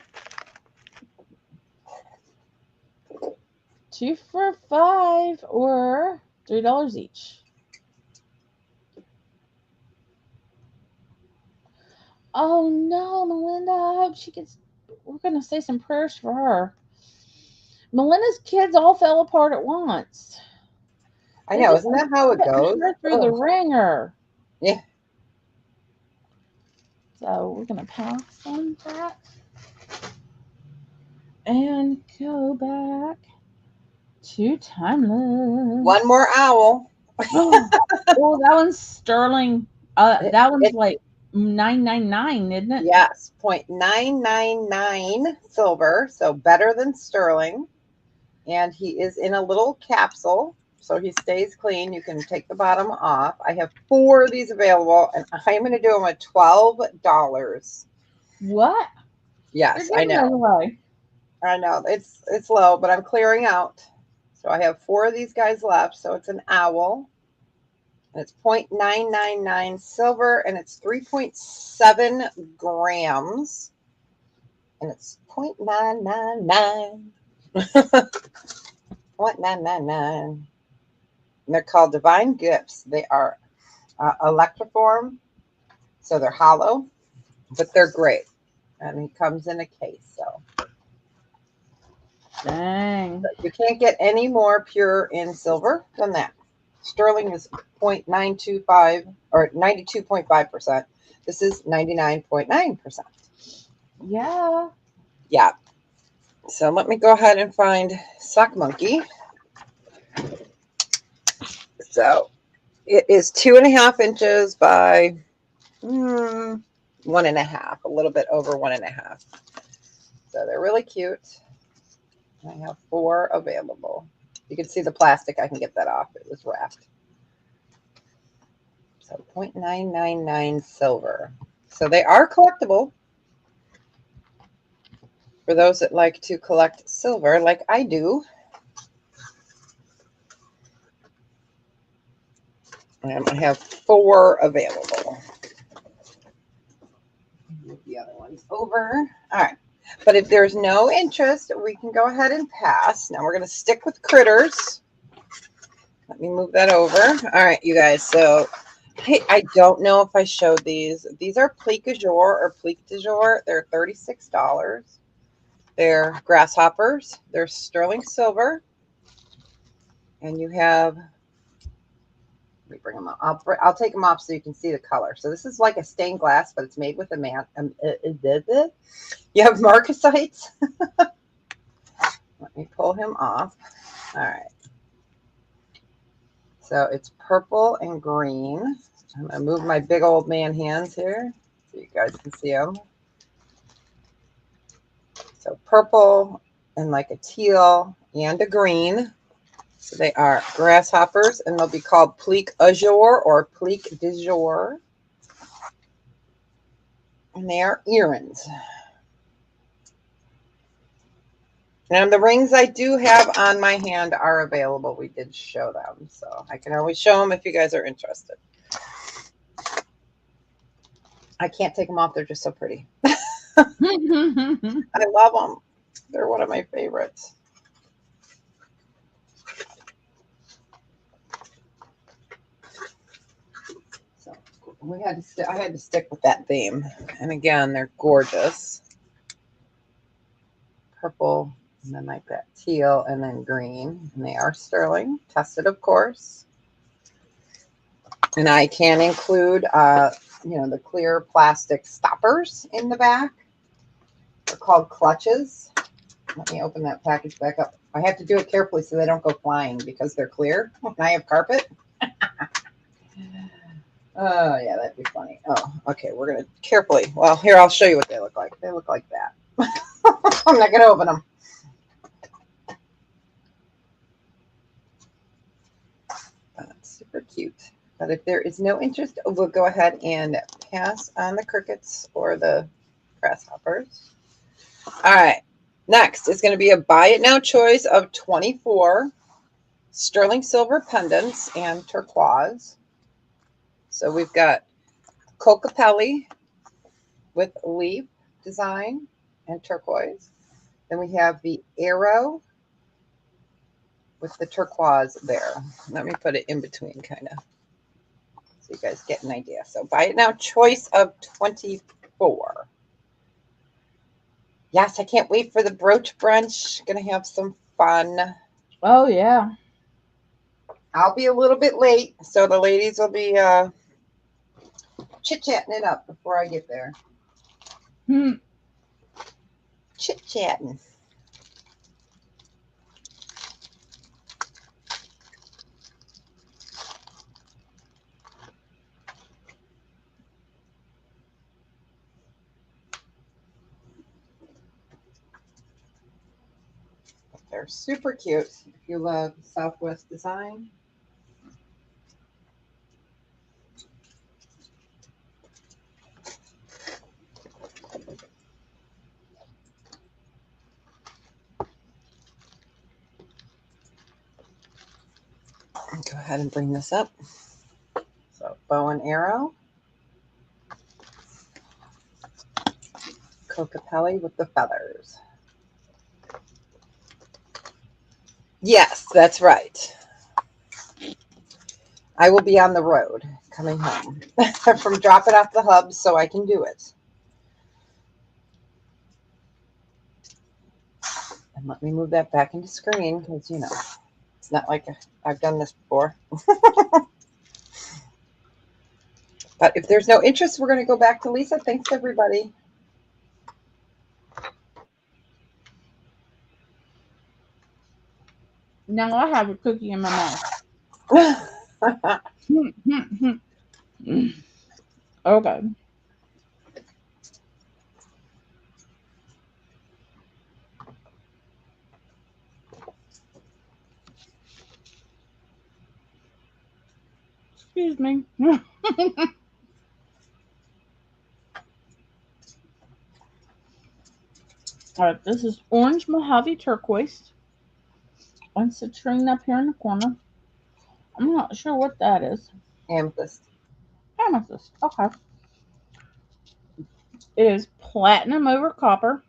2 for $5 or $3 each. Oh no, Melinda, I hope she gets. We're going to say some prayers for her. Melinda's kids all fell apart at once. I know, isn't that how it goes? Her through the ringer. Yeah. So we're going to pass on that and go back to Timeless. One more owl. Oh, that one's sterling. That one's like $9.99, isn't it? Yes, 0.999 silver, so better than sterling. And he is in a little capsule, so he stays clean. You can take the bottom off. I have 4 of these available, and I'm going to do them at $12. What? Yes, I know. I know it's low, but I'm clearing out. So I have 4 of these guys left. So it's an owl. And it's 0.999 silver, and it's 3.7 grams. And it's 0.999. 0.999. And they're called Divine Gifts. They are electroform, so they're hollow, but they're great. And he comes in a case, so. Dang. You can't get any more pure in silver than that. Sterling is 0.925 or 92.5%. This is 99.9%. Yeah. Yeah. So let me go ahead and find Sock Monkey. So it is 2.5 inches by 1.5, a little bit over 1.5. So they're really cute. I have 4 available. You can see the plastic. I can get that off. It was wrapped. So 0.999 silver. So they are collectible. For those that like to collect silver, like I do. And I have 4 available. Move the other ones over. All right. But if there's no interest, we can go ahead and pass. Now we're going to stick with critters. Let me move that over. All right, you guys. So hey, I don't know if I showed these. These are plique du jour or plique du jour. They're $36. They're grasshoppers. They're sterling silver. And you have, let me bring them up. I'll take them off so you can see the color. So this is like a stained glass, but it's made with a you have marcasites. Let me pull him off. All right. So it's purple and green. I'm going to move my big old man hands here so you guys can see them. So purple and like a teal and a green. So they are grasshoppers, and they'll be called plique du jour or plique du jour. And they are earrings. And the rings I do have on my hand are available. We did show them, so I can always show them if you guys are interested. I can't take them off. They're just so pretty. I love them. They're one of my favorites. So I had to stick with that theme. And again, they're gorgeous. Purple, and then like that teal, and then green. And they are sterling, tested, of course. And I can include, the clear plastic stoppers in the back. They're called clutches. Let me open that package back up. I have to do it carefully so they don't go flying because they're clear. And I have carpet. Oh, yeah, that'd be funny. Oh, okay, we're going to carefully. Well, here, I'll show you what they look like. They look like that. I'm not going to open them. That's super cute. But if there is no interest, we'll go ahead and pass on the crickets or the grasshoppers. All right. Next is going to be a buy it now choice of 24 sterling silver pendants and turquoise. So we've got Cocapelli with leaf design and turquoise. Then we have the arrow with the turquoise there. Let me put it in between kind of so you guys get an idea. So buy it now choice of 24. Yes, I can't wait for the brooch brunch. Gonna have some fun. Oh, yeah. I'll be a little bit late, so the ladies will be chit-chatting it up before I get there. Chit-chatting. They're super cute if you love Southwest design. Go ahead and bring this up. So bow and arrow. Cocapelli with the feathers. Yes, that's right. I will be on the road coming home from dropping off the hubs so I can do it. And let me move that back into screen because, it's not like I've done this before. But if there's no interest, we're going to go back to Lisa. Thanks, everybody. Now I have a cookie in my mouth. Okay. Excuse me. All right, this is orange Mojave turquoise. And citrine up here in the corner. I'm not sure what that is. Amethyst. Amethyst. Okay. It is platinum over copper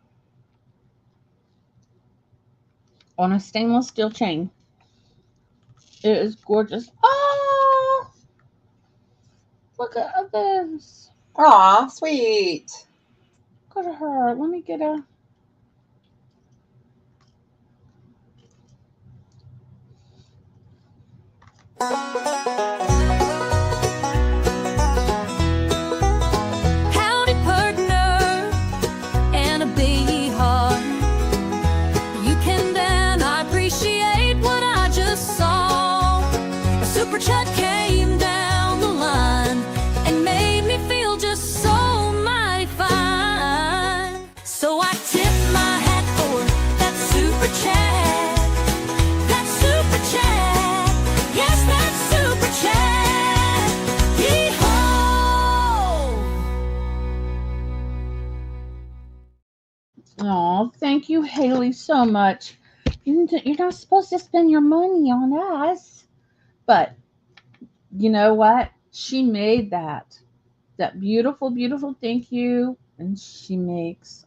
on a stainless steel chain. It is gorgeous. Oh, look at this. Aw, sweet. Look at her. Let me get a. Howdy, partner, and a big heart. You can then appreciate what I just saw. A super chat came down the line and made me feel just so mighty fine. So I tip my hat for that super chat. That super chat. Yes, that super chat. Oh, thank you, Haley, so much. You're not supposed to spend your money on us. But you know what? She made that beautiful, beautiful thank you. And she makes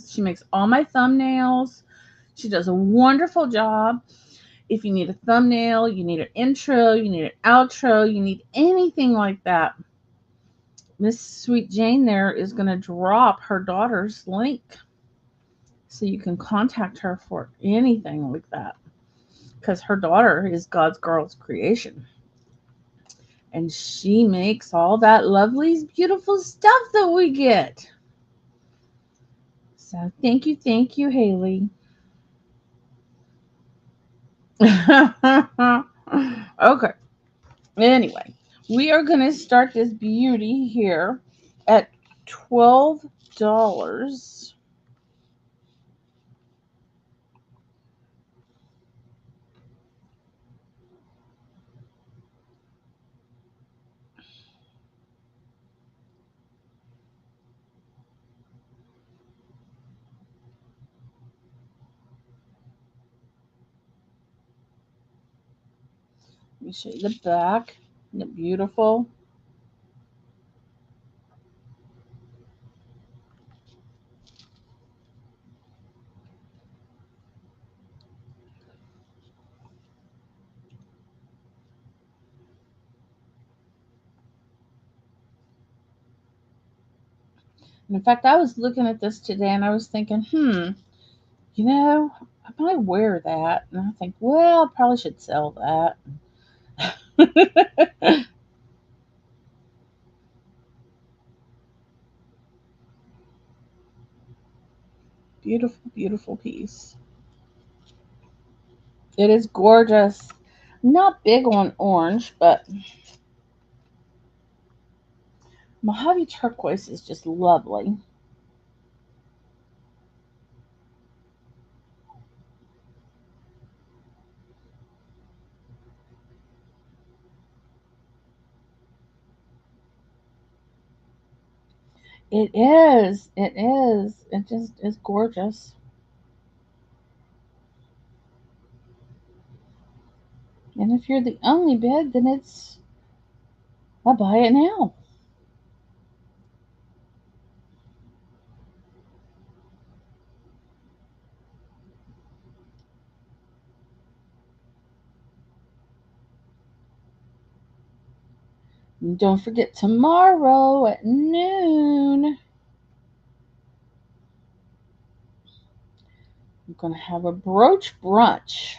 she makes all my thumbnails. She does a wonderful job. If you need a thumbnail, you need an intro, you need an outro, you need anything like that, Miss Sweet Jane there is going to drop her daughter's link so you can contact her for anything like that. Because her daughter is God's girl's creation. And she makes all that lovely, beautiful stuff that we get. So thank you, Haley. Okay. Anyway, we are going to start this beauty here at $12. Let me show you the back. Isn't it beautiful? And in fact, I was looking at this today and I was thinking, I might wear that. And I think, well, I probably should sell that. Beautiful, beautiful piece. It is gorgeous. Not big on orange, but Mojave turquoise is just lovely. It is. It is. It just is gorgeous. And if you're the only bid, then I'll buy it now. And don't forget tomorrow at noon. I'm going to have a brooch brunch.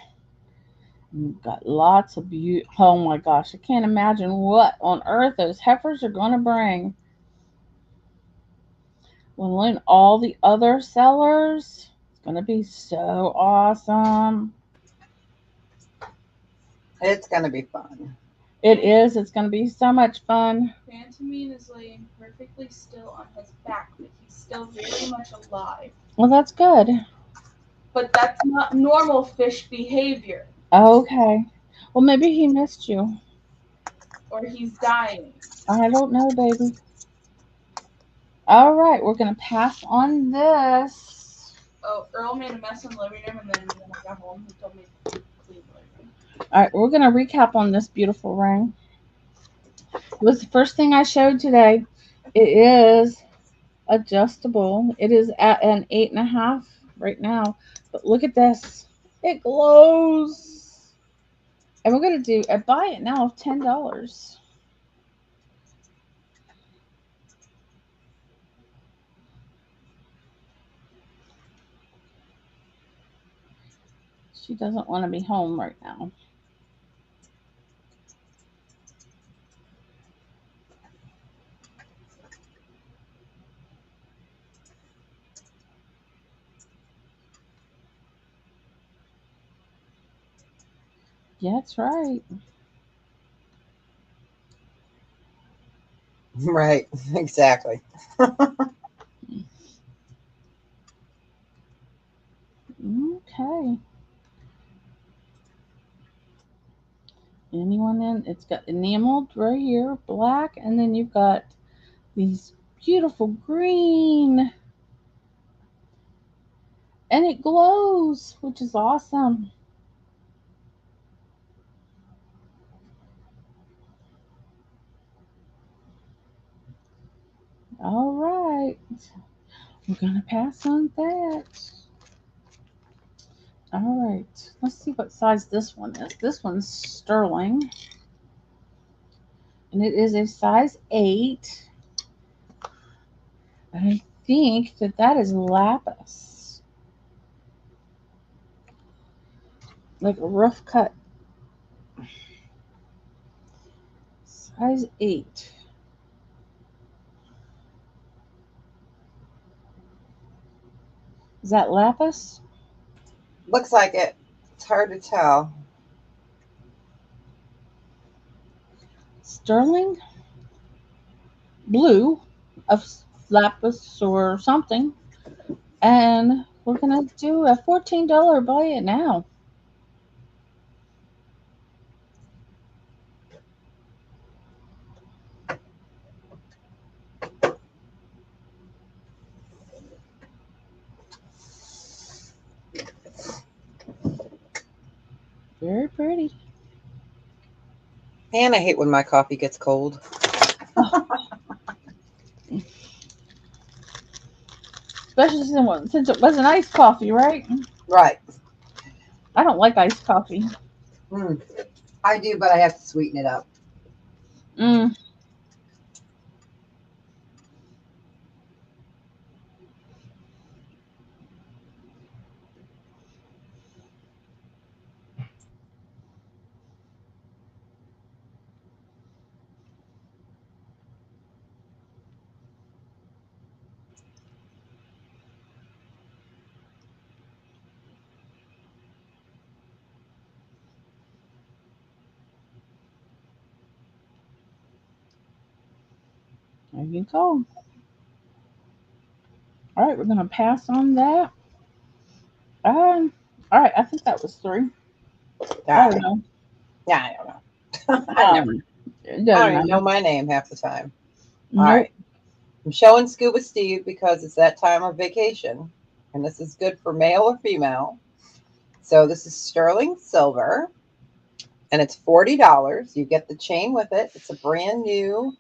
We've got lots of beauty. Oh my gosh, I can't imagine what on earth those heifers are going to bring. We'll learn all the other sellers. It's going to be so awesome. It's going to be fun. It is. It's going to be so much fun. Phantomine is laying perfectly still on his back, but he's still very much alive. Well, that's good. But that's not normal fish behavior. Okay. Well, maybe he missed you. Or he's dying. I don't know, baby. All right, we're going to pass on this. Oh, Earl made a mess in the living room, and then when I got home, he told me to clean the living room. All right, we're going to recap on this beautiful ring. It was the first thing I showed today. It is adjustable. It is at an 8.5 right now. But look at this. It glows. And we're going to do a buy it now of $10. She doesn't want to be home right now. Yeah, that's right. Right, exactly. Okay. Anyone in? It's got enameled right here, black, and then you've got these beautiful green And it glows, which is awesome. All right. We're going to pass on that. All right. Let's see what size this one is. This one's sterling. And it is a size 8. And I think that that is lapis. Like a rough cut. Size 8. Is that lapis? Looks like it. It's hard to tell. Sterling blue of lapis or something. And we're going to do a $14 buy it now. Very pretty. And I hate when my coffee gets cold. Especially since it was an iced coffee, right? Right. I don't like iced coffee. I do, but I have to sweeten it up. There you go. All right, we're going to pass on that. All right, I think that was 3. I don't know. Yeah, I don't know. I I don't even know my name half the time. Nope. All right. I'm showing Scuba Steve because it's that time of vacation. And this is good for male or female. So this is sterling silver. And it's $40. You get the chain with it. It's a brand new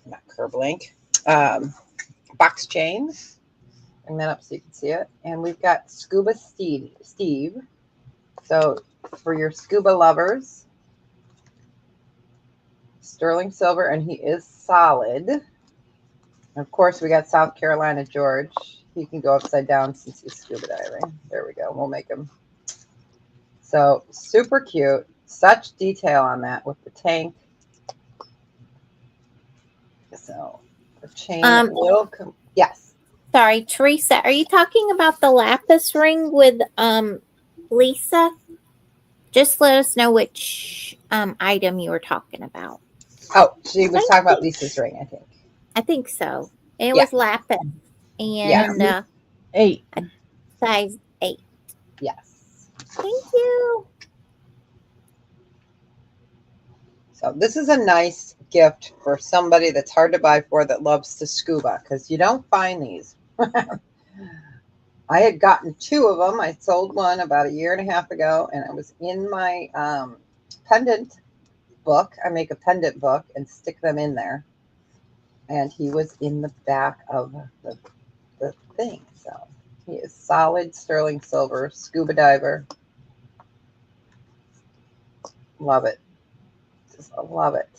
not curb link. Box chain. Bring that up so you can see it. And we've got Scuba Steve. So for your scuba lovers, sterling silver, and he is solid. And of course, we got South Carolina George. He can go upside down since he's scuba diving. There we go. We'll make him. So super cute. Such detail on that with the tank. So the chain will come. Yes. Sorry, Teresa, are you talking about the lapis ring with Lisa? Just let us know which item you were talking about. Oh, she was talking about Lisa's ring, I think. I think so. It was lapis. And 8. Size 8. Yes. Thank you. So this is a nice gift for somebody that's hard to buy for that loves to scuba, because you don't find these. I had gotten 2 of them. I sold one about 1.5 years ago, and it was in my pendant book. I make a pendant book and stick them in there. And he was in the back of the thing. So he is solid sterling silver, scuba diver. Love it. Just love it.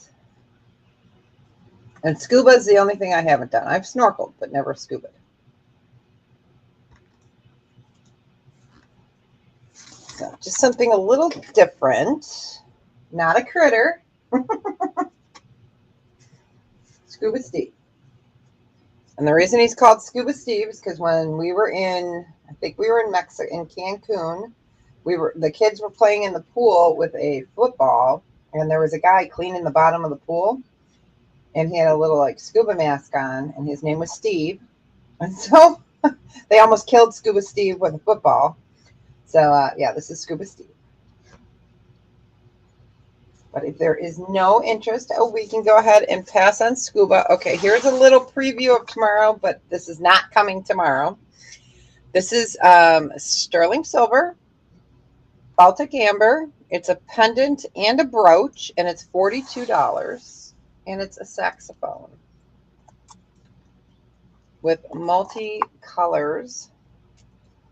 And scuba is the only thing I haven't done. I've snorkeled, but never scuba. So just something a little different. Not a critter. Scuba Steve. And the reason he's called Scuba Steve is because when we were I think we were in Mexico, in Cancun, the kids were playing in the pool with a football, and there was a guy cleaning the bottom of the pool, and he had a little like scuba mask on, and his name was Steve. And so they almost killed Scuba Steve with a football. So yeah, this is Scuba Steve. But if there is no interest, we can go ahead and pass on scuba. Okay, here's a little preview of tomorrow, but this is not coming tomorrow. This is sterling silver, Baltic amber. It's a pendant and a brooch, and it's $42. And it's a saxophone with multi colors.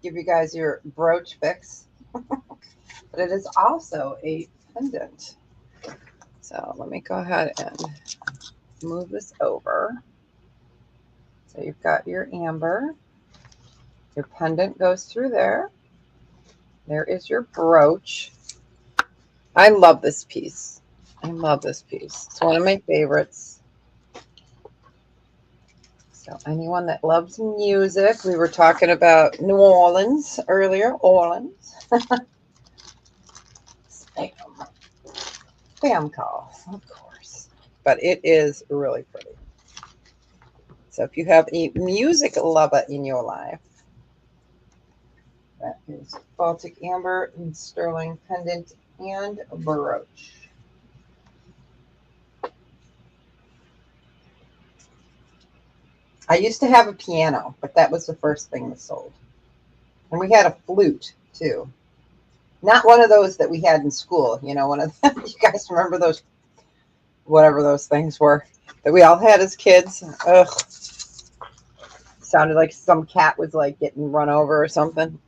Give you guys your brooch fix. But it is also a pendant. So let me go ahead and move this over. So you've got your amber. Your pendant goes through there. There is your brooch. I love this piece. I love this piece. It's one of my favorites. So anyone that loves music, we were talking about New Orleans earlier. Orleans. Spam call, of course. But it is really pretty. So if you have a music lover in your life, that is Baltic amber and sterling pendant and brooch. I used to have a piano, but that was the first thing that sold. And we had a flute too. Not one of those that we had in school, you know, one of them. You guys remember those, whatever those things were that we all had as kids? Ugh. Sounded like some cat was like getting run over or something.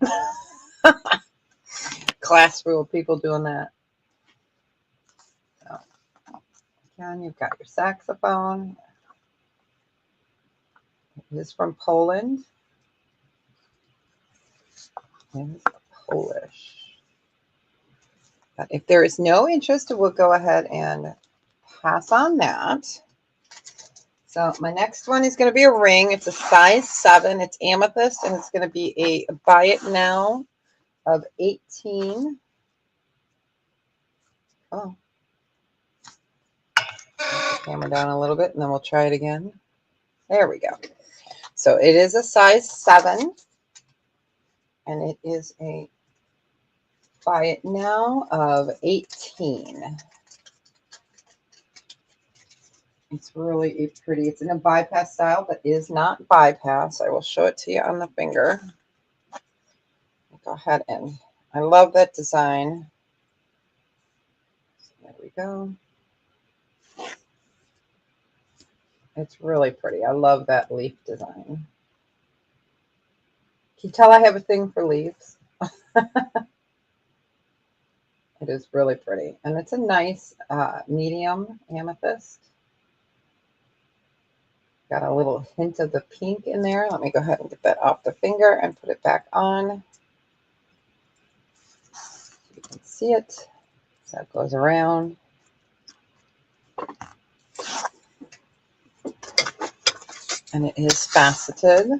Class full of people doing that. So, again, you've got your saxophone. It is from Poland. It is Polish. But if there is no interest, we'll go ahead and pass on that. So my next one is going to be a ring. It's a size 7. It's amethyst, and it's going to be a buy it now of 18. Oh. Camera down a little bit, and then we'll try it again. There we go. So it is a size 7, and it is a buy it now of 18. It's really pretty. It's in a bypass style, but is not bypass. I will show it to you on the finger. Go ahead and I love that design. So there we go. It's really pretty. I love that leaf design. Can you tell I have a thing for leaves? It is really pretty. And it's a nice medium amethyst. Got a little hint of the pink in there. Let me go ahead and get that off the finger and put it back on. You can see it. So it goes around. And it is faceted.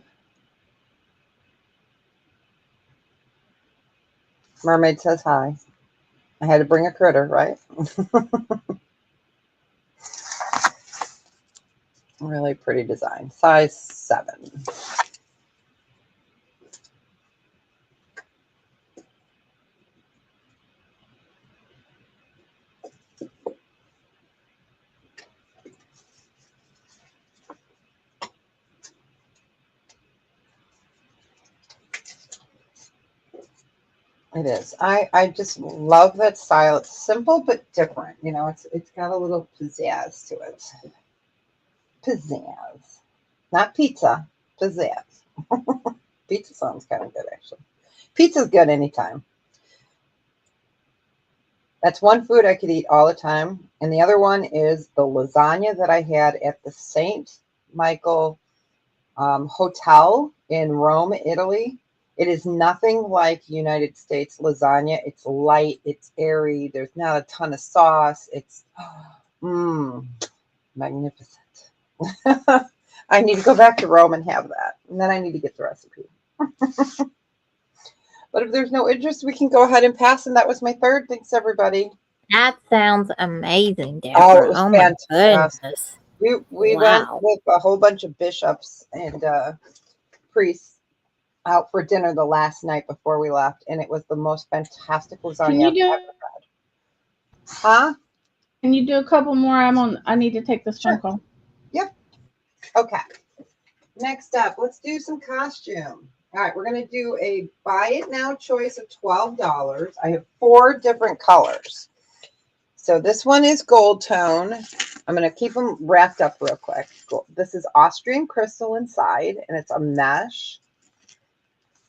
Mermaid says hi. I had to bring a critter, right? Really pretty design. Size 7. It is. I just love that style. It's simple but different. You know, it's got a little pizzazz to it. Pizzazz. Not pizza. Pizzazz. Pizza sounds kind of good, actually. Pizza's good anytime. That's one food I could eat all the time. And the other one is the lasagna that I had at the St. Michael Hotel in Rome, Italy. It is nothing like United States lasagna. It's light. It's airy. There's not a ton of sauce. It's magnificent. I need to go back to Rome and have that. And then I need to get the recipe. But if there's no interest, we can go ahead and pass. And that was my third. Thanks, everybody. That sounds amazing, Deborah. Oh, it was fantastic. My goodness. We went with a whole bunch of bishops and priests out for dinner the last night before we left. And it was the most fantastic lasagna I've ever had. Huh? Can you do a couple more? I need to take this phone call. Yep. Okay. Next up, let's do some costume. All right, we're going to do a buy it now choice of $12. I have 4 different colors. So this one is gold tone. I'm going to keep them wrapped up real quick. This is Austrian crystal inside, and it's a mesh.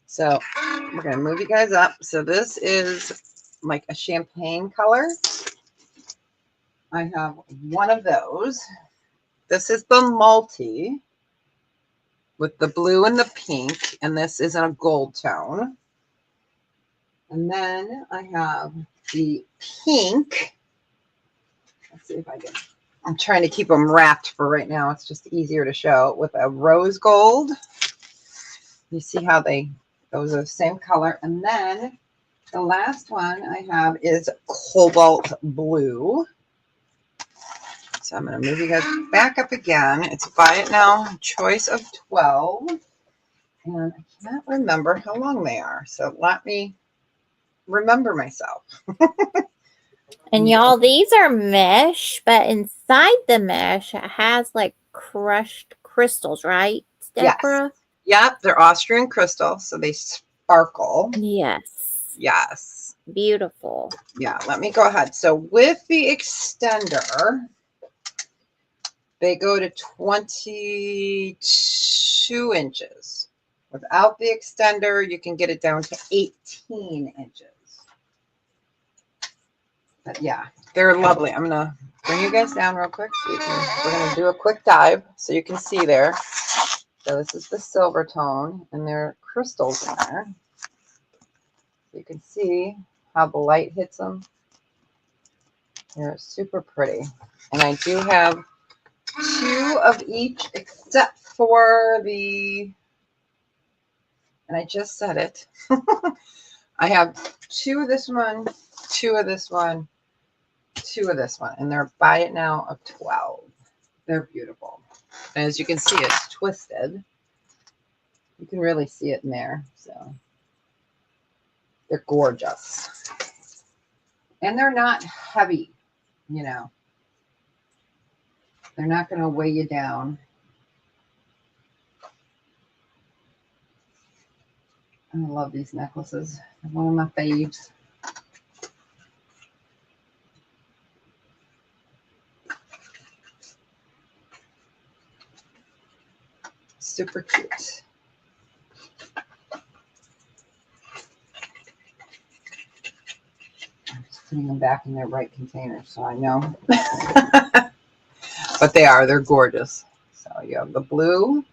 So we're going to move you guys up. So this is like a champagne color. I have one of those. This is the multi with the blue and the pink, and this is in a gold tone. And then I have the pink. Let's see if I can. I'm trying to keep them wrapped for right now. It's just easier to show with a rose gold. You see how those are the same color. And then the last one I have is cobalt blue. So I'm going to move you guys back up again. It's buy it now, choice of 12. And I can't remember how long they are. So let me remember myself. And y'all, these are mesh, but inside the mesh, it has like crushed crystals, right, Deborah? Yes. Yep, they're Austrian crystal, so they sparkle. Yes. Yes. Beautiful. Yeah, let me go ahead. So with the extender, they go to 22 inches. Without the extender, you can get it down to 18 inches. But yeah, they're lovely. I'm going to bring you guys down real quick. So we're going to do a quick dive so you can see there. So this is the silver tone, and there are crystals in there. You can see how the light hits them. They're super pretty. And I do have 2 of each except for the, and I just said it. I have 2 of this one, 2 of this one, 2 of this one, and they're buy it now of 12. They're beautiful. And as you can see, it's twisted. You can really see it in there. So they're gorgeous. And they're not heavy, you know. They're not going to weigh you down. I love these necklaces. They're one of my faves. Super cute. I'm just putting them back in their right container so I know. But they're gorgeous. So you have the blue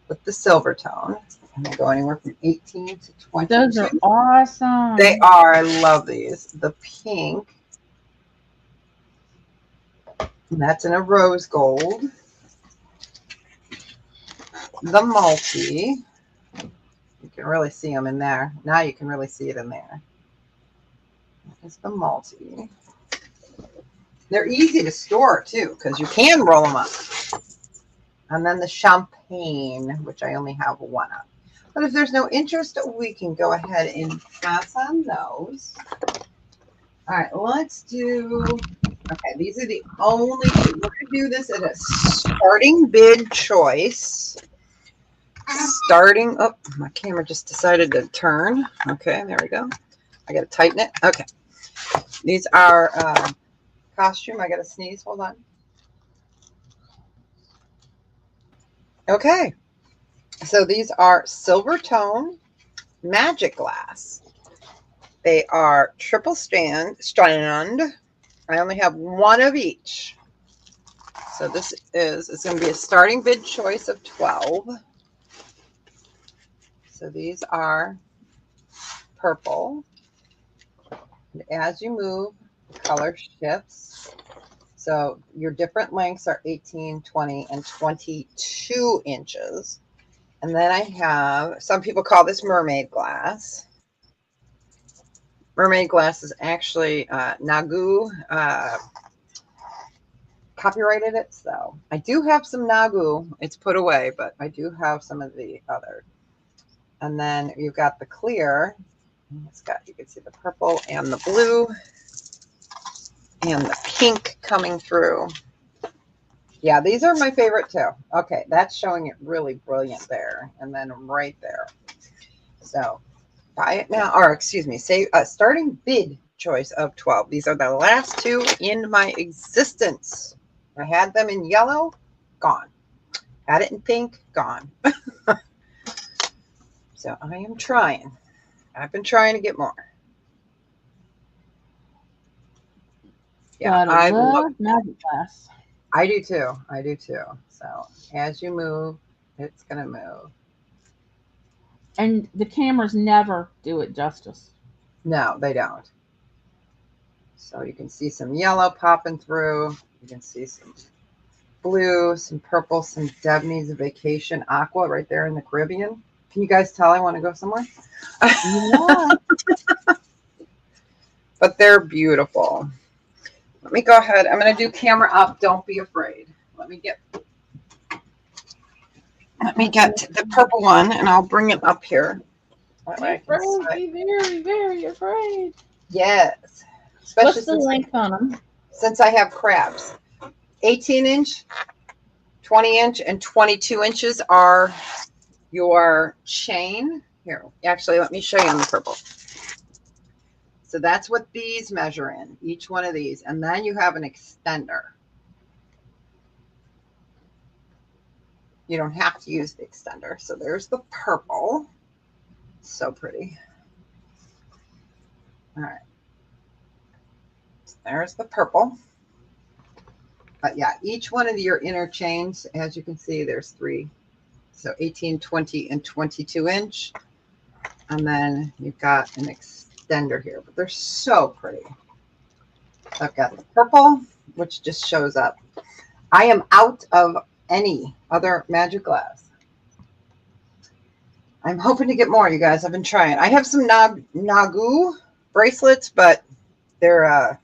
with the silver tone. And they go anywhere from 18 to 22. Those are awesome. They are. I love these. The pink. And that's in a rose gold. The multi. You can really see them in there. Now you can really see it in there. That's the multi. They're easy to store too because you can roll them up. And then the champagne, which I only have 1 of. But if there's no interest, we can go ahead and pass on those. All right, let's do, okay, these are the only, we're going to do this at a starting bid choice. Starting, oh, my camera just decided to turn. Okay, there we go. I got to tighten it. Okay. These are costume. I got to sneeze. Hold on. Okay. So these are silver tone magic glass. They are triple strand. I only have 1 of each. So this it's going to be a starting bid choice of 12. So these are purple. And as you move, the color shifts. So your different lengths are 18, 20, and 22 inches. And then I have, some people call this mermaid glass. Mermaid glass is actually Nagu copyrighted it. So I do have some Nagu. It's put away, but I do have some of the other. And then you've got the clear. It's got, you can see the purple and the blue and the pink coming through. Yeah, these are my favorite too. Okay, that's showing it really brilliant there. And then right there. So buy it now, or excuse me, say starting bid choice of 12. These are the last two in my existence. I had them in yellow, gone. Had it in pink, gone. So I am trying. I've been trying to get more. Yeah, I love magic glass. I do too. I do too. So as you move, it's gonna move. And the cameras never do it justice. No, they don't. So you can see some yellow popping through. You can see some blue, some purple, some Deb Needs a Vacation aqua right there in the Caribbean. Can you guys tell I want to go somewhere? Yeah. But they're beautiful. Let me go ahead. I'm going to do camera up. Don't be afraid. Let me get the purple one, and I'll bring it up here. That way I can Be very, very afraid. Yes. What's the length on them? Since I have crabs. 18-inch, 20-inch, and 22 inches are your chain. Here, actually, let me show you on the purple. So that's what these measure in, each one of these. And then you have an extender. You don't have to use the extender. So there's the purple. So pretty. All right. So there's the purple. But yeah, each one of your inner chains, as you can see, there's 3. So 18, 20, and 22 inch. And then you've got an extender here, but they're so pretty. I've got the purple, which just shows up. I am out of any other magic glass. I'm hoping to get more, you guys. I've been trying. I have some Nagu bracelets, but they're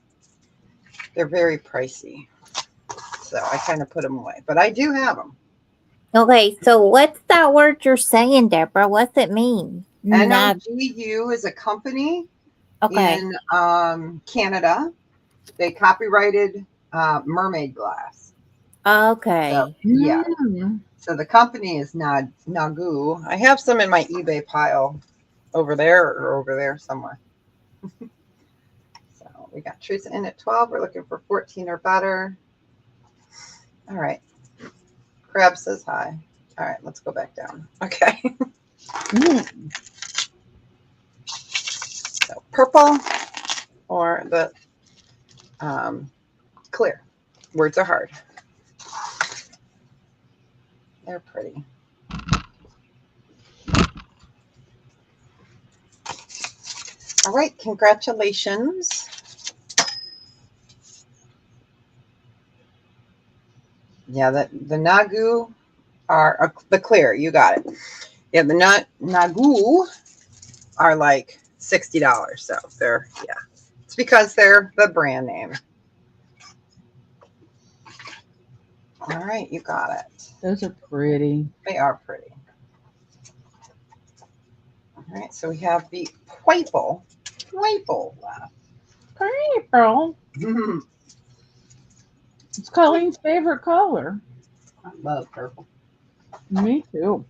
very pricey. So I kind of put them away, but I do have them. Okay, so what's that word you're saying, Deborah? What's it mean? NOGU is a company in Canada. They copyrighted mermaid glass. Okay. So, yeah. So the company is Nagu. I have some in my eBay pile over there or over there somewhere. So we got Teresa in at 12. We're looking for 14 or better. All right. Crab says hi. All right, let's go back down. Okay. So purple or the clear. Words are hard. They're pretty. All right, congratulations. Yeah, the Nagu are the clear. You got it. Yeah, the Nagu are like $60. So they're, yeah. It's because they're the brand name. All right, you got it. Those are pretty. They are pretty. All right, so we have the purple left. Purple. It's Colleen's favorite color. I love purple. Me too.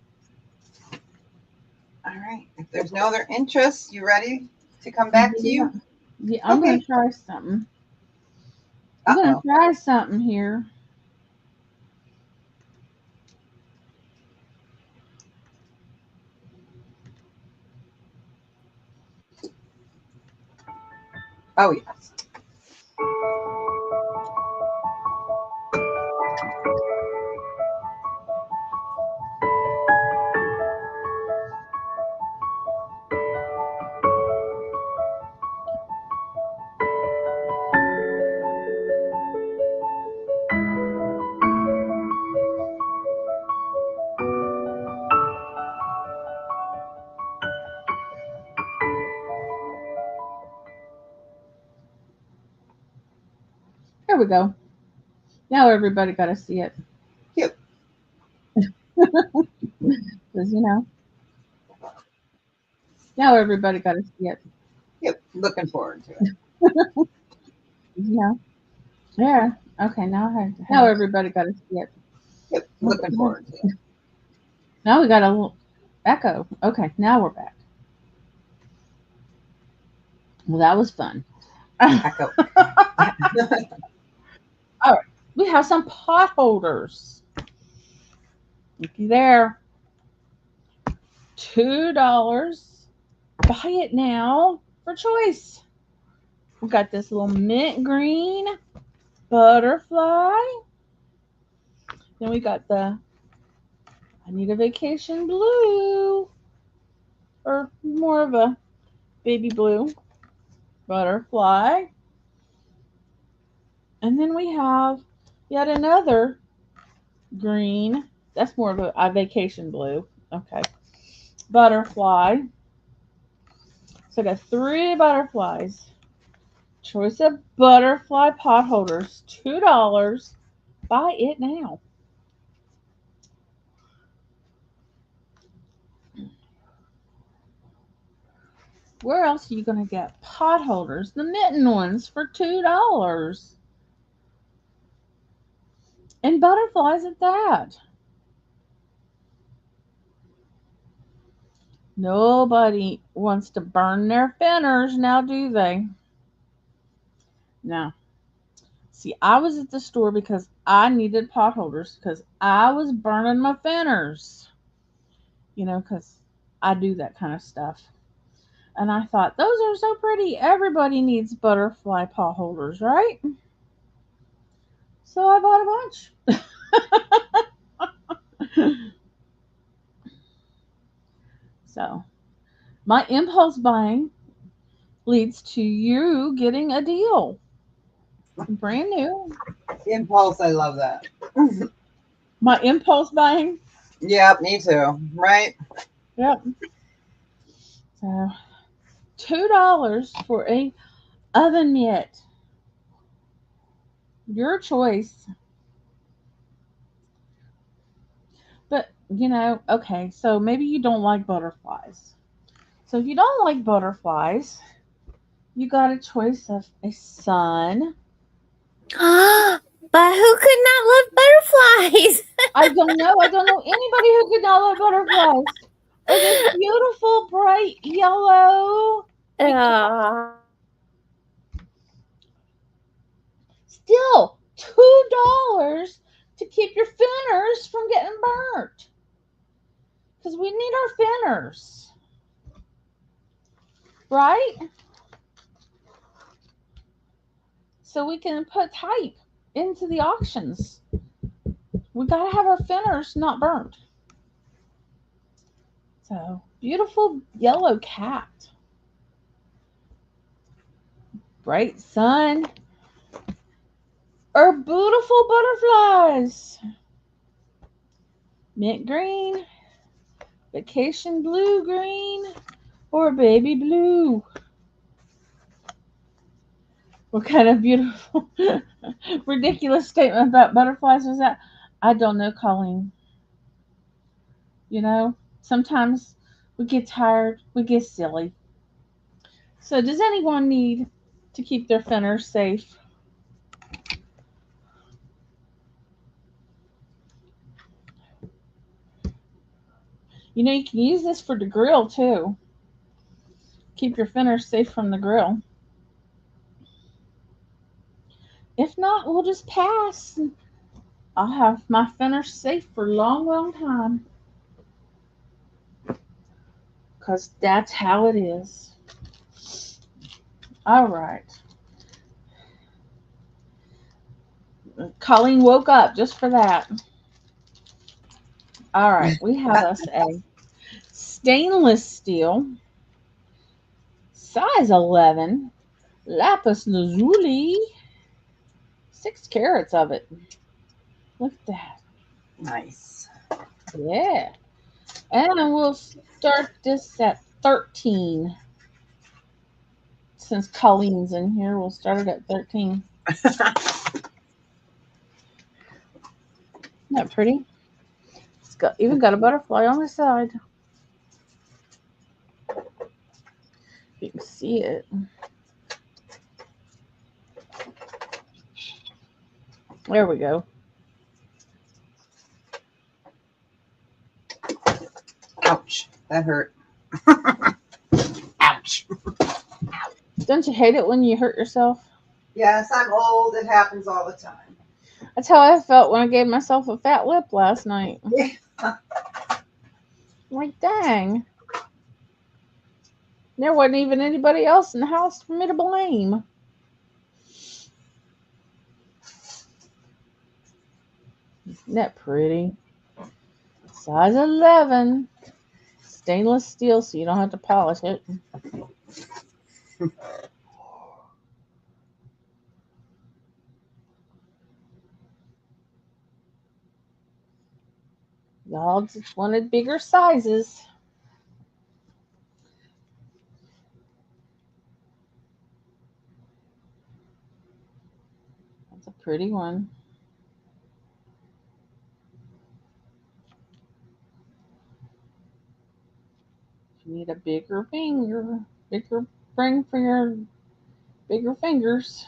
All right, if there's no other interest, you ready to come back to you? Yeah, I'm going to try something. I'm going to try something here. Oh, yes. There we go. Now everybody got to see it. Yep. Because, now everybody got to see it. Yep, looking forward to it. Yeah. Okay, now everybody got to see it. Yep, looking forward to it. Now we got a little echo. Okay, now we're back. Well, that was fun. Echo. All right, we have some pot holders. Looky there, $2. Buy it now for choice. We got this little mint green butterfly. Then we got the I need a vacation blue, or more of a baby blue butterfly. And then we have yet another green. That's more of a vacation blue. Okay. Butterfly. So I got 3 butterflies. Choice of butterfly pot holders. $2. Buy it now. Where else are you going to get pot holders? The mitten ones for $2. And butterflies at that. Nobody wants to burn their fenners now, do they? No. See, I was at the store because I needed pot holders because I was burning my fenners. Because I do that kind of stuff. And I thought, those are so pretty. Everybody needs butterfly pot holders, right? So I bought a bunch. So my impulse buying leads to you getting a deal. Brand new. Impulse, I love that. My impulse buying. Yeah, me too. Right? Yep. So $2 for a oven mitt. Your choice. But okay, so maybe you don't like butterflies. So if you don't like butterflies, you got a choice of a sun. But who could not love butterflies? I don't know. I don't know anybody who could not love butterflies. Or this beautiful bright yellow. Still $2 to keep your fenners from getting burnt. Because we need our fenners. Right? So we can put type into the auctions. We got to have our fenners not burnt. So, beautiful yellow cat. Bright sun. Or beautiful butterflies. Mint green. Vacation blue green. Or baby blue. What kind of beautiful, ridiculous statement about butterflies was that? I don't know, Colleen. Sometimes we get tired, we get silly. So, does anyone need to keep their fenners safe? You can use this for the grill too. Keep your fenners safe from the grill. If not, we'll just pass. I'll have my fenners safe for a long, long time. Because that's how it is. All right. Colleen woke up just for that. All right. We have us a stainless steel, size 11, lapis lazuli, 6 carats of it. Look at that. Nice. Yeah. And we'll start this at 13. Since Colleen's in here, we'll start it at 13. Isn't that pretty? It's even got a butterfly on the side. You can see it. There we go. Ouch. That hurt. Ouch. Don't you hate it when you hurt yourself? Yes, I'm old. It happens all the time. That's how I felt when I gave myself a fat lip last night. Yeah. Like, dang. There wasn't even anybody else in the house for me to blame. Isn't that pretty? Size 11. Stainless steel, so you don't have to polish it. Y'all just wanted bigger sizes. That's a pretty one. If you need a bigger finger, bigger ring for your bigger fingers.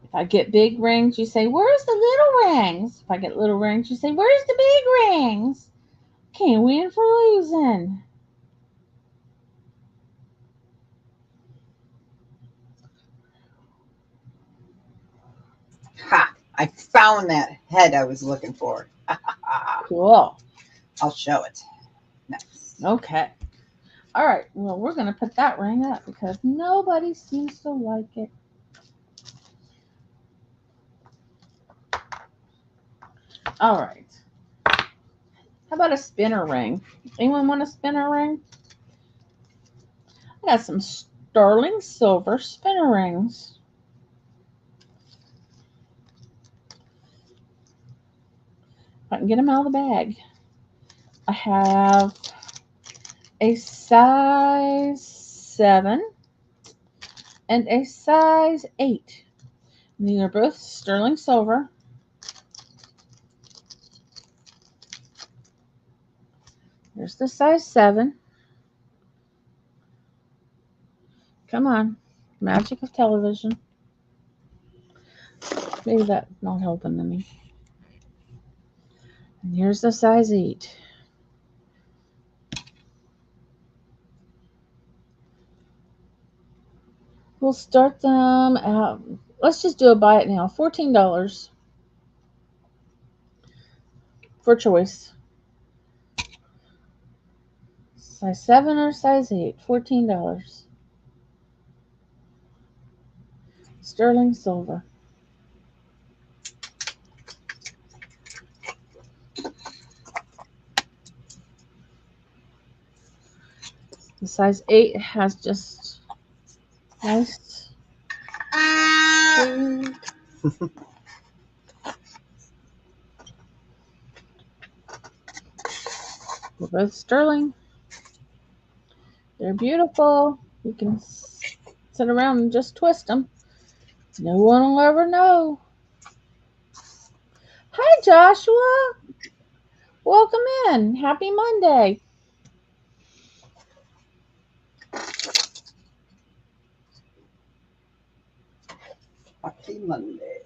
If I get big rings, you say, where's the little rings? If I get little rings, you say, where's the big rings? Can't win for losing. Ha! I found that head I was looking for. Cool. I'll show it next. Okay. All right. Well, we're going to put that ring up because nobody seems to like it. All right. How about a spinner ring? Anyone want a spinner ring? I got some sterling silver spinner rings. If I can get them out of the bag. I have a size 7 and a size 8. And these are both sterling silver. Here's the size 7. Come on. Magic of television. Maybe that's not helping me. And here's the size 8. We'll start them out. Let's just do a buy it now. $14 for choice. Size 7 or size 8. $14. Sterling silver. The size 8 has just nice. They're both sterling. They're beautiful. You can sit around and just twist them. No one will ever know. Hi, Joshua. Welcome in. Happy Monday. Happy Monday.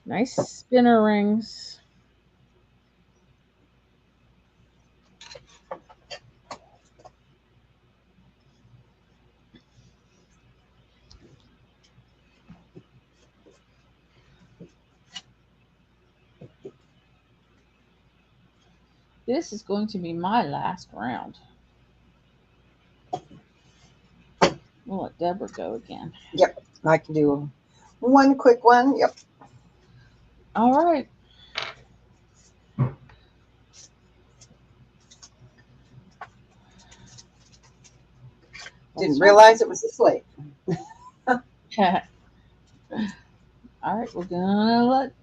Nice spinner rings. This is going to be my last round. We'll let Deborah go again. Yep, I can do one quick one. Yep. All right. Didn't realize it was this late. All right, we're gonna let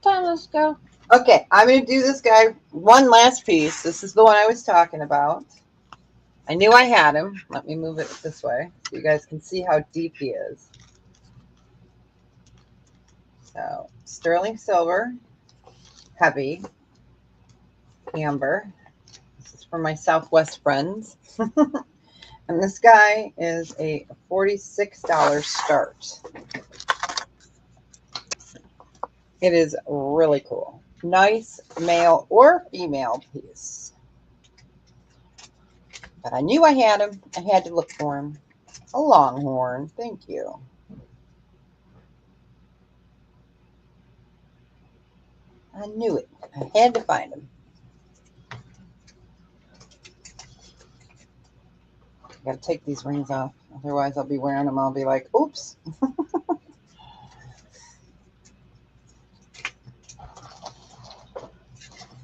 Thomas go. Okay, I'm going to do this guy one last piece. This is the one I was talking about. I knew I had him. Let me move it this way so you guys can see how deep he is. So, sterling silver, heavy, amber. This is for my Southwest friends. And this guy is a $46 start. It is really cool. Nice male or female piece. But I knew I had him. I had to look for him. A longhorn. Thank you. I knew it. I had to find him. I gotta take these rings off. Otherwise, I'll be wearing them. I'll be like, oops.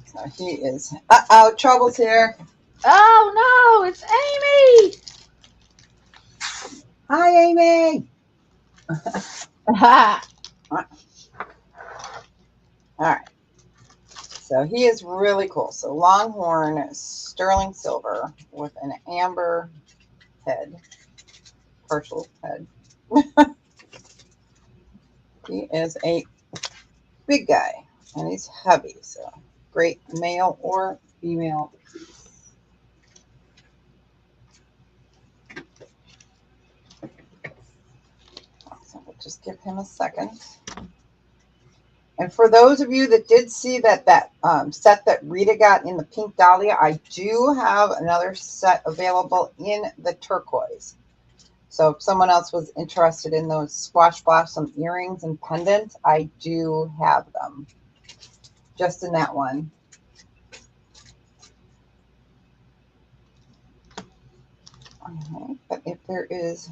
So he is. Uh-oh, trouble's here. Oh no, it's Amy. Hi, Amy. Ha. All right. So he is really cool. So longhorn, sterling silver with an amber head, partial head. He is a big guy and he's heavy. So great male or female piece. So we'll just give him a second. And for those of you that did see that set that Rita got in the pink dahlia, I do have another set available in the turquoise. So if someone else was interested in those squash blossom earrings and pendants, I do have them just in that one. Okay, but if there is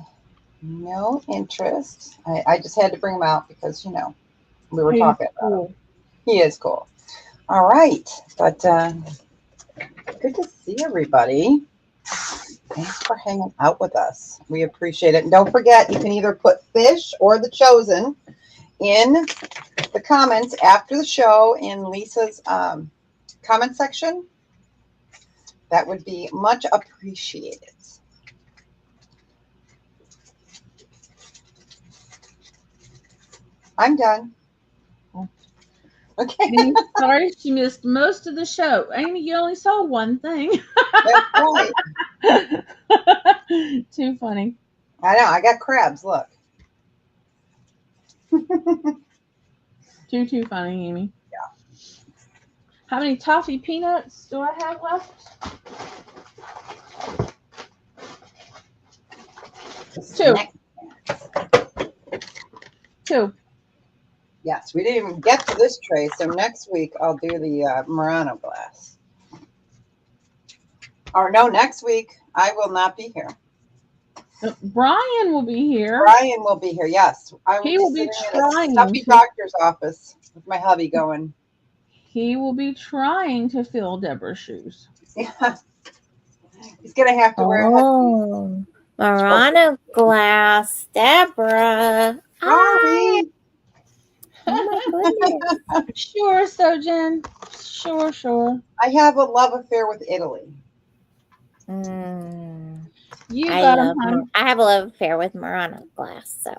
no interest, I just had to bring them out because, you know, we were talking about him. He is cool. All right. But good to see everybody. Thanks for hanging out with us. We appreciate it. And don't forget, you can either put fish or the chosen in the comments after the show in Lisa's comment section. That would be much appreciated. I'm done. Okay. Amy, sorry, she missed most of the show. Amy, you only saw one thing. That's right. Too funny. I know. I got crabs. Look. Too funny, Amy. Yeah. How many toffee peanuts do I have left? Two. Two. Yes, we didn't even get to this tray, so next week I'll do the Murano glass. Or no, next week I will not be here. Brian will be here. Brian will be here, yes. He will be trying in a stuffy doctor's office with my hubby going. He will be trying to fill Deborah's shoes. Yeah. He's going to have to wear a Oh, Murano glass, Deborah. Sorry. Oh my goodness. Sure, Sojan. Sure. I have a love affair with Italy. You I got him. have a love affair with Murano glass. So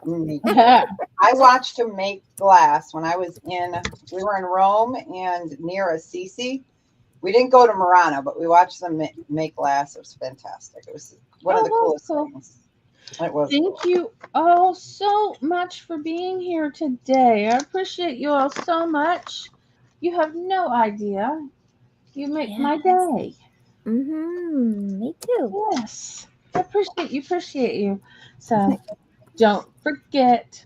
I watched him make glass when we were in Rome and near Assisi. We didn't go to Murano, but we watched them make glass. It was fantastic. It was one of the coolest things. It was. Thank you all so much for being here today. I appreciate you all so much. You have no idea. You make my day. Me too. Yes. I appreciate you. So don't forget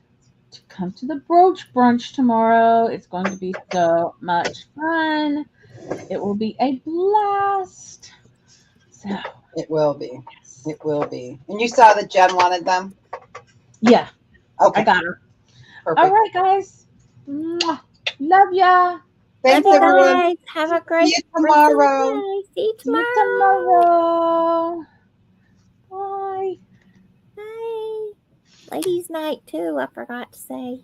to come to the brooch brunch tomorrow. It's going to be so much fun. It will be a blast. So It will be. It will be. And you saw that Jen wanted them? yeah. Okay. I got her. Perfect. All right, guys. Mwah. Love ya. Thanks, Love you everyone. guys. Have a great See you tomorrow. See you See you tomorrow. tomorrow. Bye. Bye. Ladies' night too. I forgot to say.